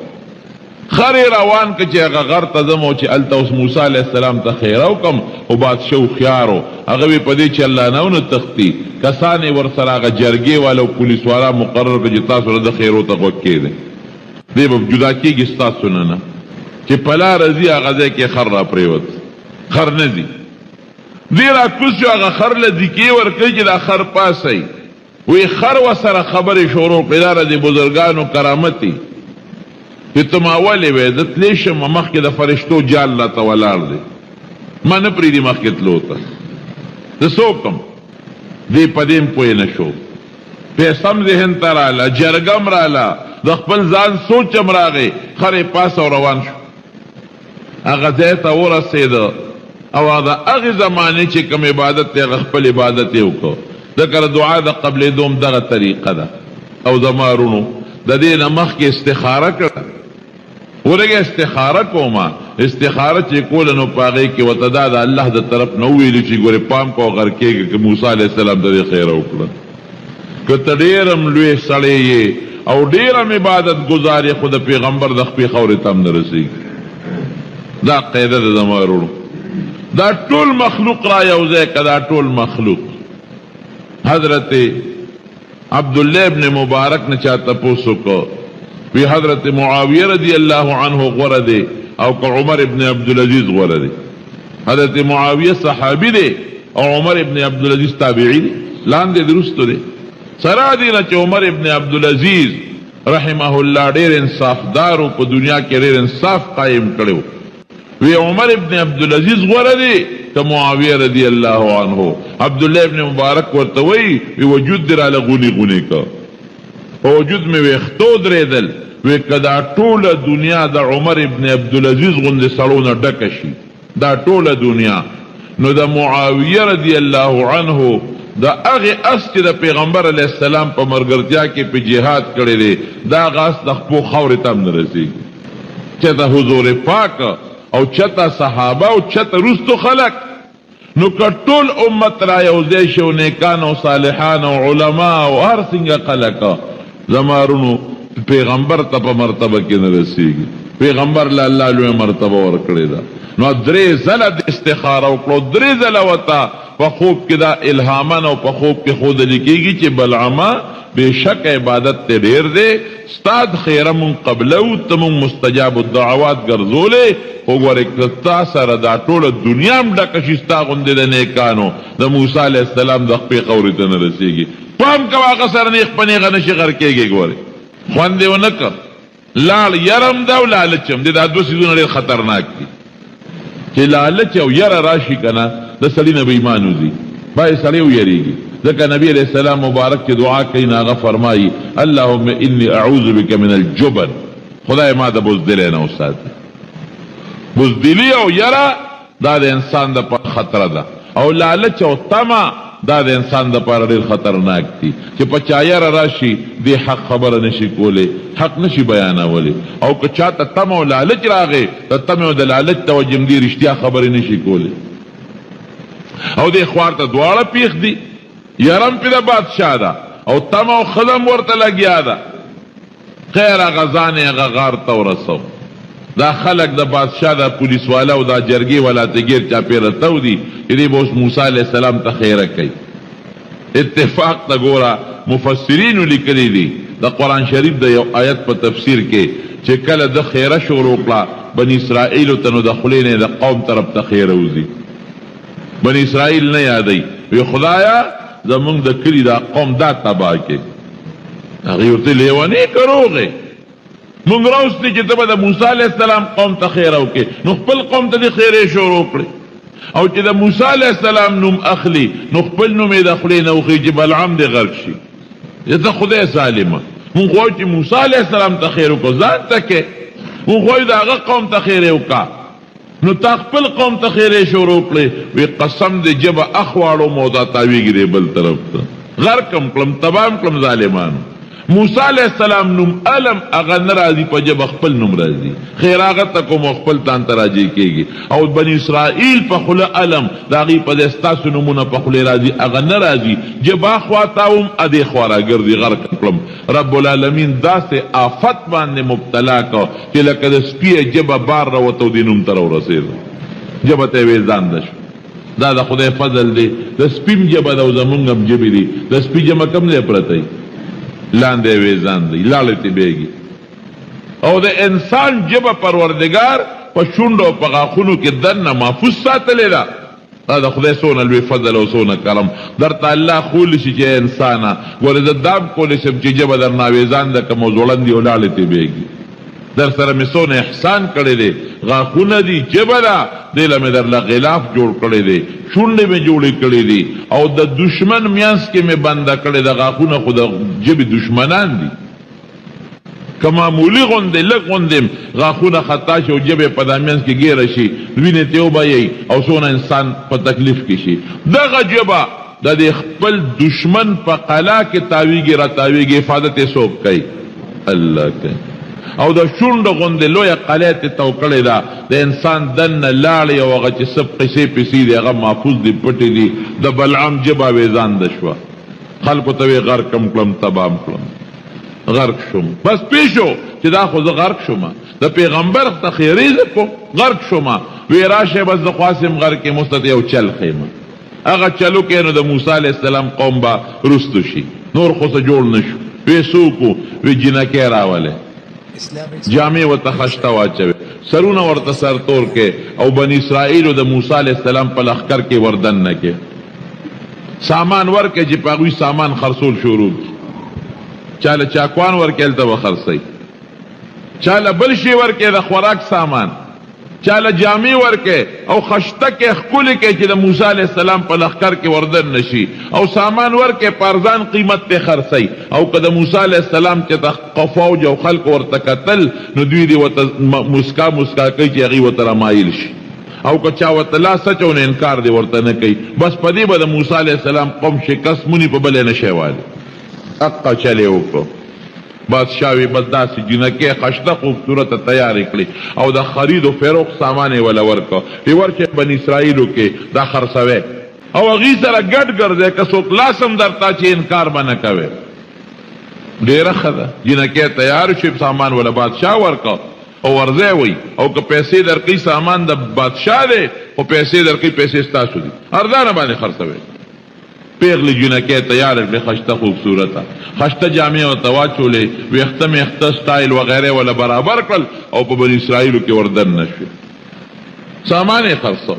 خر یې روان که چې هغه غر ته ځم او چې هلته اوس موسی علیه السلام ته خیره وکړم، او بادشاه هوښیار و، هغه وی په دې چې الله نه ونه تښتي، کسان یې ورسره هغه جرګې والا او پولیس والا مقرر کړه چې تاسو د خیرو ته غوږ کېږدئ، دی به جدا کېږي ستاسو نه چې په لاره ځي هغه ځای کې خر را پرېوت، خر نه ځي. دی را کوز شو، هغه خر له ذکې ورکوي چې دا خر پاسئ. وی خر ورسره خبرې شروع کړې، دا د بزرګانو کرامت دی چې ته ما ولې وې، زه تللی شم مخکې د فرشتو جال راته ولاړ دی، ما نه پرېږدي مخکې تلو ته، زه څه وکړم؟ دی په دې هم پوه نه شو. پیسه هم ذهن ته راله، جرګه هم راله، د خپل ځان سوچ هم راغی. خر یې پاس او روان شو، هغه ځای ته ورسېده او د هغې زمانې چې کوم عبادت دی هغه خپل عبادت یې وکړو. ذکر دعا د قبلېدو هم دغه طریقه ده. او زما وروڼو د دې نه مخکې استخاره کړه، ورګه استخاره کومه، استخاره چې کوله نو په هغې کې ورته دا د الله د طرف نه وویلي چې ګورې پام کوه غر کېږي که موسی علیه السلام ته دې خیره وکړه. که ته ډېر هم لوی سړی یې او ډېر هم عبادت ګزار یې، خو د پیغمبر د خپې خاورې ته هم نه رسېږي. دا قاعده ده زما وروڼو. دا ټول مخلوق را یو ځای که، دا ټول مخلوق. حضرت عبدالله ابن مبارک نه چا تپوس وکړ، وی حضرت معاویه رضی الله عنه غوره دی او که عمر ابن عبدالعزیز غوره دی؟ حضرت معاویه صحابي دی او عمر ابن عبدالعزیز تابعی دی، لاندې درستو دی. سره دی نه چې عمر ابن عبدالعزیز رحمه الله ډېر انصافدارو، په دنیا کې ډېر انصاف قائم کړو. وی عمر ابن عبدالعزیز غوره دی که معاویه رضی الله عنه؟ عبدالله ابن مبارک ورته وی وجود در علی غونی غونی کا، په وجود مې ویښتو درېدل. وی که دا ټوله دنیا د عمر ابن عبدالعزیز غوندې سړو نه ډکه شي، دا ټوله دنیا، نو د معاویه رضی الله عنه دا هغه اس چې د پیغمبر علیه السلام په مرګرتیا کې په جهاد کړی دی، دا هغه اس د خپو خاورې ته هم نه رسېږي. چې د حضور پاک او چته صحابه او چته رستو خلق، نو که ټول امت را یوځای شي او نیکان او صالحان او علما او هر څنګه خلق، زمارونو پیغمبر ته په مرتبه کې نه رسېږي. پیغمبر له الله لوی مرتبه ورکړې ده. نو درې ځله د استخاره وکړو، درې ځله ورته په خوب کې دا الهامن او په خوب کې ښودل کېږي چې بلعما بېشک عبادت ته ډېر دی، ستاد خیره مون قبله ته مون مستجاب الدعوات ګرځولې. خو ګورې که تا سره دا ټوله دنیا هم ډکه شي ستا غوندې د نیکانو، د موسی علیه السلام د خپې خاورې ته نه رسېږي. پام کوه هغه سره نیغ په نیغه نشي غر کېږي. ګورې خوند یې ونه کړ، لاړ یرم ده او لالچ هم دی. دا دوه څیزونه ډېر خطرناک دي چې لالچ او یره راشي که نه، د سړي نه به ایمان وځي، باید سړی ویریږي. ځکه نبی علیہ السلام مبارک چې دعا کوي نو هغه فرمایي اللهم انی اعوذ بک من الجبن، خدای ما د بزدلۍ نه وساتي. بزدلي او یره دا د انسان د پر خطره ده، او لالچ او طمع دا د انسان د پر ډېر خطرناک دي چې په چا یره راشي دی حق خبره نشي کولی، حق نشي بیانولی. او که چاته طمع او لالچ راغی، د طمع او د لالچ توجم دی، رښتیا خبرې نشي کولی. او دی خوار ته دواړه پیښ دي، یرم پې د بادشاه ده او طمع او خدم ورته لګیا ده. خیر هغه ځان یې هغه غار ته ورسو. دا خلق د بادشاه د پولیس والا او دا جرګې والا ته ګیر چاپېره تو دي چې دی به اوس موسی علیه السلام ته خیره کوي. اتفاق ته ګوره مفسرینو لیکلی دي د قرآن شریف د یو آیت په تفسیر کې چې کله د خیره شروع کړه بني اسرائیلو ته، نو د خولې نه د قوم طرف ته خیره وځي. بني اسرائیل نه یادوي، وی خدایا زمونږ د کلي دا قوم دا تباه کې. هغې ورته لیونې که روغې مونږ راوستې چې ته به د موسی علیه السلام قوم ته خیره وکړې، نو خپل قوم ته دې خیرې شروع کړې. او چې د موسی علیه السلام نوم اخلي، نو خپل نوم یې د خولې نه وخي چې بلعم دې غرق شي. ته خدای ظالمه، مونږ غواړو چې موسی علیه السلام ته خیر وکړو، ځان ته کې مونږ غواړو د هغه قوم ته خیرې وکړه، نو تا خپل قوم ته خیرې شروع کړې. وی قسم دې جبه اخواړو مو دا تاویږي دی بل طرف ته، غرقم کړم تبام کړم ظالمانو. موسی علیہ السلام نوم علم هغه نه راځي، په جبه خپل نوم راځي. خیر هغه ته کوم خپل تان ته راځي کېږي. او بني اسرائیل په خوله علم د هغې په دې ستاسو نومونه په خولې راځي، هغه نه راځي. جبه اخوا تاوم ادې خوا راګرځي، غرق کړم. رب العالمین داسې آفت باندې مبتلا کو چې لکه د سپي جبه بار راوته او دې نوم ته راورسېده، جبه ته یې ویزانده شو. دا د خدای فضل دی. د سپیم جبه ده او زمونږ هم جبې دي. د سپي جمع کم دی پرتی لاندې ویزان دی، لاړې ته بیږي. او د انسان جبه پروردگار په شونډو او په غاښونو کې دننه محفوظ ساتلې ده. دا د خدای څونه لوی فضل او څونه کرم درته الله خولی شي چې انسانه ګورې زه دام کولی شم چې جبه در ناویزان ده که مو ځوړندي او لاړې ته بیږي. در سره مې څونه احسان کړی دی، غاښونه دي، جبه ده، دې له مې درله غلاف جوړ کړی دی، شونډې مې جوړې کړې دي، او د دشمن میانس کې مې بنده کړی د غاښونه خو د ژبې دشمنان دي. که معمولي غوندې لږ غوندې غاښونه خطا شي او ژبې په دا میانس کې ګیره شي، وینې ته وبهیي او څونه انسان په تکلیف کې شي. دغه ژبه د دې خپل دشمن په قلا کې تاویږي را تاویږي، حفاظت یې څوک کوي؟ الله کوي. او د شونډو غوندې لویه قلعه تې تو کړې ده، د انسان دننه لاړې او هغه چې څه قصې پسې دي هغه محفوظ دي، پټې دي. د بلعم ژبه ویزانده شوه، خلکو ته ویې غرقم کړم تبام کړم، غرق شوم. بس پوه شو چې دا خو زه غرق شوم، د پیغمبر ته خیرې زه کوم، غرق شوم. وی راشئ بس زه خواستم غرق کې مستت یو چل خیمه، هغه چلو کې نو د موسی علیه السلام قوم به رستو شي، نور خو څه جوړ نه شو. وی څوک وی جنکۍ راولې، جامع ورته خشته واچوي، سرونه ورته سرتور کې، او بني اسرائیلو د موسی علیه السلام په لښکر کې وردن نه کې، سامان ورکې چې په هغوی سامان خرڅول شروع کړي. چاله چاکوان ورکې هلته به خرڅوي، چاله بل شي ورکې د خوراک سامان، چاله جامې ورکې او خشته کې ښکلې کې چې د موسی علیه السلام په لښکر کې وردن نشي، او سامان ورکې پارزان قیمت ته خرڅوي. او که د موسی علیه السلام چې د فوج او خلق ورته کتل نو دوی دې ورته مسکا کوي چې هغوی ورته رامایل شي، او که چا ورته لا سچ او نه انکار دې ورته نه کوي. بس په دې به د موسی علیه السلام قوم شکست مونی په بلې نشی والی. حقه چلې وکړو. بادشاہ وی بس داسې جنکې خشته خوبصورته تیارې کړې او د خرید و فروخت سامان یې وله ورکړه. وی ورچې بني اسرائیلو کې دا خرڅوی او هغوی سره ګډ ګرځی، که څوک لاس هم درته چې انکار به نه کوې. ډېره ښه ده. جنکې تیار شي، سامان وله بادشاہ ورکړه او ورځی وی، او که پیسې درکوي سامان د بادشاہ دی خو پیسې درکوي پیسې ستاسو دي، ارزانه باندې خرڅوی. پیغلی جنکې تیار کړې خشته خوبصورته، خشته جامې ورته واچولې، ویښته میخته سټایل وغیره وله برابر کړل او په بني اسرائیلو کې وردن نه شوې. سامان یې خرڅو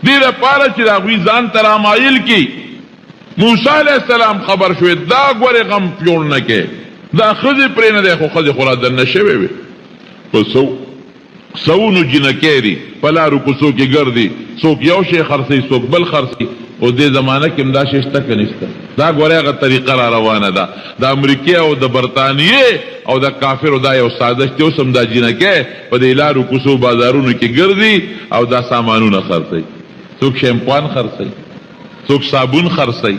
دې دپاره چې د هغوی ځان ته رامایل کړي. موسی علیه السلام خبر شوې دا ګورې غم جوړ نه کې، دا ښځې پرې نه دی، خو ښځې خو را دننه شوې وې. په سوونو جنکې دي په لارو کوڅو کې ګرځي، څوک یو شی خرڅوي څوک بل خرڅوي. او دې زمانه کې هم دا شی شته که نشته؟ دا ګورې هغه طریقه را روانه ده د امریکې او د برطانیې او د کافرو. دا یو سازش دی. اوس هم دا جنکې په دې لارو کوڅو بازارونو کې ګرځي او دا سامانونه خرڅوي. څوک شیمپوان خرڅوي، څوک صابون خرڅوي،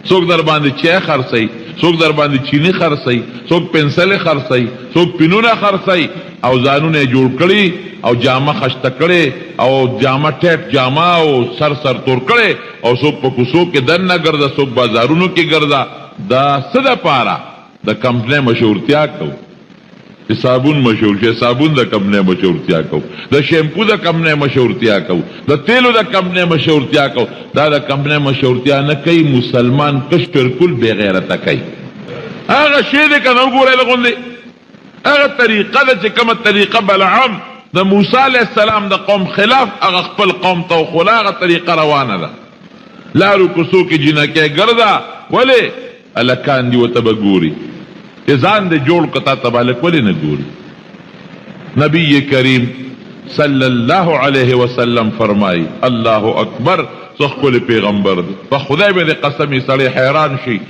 څوک در باندې چای خرڅوي، څوک در باندې چینی خرڅوي، څوک پنسلې خرڅوي، څوک پینونه خرڅوي، او ځانونه یې جوړ کړي او جامه خشته کړې او جامه ټیټ جامه او سر تور کړې او څوک په کوڅو کې دننه ګرځه، څوک بازارونو کې ګرځه. دا څه دپاره؟ د کمپنۍ مشهورتیا کوو. چې صابون مشهور شي، صابون د کمپنۍ مشهورتیا کوو. د شیمپو د کمپنۍ مشهورتیا کوو. د تیلو د کمپنۍ مشهورتیا کوو. دا د کمپنۍ مشهورتیا نه کوي، مسلمان کش بالکل بې غیرته کوي. هغه شی دی که نه وګورئ د غوندې هغه طریقه ده چې کومه طریقه بلعام د موسی علیه السلام د قوم خلاف هغه خپل قوم ته وښوله، هغه طریقه روانه ده. لارو کوڅو کې جنکې ګرځه، ولې هلکان دي ورته به ګوري چې ځان دې جوړ کړه، تا ته به هلک ولې نه ګوري؟ نبی کریم صلی الله علیه وسلم فرمایي الله اکبر، څه ښکلی پیغمبر دی. په خدای باندې قسم یې سړی حیران شي.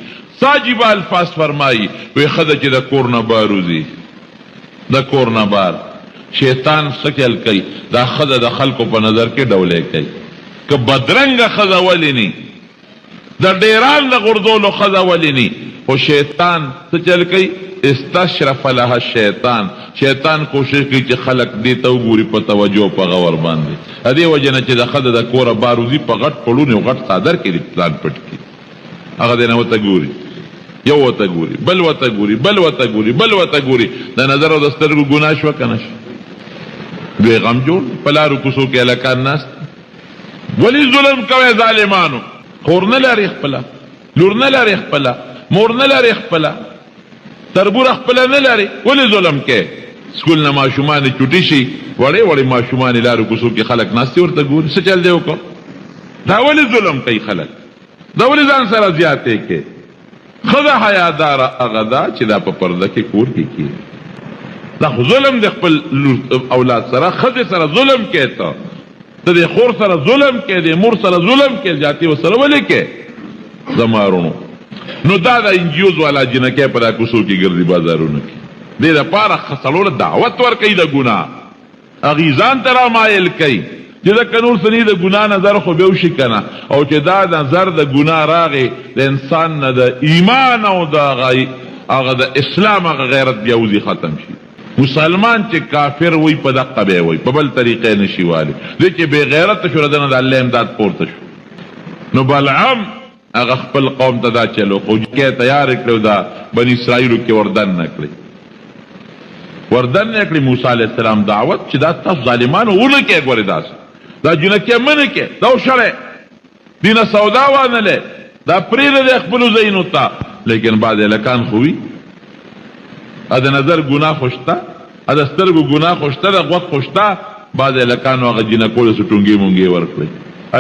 ساجبه الفاظ فرمایي وی ښځه چې د کور نه بار وځي، د کور نه بار شیطان څه چل کوي؟ دا ښځه د خلکو په نظر کې ډولې کوي. که بدرنګه ښځه ولې نی، د ډیران د غورځولو ښځه ولې نی، خو شیطان څه چل کوي؟ استشرف لها الشیطان. شیطان کوشش کوي چې خلک دې ته وګوري په توجه په غور باندې. د دې وجې نه چې د ښځه د کوره بار وځي په غټ پړون او غټ څادر کې دې ځان پټ کړي، هغه دې نه ورته ګوري، یو ورته ګوري، بل ورته ګوري، بل ورته ګوري، بل ورته ګوري. د نظر او د سترګو ګناه شوه که نه شوه؟ دوی غم جوړ په لارو کوڅو کې هلکان ناست. ولې ظلم کوئ ظالمانو؟ خور نه لري خپله، لور نه لري خپله، مور نه لري خپله، تربوره خپله نه لري، ولې ظلم کوئ؟ سکول نه ماشومان چوټي شي، وړې وړې ماشومان لارو کوڅو کې خلک ناستې ورته ګوري. څه چل دی وکړه؟ دا ولې ظلم کوي خلک؟ دا ولې ځان سره زیاتې کوي؟ ښځه حیاداره هغه ده چې دا په پرده کې کور کې کېږي. دا خو ظلم د خپل اولاد سره، ښځې سره ظلم کوي. ته د خور سره ظلم کوي، د مور سره ظلم کوي، زیاتې ورسره ولې کوي؟ زما وروڼو، نو دا د انجیوز والا جنکۍ په دا کوڅو کې ګرځي بازارونو کې، دې دپاره سړو له دعوت ورکوي د ګناه، هغې ځان ته رامایل کوي چې ځکه نور څه نه د ګناه نظر خو به وشي که نه، او چې دا نظر د ګناه راغی د انسان نه د ایمان او د هغه د اسلام هغه غیرت بیا وځي، ختم شي. مسلمان چې کافر وي په دقه به وي، په بل طریقې نشي والی. دی چې بې غیرته شو د نه د الله امداد پورته شو. نو بلعام هغه خپل قوم ته دا چلو خو کې تیار کړو، دا بني اسرائیلو کې وردن نه کړی، وردن نه کړی موسی علیه السلام دعوت چې دا تاسو ظالمانو ونه کې ګورې داسې دا جنکۍ منې کې دا وشړی دینه سودا وانلې دا پرېږده دی خپلو ځایونو ته. لیکن بعض هلکان خو وي د نظر ګناه خو شته، د سترګو ګناه خو شته، د غوږ خو شته. بعض هلکانو هغه جنکو له څه ټونګې مونګې ورکړئ.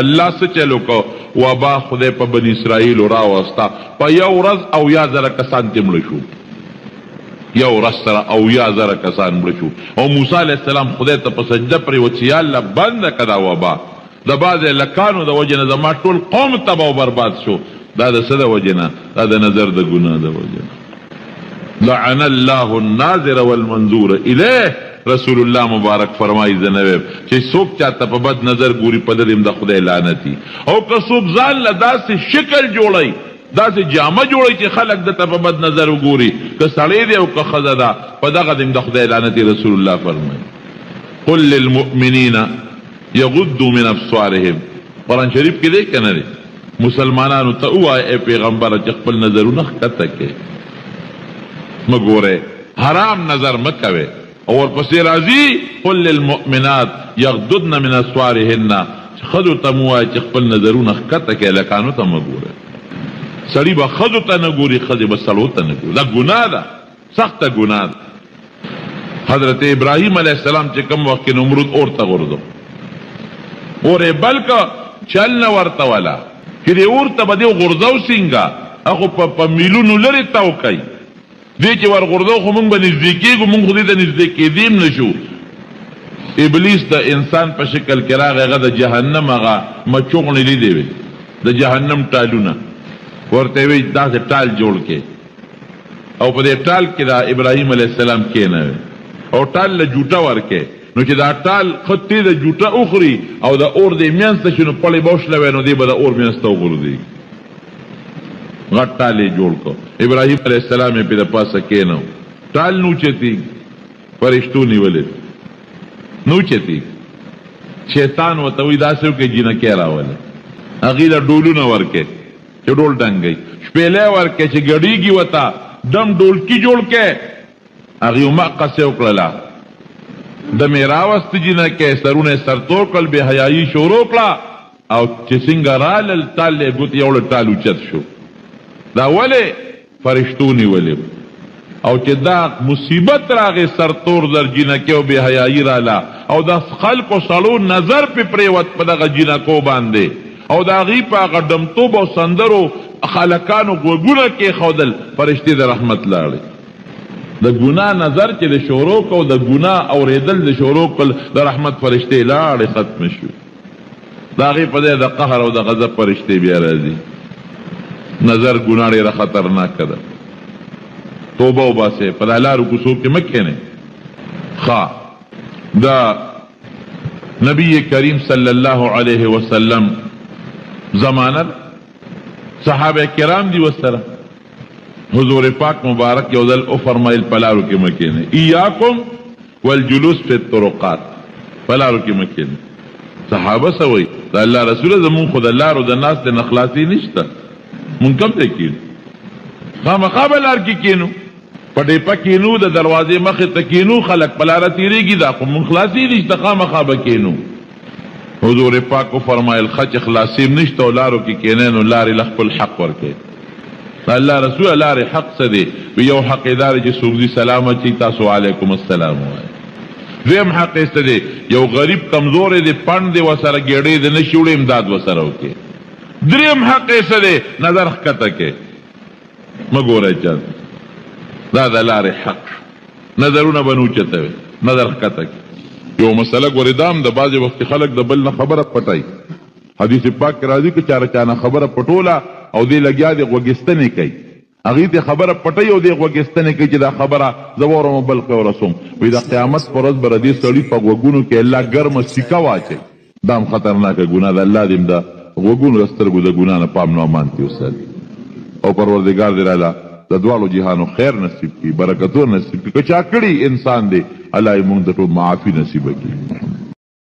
الله څه چل وکړو؟ وبا خدای په بنی اسرائیل راوستا په یو ورځ او یا زره کسان کې مړ شو یو ورځ سره او یا زره کسان مړ شو او موسی علیه السلام خدای ته په سجده پرېوت چې یا الله بنده که دا وبا د بعضې لکانو د وجې نه زما ټول قوم تباه او برباد شو دا د څه د وجې نه دا د نظر د ګناه د وجې نه لعن الله الناظر والمنظور الیه رسول الله مبارک فرمایي زه نه ویم چې څوک چاته په بد نظر ګوري په دې د خدای لعنتي او که څوک ځان له داسې شکل جوړوي داسې جامه جوړوي چې خلک دته په بد نظر وګوري که سړی دی او که ښځه ده په دغه د خدای لعنتي رسول الله فرمایي قل للمؤمنین یغضوا من ابصارهم قرآن شریف کې دی که نه دی مسلمانانو ته ووایه ای پیغمبره چې خپل نظرونه ښکته کړئ مه ګورئ حرام نظر مه کوئ او ورپسې راځي قل للمؤمنات یغضضن من ابصارهن ښځو ته مه ووایه چې خپل نظرونه ښکته کړئ لکانو ته مه ګورئ سړي به ښځو ته نه ګوري ښځې به سړو ته نه ګوري دا ګناه ده سخته ګناه ده حضرت ابراهیم علیه السلام چې کوم وخت کې نمرود اور ته غورځو اور یې بلکه چل نه ورته ولا چې دې اور ته به دې غورځو څنګه هغو په میلونو لرې تاو کوي دې چې ور غورځو خو مونږ به نږدې کېږو مونږ خو دې ته نږدې کېدی هم نه شو ابلیس د انسان په شکل کې راغی هغه د جهنم هغه مچوغڼې لیدې وې د جهنم ټالونه ورته وی داسې ټال جوړ کې او په دې ټال کې دا ابراهیم علیه السلام کېنوي او ټال له جوټه ورکې نو چې دا ټال خطې د جوټه اخري او د اور دې منځ ته شي نو پړې به وشلوي نو دې به د اور منځ ته وغورځي غټ ټال یې جوړ کړ ابراهیم علیه السلام یې پې د پاسه کېنو ټال نوچتي فرشتو نیولې نوچتي شیطان ورته وایي داسې وکړئ جینکۍ راولئ هغې له ډولونه ورکې چې ډول ډنګئ شپېلی ورکې چې ګډېږي ورته دم ډولکي جوړ کې هغې مقصې وکړله دمې راوستې جینکۍ سرونه یې سرتور کړل بې حیایي شروع کړه او چې څنګه رالل ټال یې ګوتې یوړه ټال اوچت شو دا ولې فرشتو نیولې او چې دا مصیبت راغې سرتور در جینکۍ او بې حیایي راله او د خلکو سړو نظر پې پرېوت په دغه جینکو باندې او د هغې په هغه ډمتوب او سندرو خلکانو غوږونه کېښودل فرشتې د رحمت لاړې د ګناه نظر چې د شروع کو د ګناه اورېدل د شروع کړل د رحمت فرشتې لاړې ختم شو د هغې په دی د قهر او د غضب فرشتې بیا راځي نظر ګناه ډېره خطرناکه ده توبه وباسئ په دا لارو کوڅو کې مه کښېنئ ښه د نبی کریم صلی الله علیه وسلم زمانه صحابه کرام دی وسره حضور پاک مبارک یو ځل او فرمایل پلارو کې مکینه ایاکم والجلوس فی الطرقات پلارو کې مکینه صحابه سوي د الله رسول زمون خود الله رو د ناس د نخلاصي نشته مونږ کوم ته کینو خامخا بلار کې کینو پټې پکینو د دروازې مخې ته کینو خلک پلاره تیریږي دا خو مونږ خلاصي نشته خامخا به کینو حضور پاک کو فرمایل خچ خلاصي نشته او لارو کې کینې نو لارې له خپل حق ورکړي الله رسول لارې حق څه دی یو حق ادارې چې څوک دي سلام اچي تاسو علیکم السلام وایي دویم حق یې څه دی یو غریب کمزور دی پڼ دی ورسره ګېډې دی نه شي وړی امداد ورسره وکړي دریم حق یې څه دی نظر ښکته کړي مه ګورئ چا دا د لارې حق نظرونه به نه اوچتوي نظر ښکته کړي یو مسله ګورې دام د بعضې وخت خلک د بل نه خبره پټوي حدیث پاک کې راځي که چا نه خبره پټوله او دې لګیا دې غوږستنې کوي هغې ته خبره پټوي او دې غوږستنې کوي چې دا خبره زه واورم او بل ته ورسوم وایي د قیامت په ورځ به د دې سړي په غوږونو کې الله ګرمه سیکه واچوي دا هم خطرناکه ګناه ده الله دې هم د غوږونو د سترګو د ګناه نه پام نه امان کړي وساتي او پروردګار دې راله د دواړو جهانو خیر نصیب کړي برکتونه نصیب کړي که چا کړي انسان دی الله یې مونږ ته ټول معافي نصیبه کړي